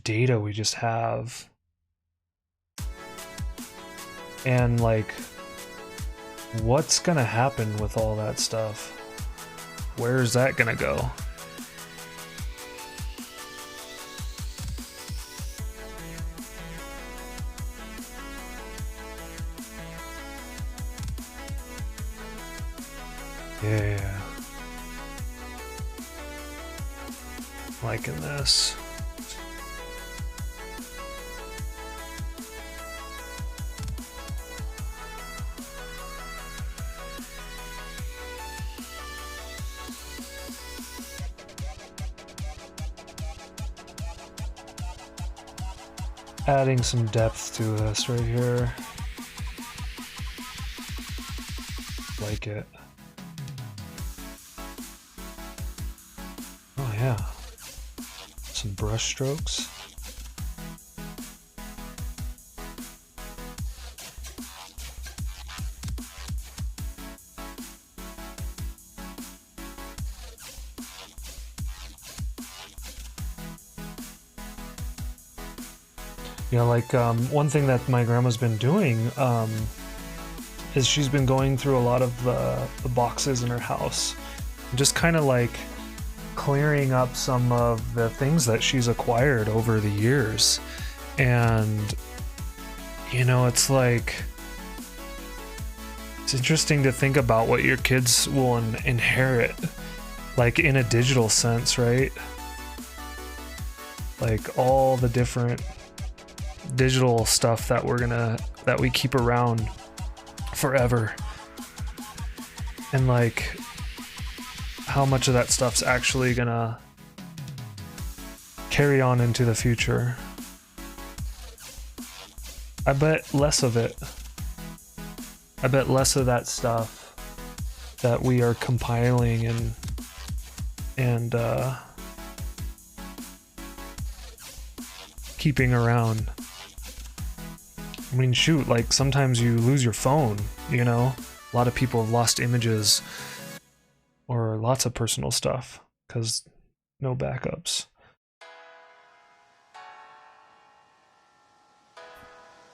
data we just have, and like what's gonna happen with all that stuff? Where's that gonna go? Yeah. Liking this. Adding some depth to this right here. Like it. Oh yeah. Some brush strokes. You know, like one thing that my grandma's been doing is she's been going through a lot of the boxes in her house, just kind of like clearing up some of the things that she's acquired over the years. And you know, it's like, it's interesting to think about what your kids will inherit like in a digital sense, right? Like all the different digital stuff that we keep around forever, and like how much of that stuff's actually gonna carry on into the future. I bet less of it. I bet less of that stuff that we are compiling and keeping around. I mean, shoot, like sometimes you lose your phone, you know? A lot of people have lost images or lots of personal stuff because no backups.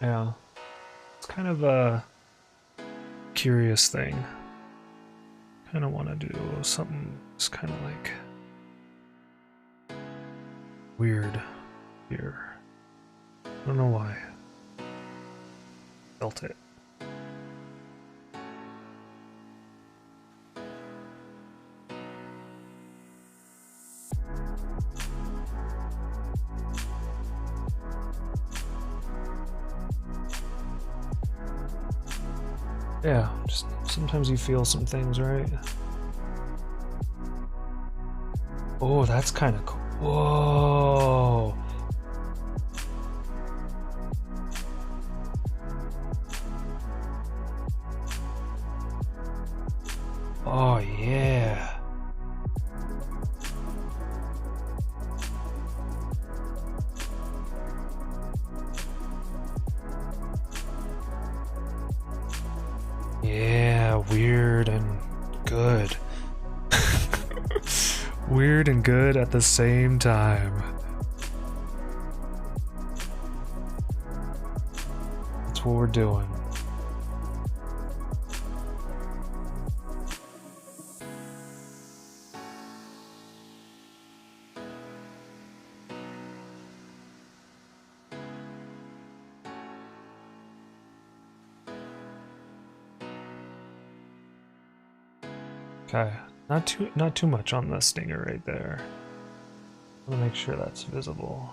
Yeah. It's kind of a curious thing. Kind of want to do something just kind of like weird here. I don't know why. Felt it. Yeah, just sometimes you feel some things, right? Oh, that's kind of cool. Whoa. Oh, yeah. Yeah, weird and good. Weird and good at the same time. That's what we're doing. Okay, not too much on the stinger right there. I want to make sure that's visible.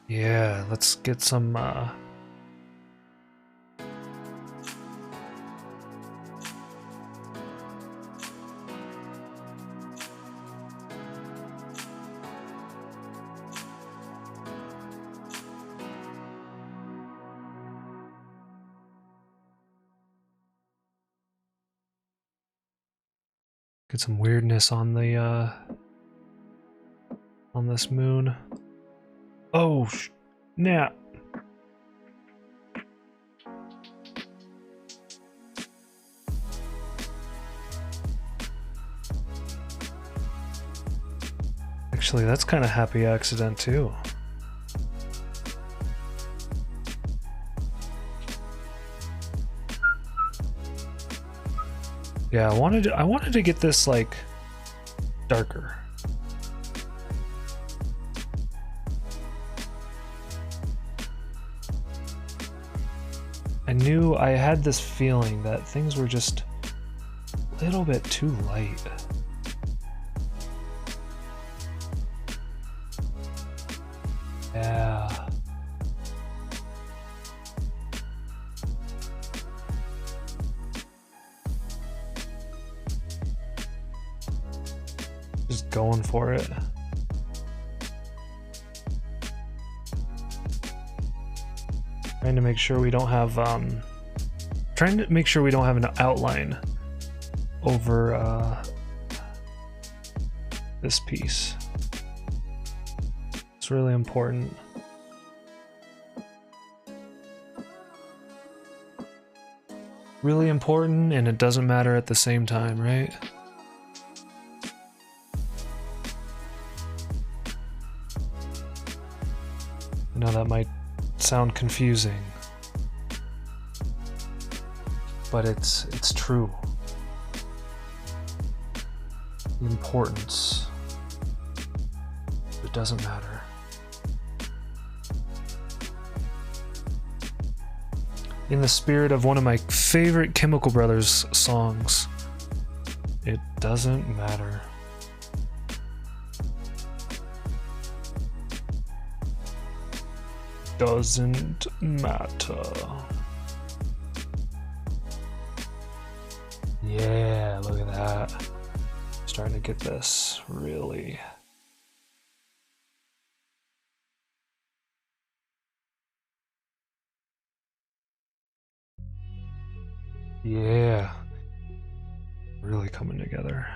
Yeah, let's get some get some weirdness on the on this moon. Oh, snap. Actually, that's kind of happy accident too. Yeah, I wanted to get this like darker. I knew I had this feeling that things were just a little bit too light. Yeah. Just going for it. Trying to make sure we don't have an outline over this piece. It's really important. Really important, and it doesn't matter at the same time, right? I know that might sound confusing, but it's true. The importance. It doesn't matter. in the spirit of one of my favorite Chemical Brothers songs. It doesn't matter. Doesn't matter. Yeah, look at that. Starting to get this really. Yeah. Really coming together.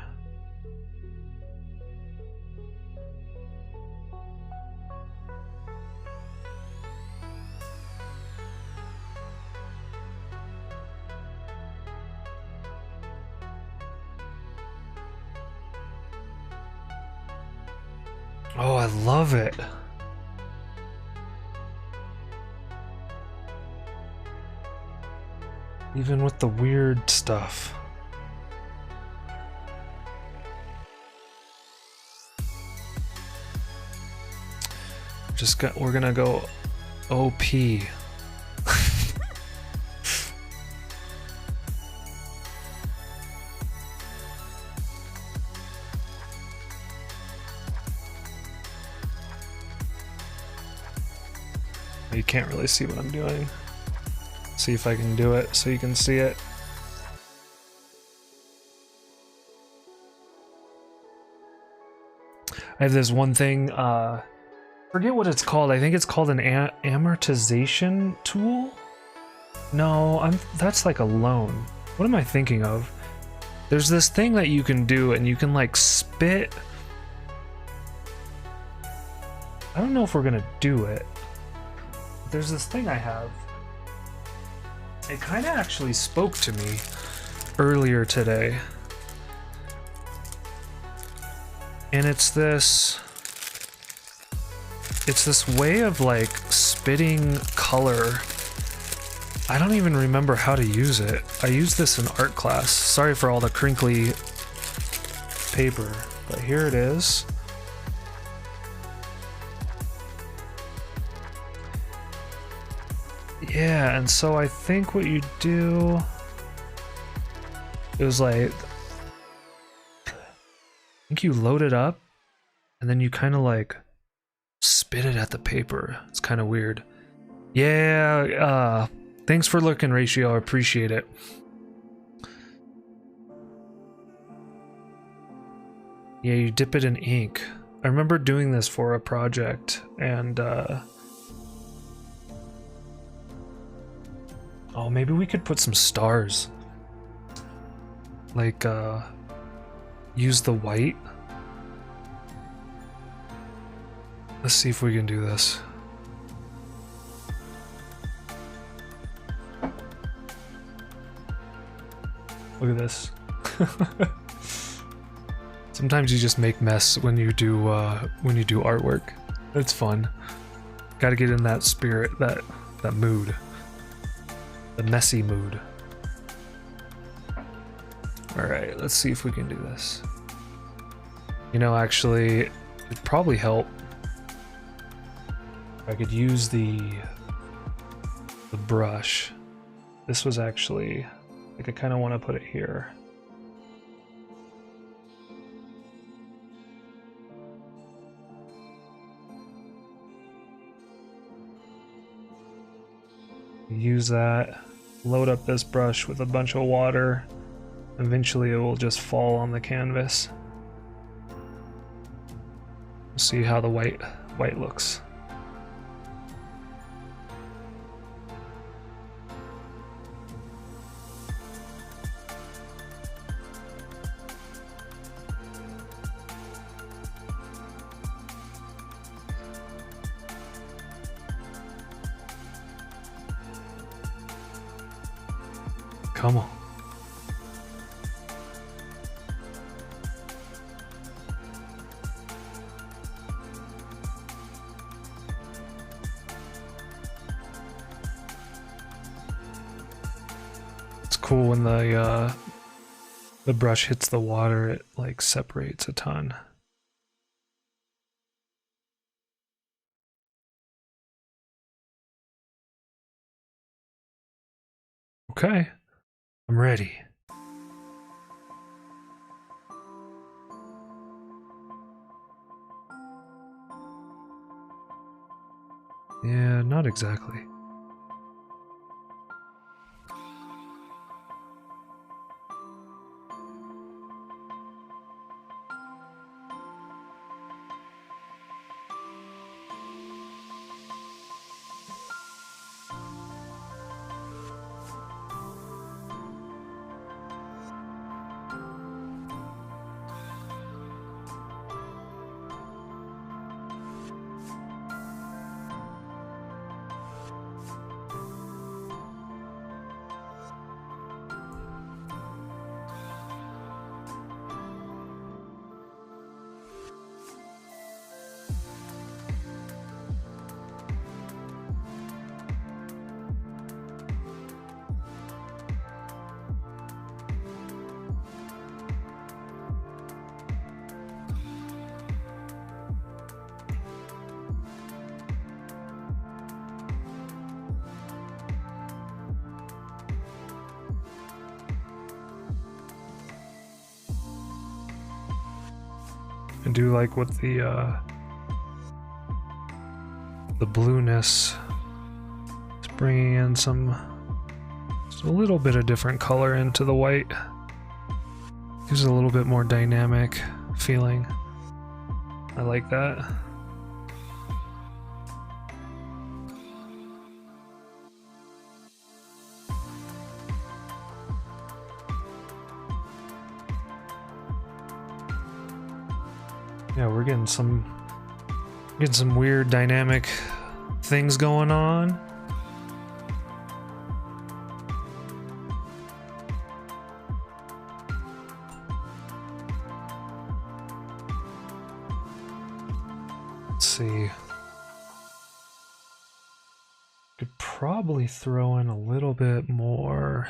Oh, I love it. Even with the weird stuff. We're gonna go OP. You can't really see what I'm doing. See if I can do it so you can see it. I have this one thing, forget what it's called. I think it's called an amortization tool? No, that's like a loan. What am I thinking of? There's this thing that you can do and you can like spit. I don't know if we're gonna do it. There's this thing I have. It kind of actually spoke to me earlier today. And it's this way of like spitting color. I don't even remember how to use it. I used this in art class. Sorry for all the crinkly paper, but here it is. Yeah, and so I think what you do, it was like, I think you load it up and then you kind of like spit it at the paper. It's kind of weird. Yeah, thanks for looking, Ratio. I appreciate it. Yeah, you dip it in ink. I remember doing this for a project and oh, maybe we could put some stars. Like, use the white. Let's see if we can do this. Look at this. Sometimes you just make mess when you do artwork. It's fun. Got to get in that spirit, that mood. The messy mood. Alright, let's see if we can do this. You know, actually, it'd probably help if I could use the brush. This was actually, like, I kind of want to put it here. Use that. Load up this brush with a bunch of water. Eventually it will just fall on the canvas. See how the white looks. Come on. It's cool when the brush hits the water, it like separates a ton. Okay, I'm ready. Yeah, not exactly. I do like what the blueness is bringing in some, just a little bit of different color into the white. Gives it a little bit more dynamic feeling. I like that. Yeah, we're getting some weird dynamic things going on. Let's see. Could probably throw in a little bit more.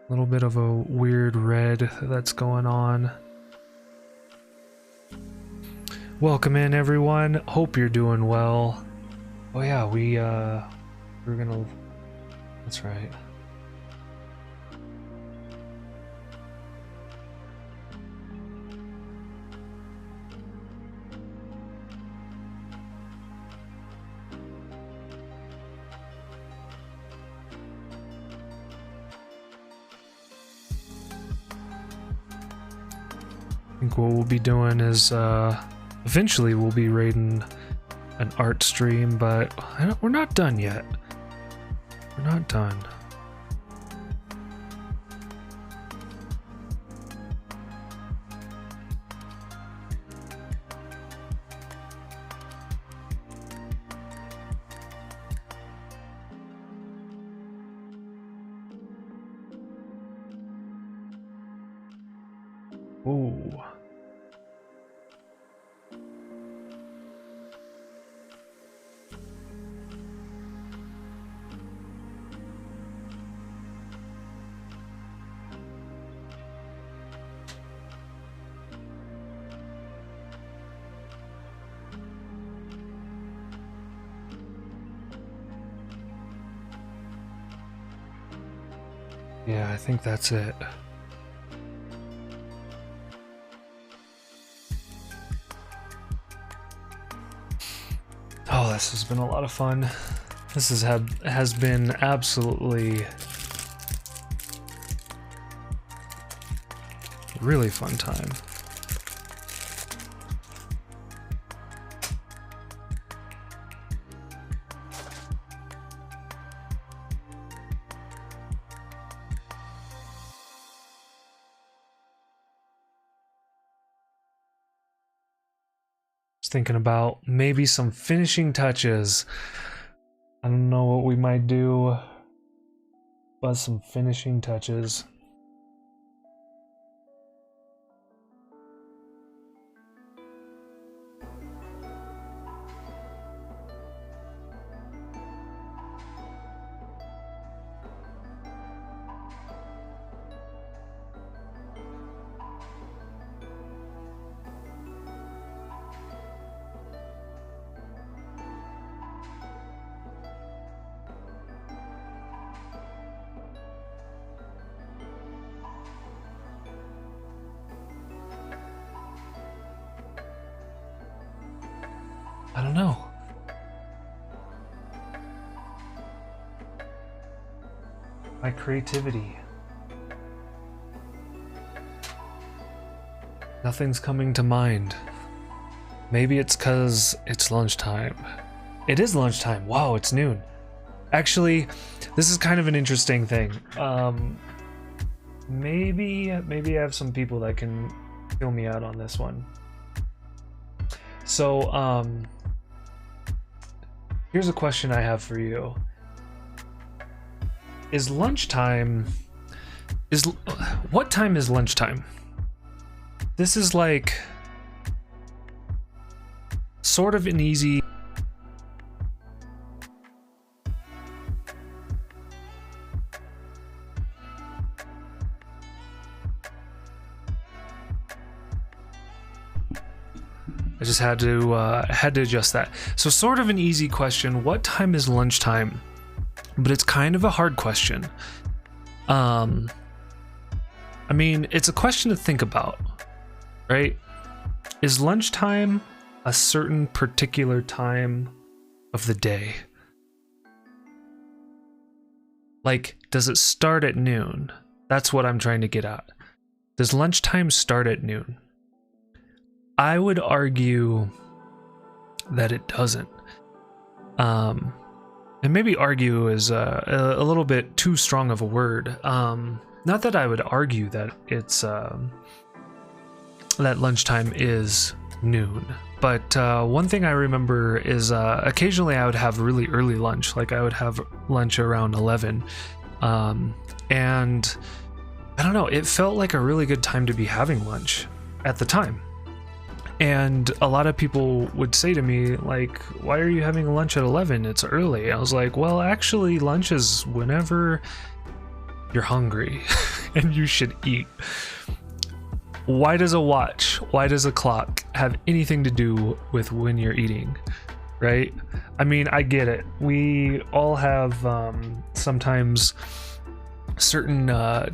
A little bit of a weird red that's going on. Welcome in, everyone. Hope you're doing well. Oh yeah, we're gonna. That's right. I think what we'll be doing is eventually we'll be raiding an art stream, but we're not done yet. We're not done. Ooh. Yeah, I think that's it. Oh, this has been a lot of fun. This has been absolutely really fun time. Thinking about maybe some finishing touches. I don't know what we might do, but some finishing touches. My creativity. Nothing's coming to mind. Maybe it's because it's lunchtime. It is lunchtime. Wow, it's noon. Actually, this is kind of an interesting thing. Maybe I have some people that can fill me out on this one. So, here's a question I have for you. Is lunchtime... What time is lunchtime? This is like... sort of an easy... I just had to adjust that. So sort of an easy question. What time is lunchtime? But it's kind of a hard question. I mean, it's a question to think about, right? Is lunchtime a certain particular time of the day? Like, does it start at noon? That's what I'm trying to get at. Does lunchtime start at noon? I would argue that it doesn't. And maybe argue is a little bit too strong of a word. Not that I would argue that it's that lunchtime is noon. But one thing I remember is occasionally I would have really early lunch. Like I would have lunch around 11. And I don't know, it felt like a really good time to be having lunch at the time. And a lot of people would say to me, like, why are you having lunch at 11? It's early. I was like, well, actually, lunch is whenever you're hungry and you should eat. Why does a watch, why does a clock have anything to do with when you're eating, right? I mean, I get it. We all have sometimes certain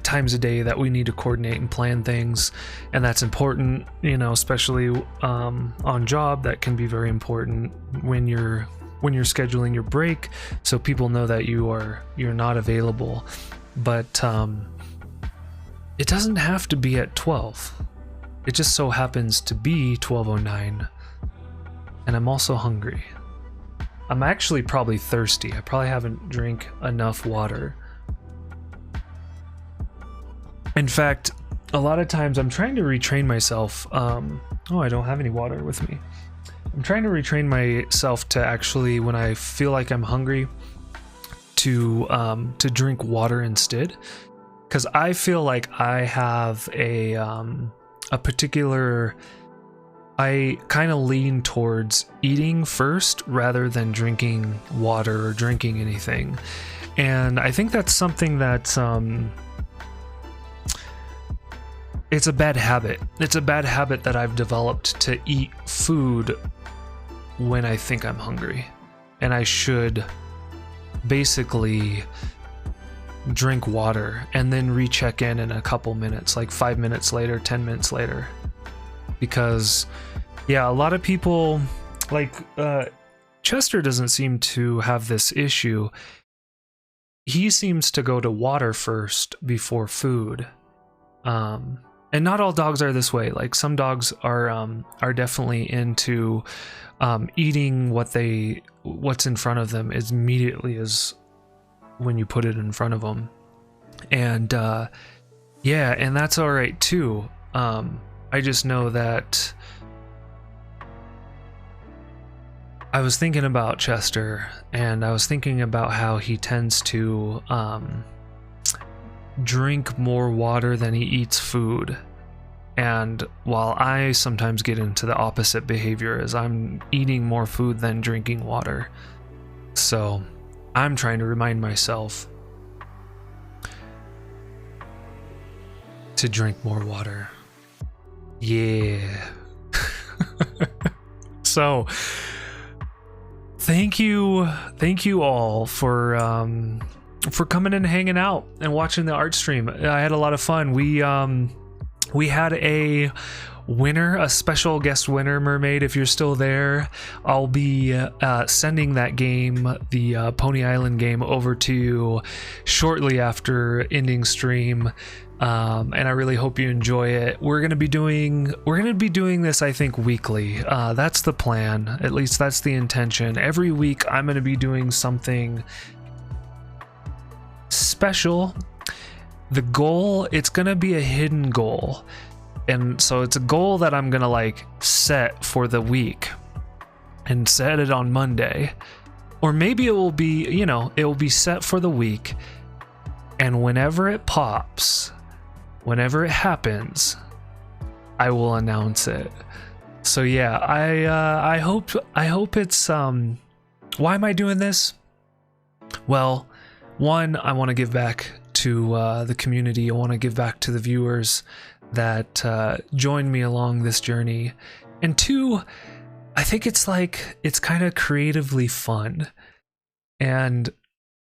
times a day that we need to coordinate and plan things, and that's important, you know, especially on job. That can be very important when you're scheduling your break, so people know that you're not available. But it doesn't have to be at 12. It just so happens to be 12:09, and I'm also hungry. I'm actually probably thirsty. I probably haven't drank enough water. In fact, a lot of times I'm trying to retrain myself. Oh, I don't have any water with me. I'm trying to retrain myself to actually, when I feel like I'm hungry, to drink water instead. Because I feel like I have a particular... I kind of lean towards eating first rather than drinking water or drinking anything. And I think that's something that's... it's a bad habit. It's a bad habit that I've developed to eat food when I think I'm hungry. And I should basically drink water and then recheck in a couple minutes, like 5 minutes later, 10 minutes later. Because, yeah, a lot of people, like, Chester doesn't seem to have this issue. He seems to go to water first before food. And not all dogs are this way. Like some dogs are definitely into eating what's in front of them as immediately as when you put it in front of them. And yeah, and that's all right too. I just know that I was thinking about Chester, and I was thinking about how he tends to drink more water than he eats food. And while I sometimes get into the opposite behavior, as I'm eating more food than drinking water. So I'm trying to remind myself to drink more water. Yeah. So thank you all for coming and hanging out and watching the art stream. I had a lot of fun. We had a a special guest winner, Mermaid. If you're still there, I'll be sending that game, the Pony Island game, over to you shortly after ending stream. And I really hope you enjoy it. We're gonna be doing this, I think, weekly. That's the plan. At least that's the intention. Every week I'm gonna be doing something special. The goal, it's gonna be a hidden goal, and so it's a goal that I'm gonna like set for the week and set it on Monday, or maybe it will be, it will be set for the week, and whenever it pops, whenever it happens, I will announce it. So yeah, I hope it's why am I doing this? Well, one, I want to give back to the community. I want to give back to the viewers that joined me along this journey. And two, I think it's kind of creatively fun. And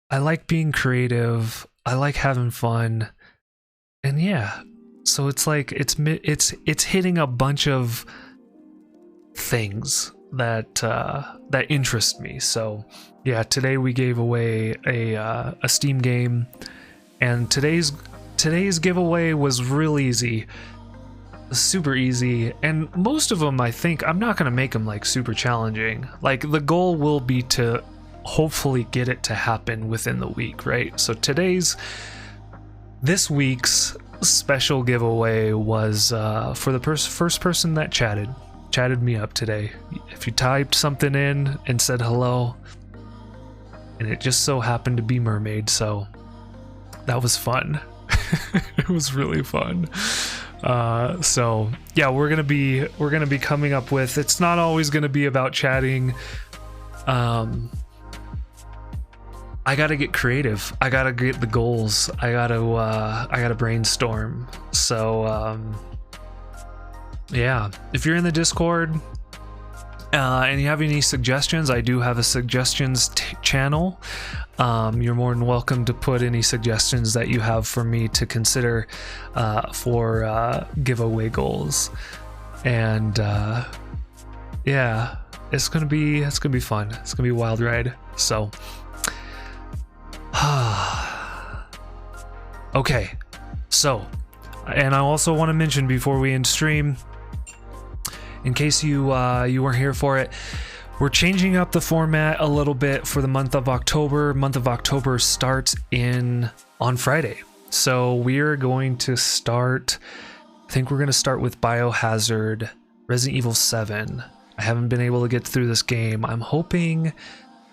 I like being creative. I like having fun. And yeah, so it's like it's hitting a bunch of things that interest me. So yeah, today we gave away a Steam game, and today's giveaway was real easy, super easy, and most of them, I think, I'm not gonna make them like super challenging. Like, the goal will be to hopefully get it to happen within the week, right? So this week's special giveaway was for the first person that chatted me up today. If you typed something in and said hello, and it just so happened to be Mermaid, so that was fun. It was really fun. So yeah, we're gonna be coming up with, it's not always gonna be about chatting. I gotta get creative. I gotta get the goals. I gotta brainstorm. So yeah, if you're in the Discord and you have any suggestions, I do have a suggestions channel. You're more than welcome to put any suggestions that you have for me to consider for giveaway goals. And yeah, it's gonna be fun. It's gonna be a wild ride. So okay, so, and I also want to mention before we end stream, in case you weren't here for it, we're changing up the format a little bit for the month of October. Month of October starts on Friday, so we're going to start. I think we're going to start with Biohazard, Resident Evil 7. I haven't been able to get through this game. I'm hoping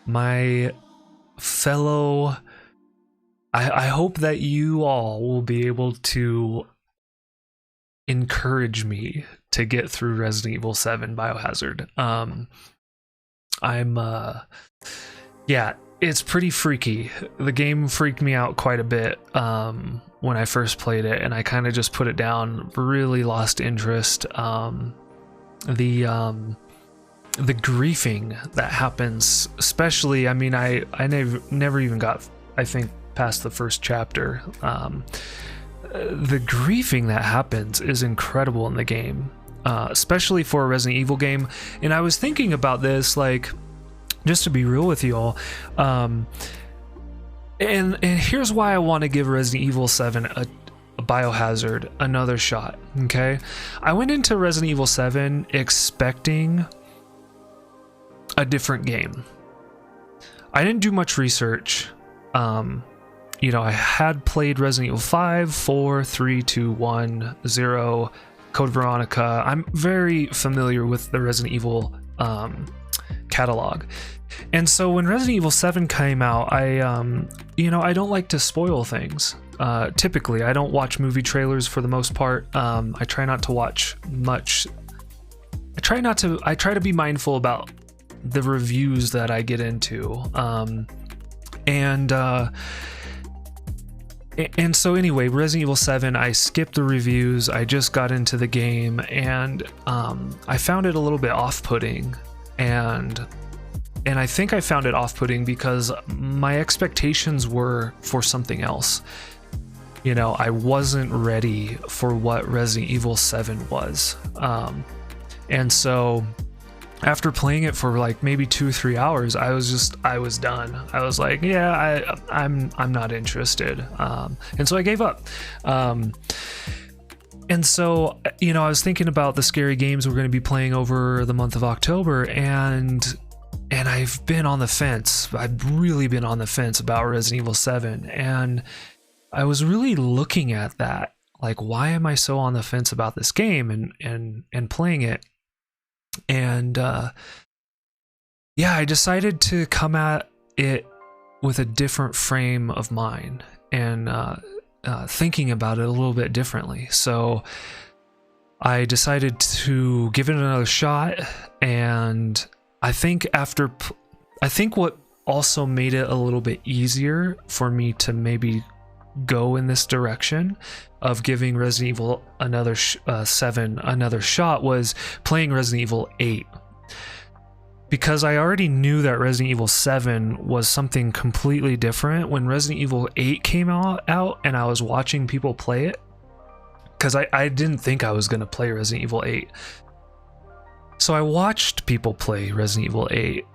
my fellow, I hope that you all will be able to encourage me to get through Resident Evil 7 Biohazard. Yeah, it's pretty freaky. The game freaked me out quite a bit when I first played it, and I kind of just put it down, really lost interest. The griefing that happens, especially, I mean, I never even got, I think, past the first chapter. The griefing that happens is incredible in the game, especially for a Resident Evil game. And I was thinking about this, like, just to be real with you all, and here's why I want to give Resident Evil 7 a Biohazard another shot. Okay, I went into Resident Evil 7 expecting a different game. I didn't do much research. I had played Resident Evil 5, 4, 3, 2, 1, 0, Code Veronica. I'm very familiar with the Resident Evil catalog. And so when Resident Evil 7 came out, I don't like to spoil things. Typically, I don't watch movie trailers for the most part. I try not to watch much. I try to be mindful about the reviews that I get into. And so anyway, Resident Evil 7, I skipped the reviews. I just got into the game, and I found it a little bit off-putting. And I think I found it off-putting because my expectations were for something else. you know, I wasn't ready for what Resident Evil 7 was. And so after playing it for like maybe 2 or 3 hours, I was done. I was like, yeah, I'm not interested. And so I gave up. And so, you know, I was thinking about the scary games we're going to be playing over the month of October, and I've been on the fence. I've really been on the fence about Resident Evil 7, and I was really looking at that, like, why am I so on the fence about this game and playing it? And yeah, I decided to come at it with a different frame of mind and thinking about it a little bit differently. So I decided to give it another shot, and I think what also made it a little bit easier for me to maybe go in this direction of giving Resident Evil 7 another shot was playing Resident Evil 8. Because I already knew that Resident Evil 7 was something completely different. When Resident Evil 8 came out and I was watching people play it, because I didn't think I was going to play Resident Evil 8. So I watched people play Resident Evil 8,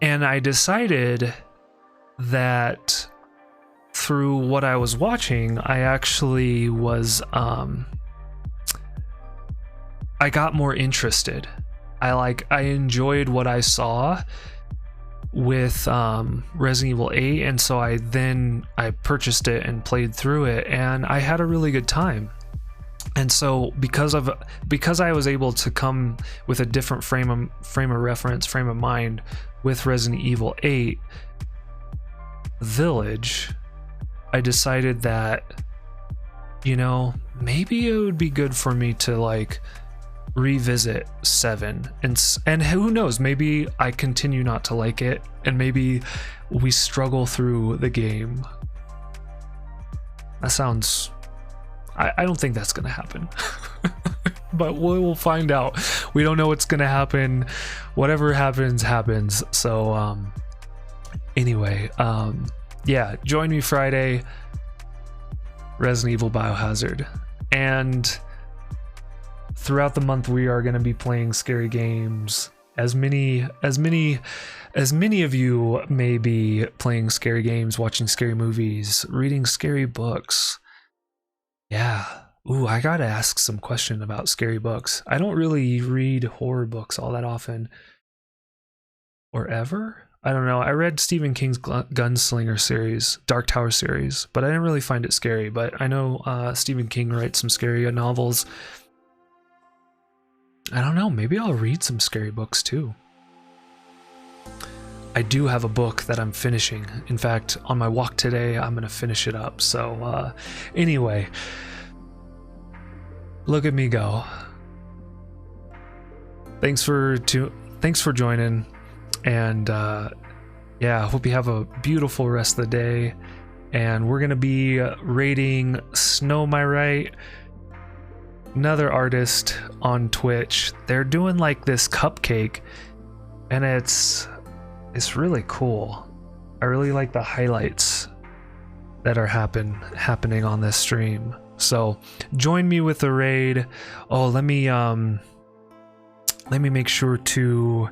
and I decided that through what I was watching, I actually was, I got more interested. I enjoyed what I saw with Resident Evil 8, and so I purchased it and played through it, and I had a really good time. And so because I was able to come with a different frame of reference, frame of mind with Resident Evil 8 Village, I decided that, you know, maybe it would be good for me to like revisit 7, and who knows, maybe I continue not to like it, and maybe we struggle through the game. That sounds, I don't think that's gonna happen. But we'll find out. We don't know what's gonna happen. Whatever happens. So anyway, yeah, join me Friday, Resident Evil Biohazard, and throughout the month we are going to be playing scary games. As many of you may be playing scary games, watching scary movies, reading scary books. Yeah. Ooh, I gotta ask some question about scary books. I don't really read horror books all that often, or ever. I don't know. I read Stephen King's Gunslinger series, Dark Tower series, but I didn't really find it scary. But I know Stephen King writes some scary novels. I don't know, maybe I'll read some scary books too. I do have a book that I'm finishing. In fact, on my walk today, I'm going to finish it up. So anyway, look at me go. Thanks for joining, and yeah, I hope you have a beautiful rest of the day. And we're going to be rating Snow My Right, another artist on Twitch. They're doing like this cupcake, and it's really cool. I really like the highlights that are happening on this stream. So join me with the raid. Oh, let me make sure to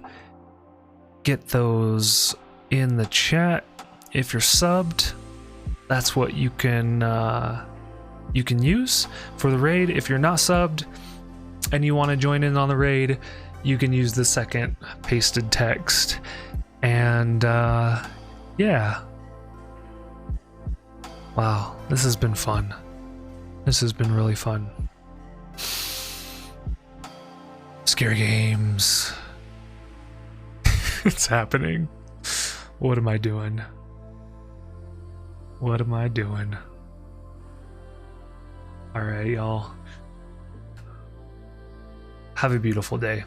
get those in the chat. If you're subbed, that's what you can use for the raid. If you're not subbed and you want to join in on the raid, you can use the second pasted text. And yeah, wow, this has been fun. This has been really fun. Scary games. It's happening. What am I doing? What am I doing? All right, y'all. Have a beautiful day.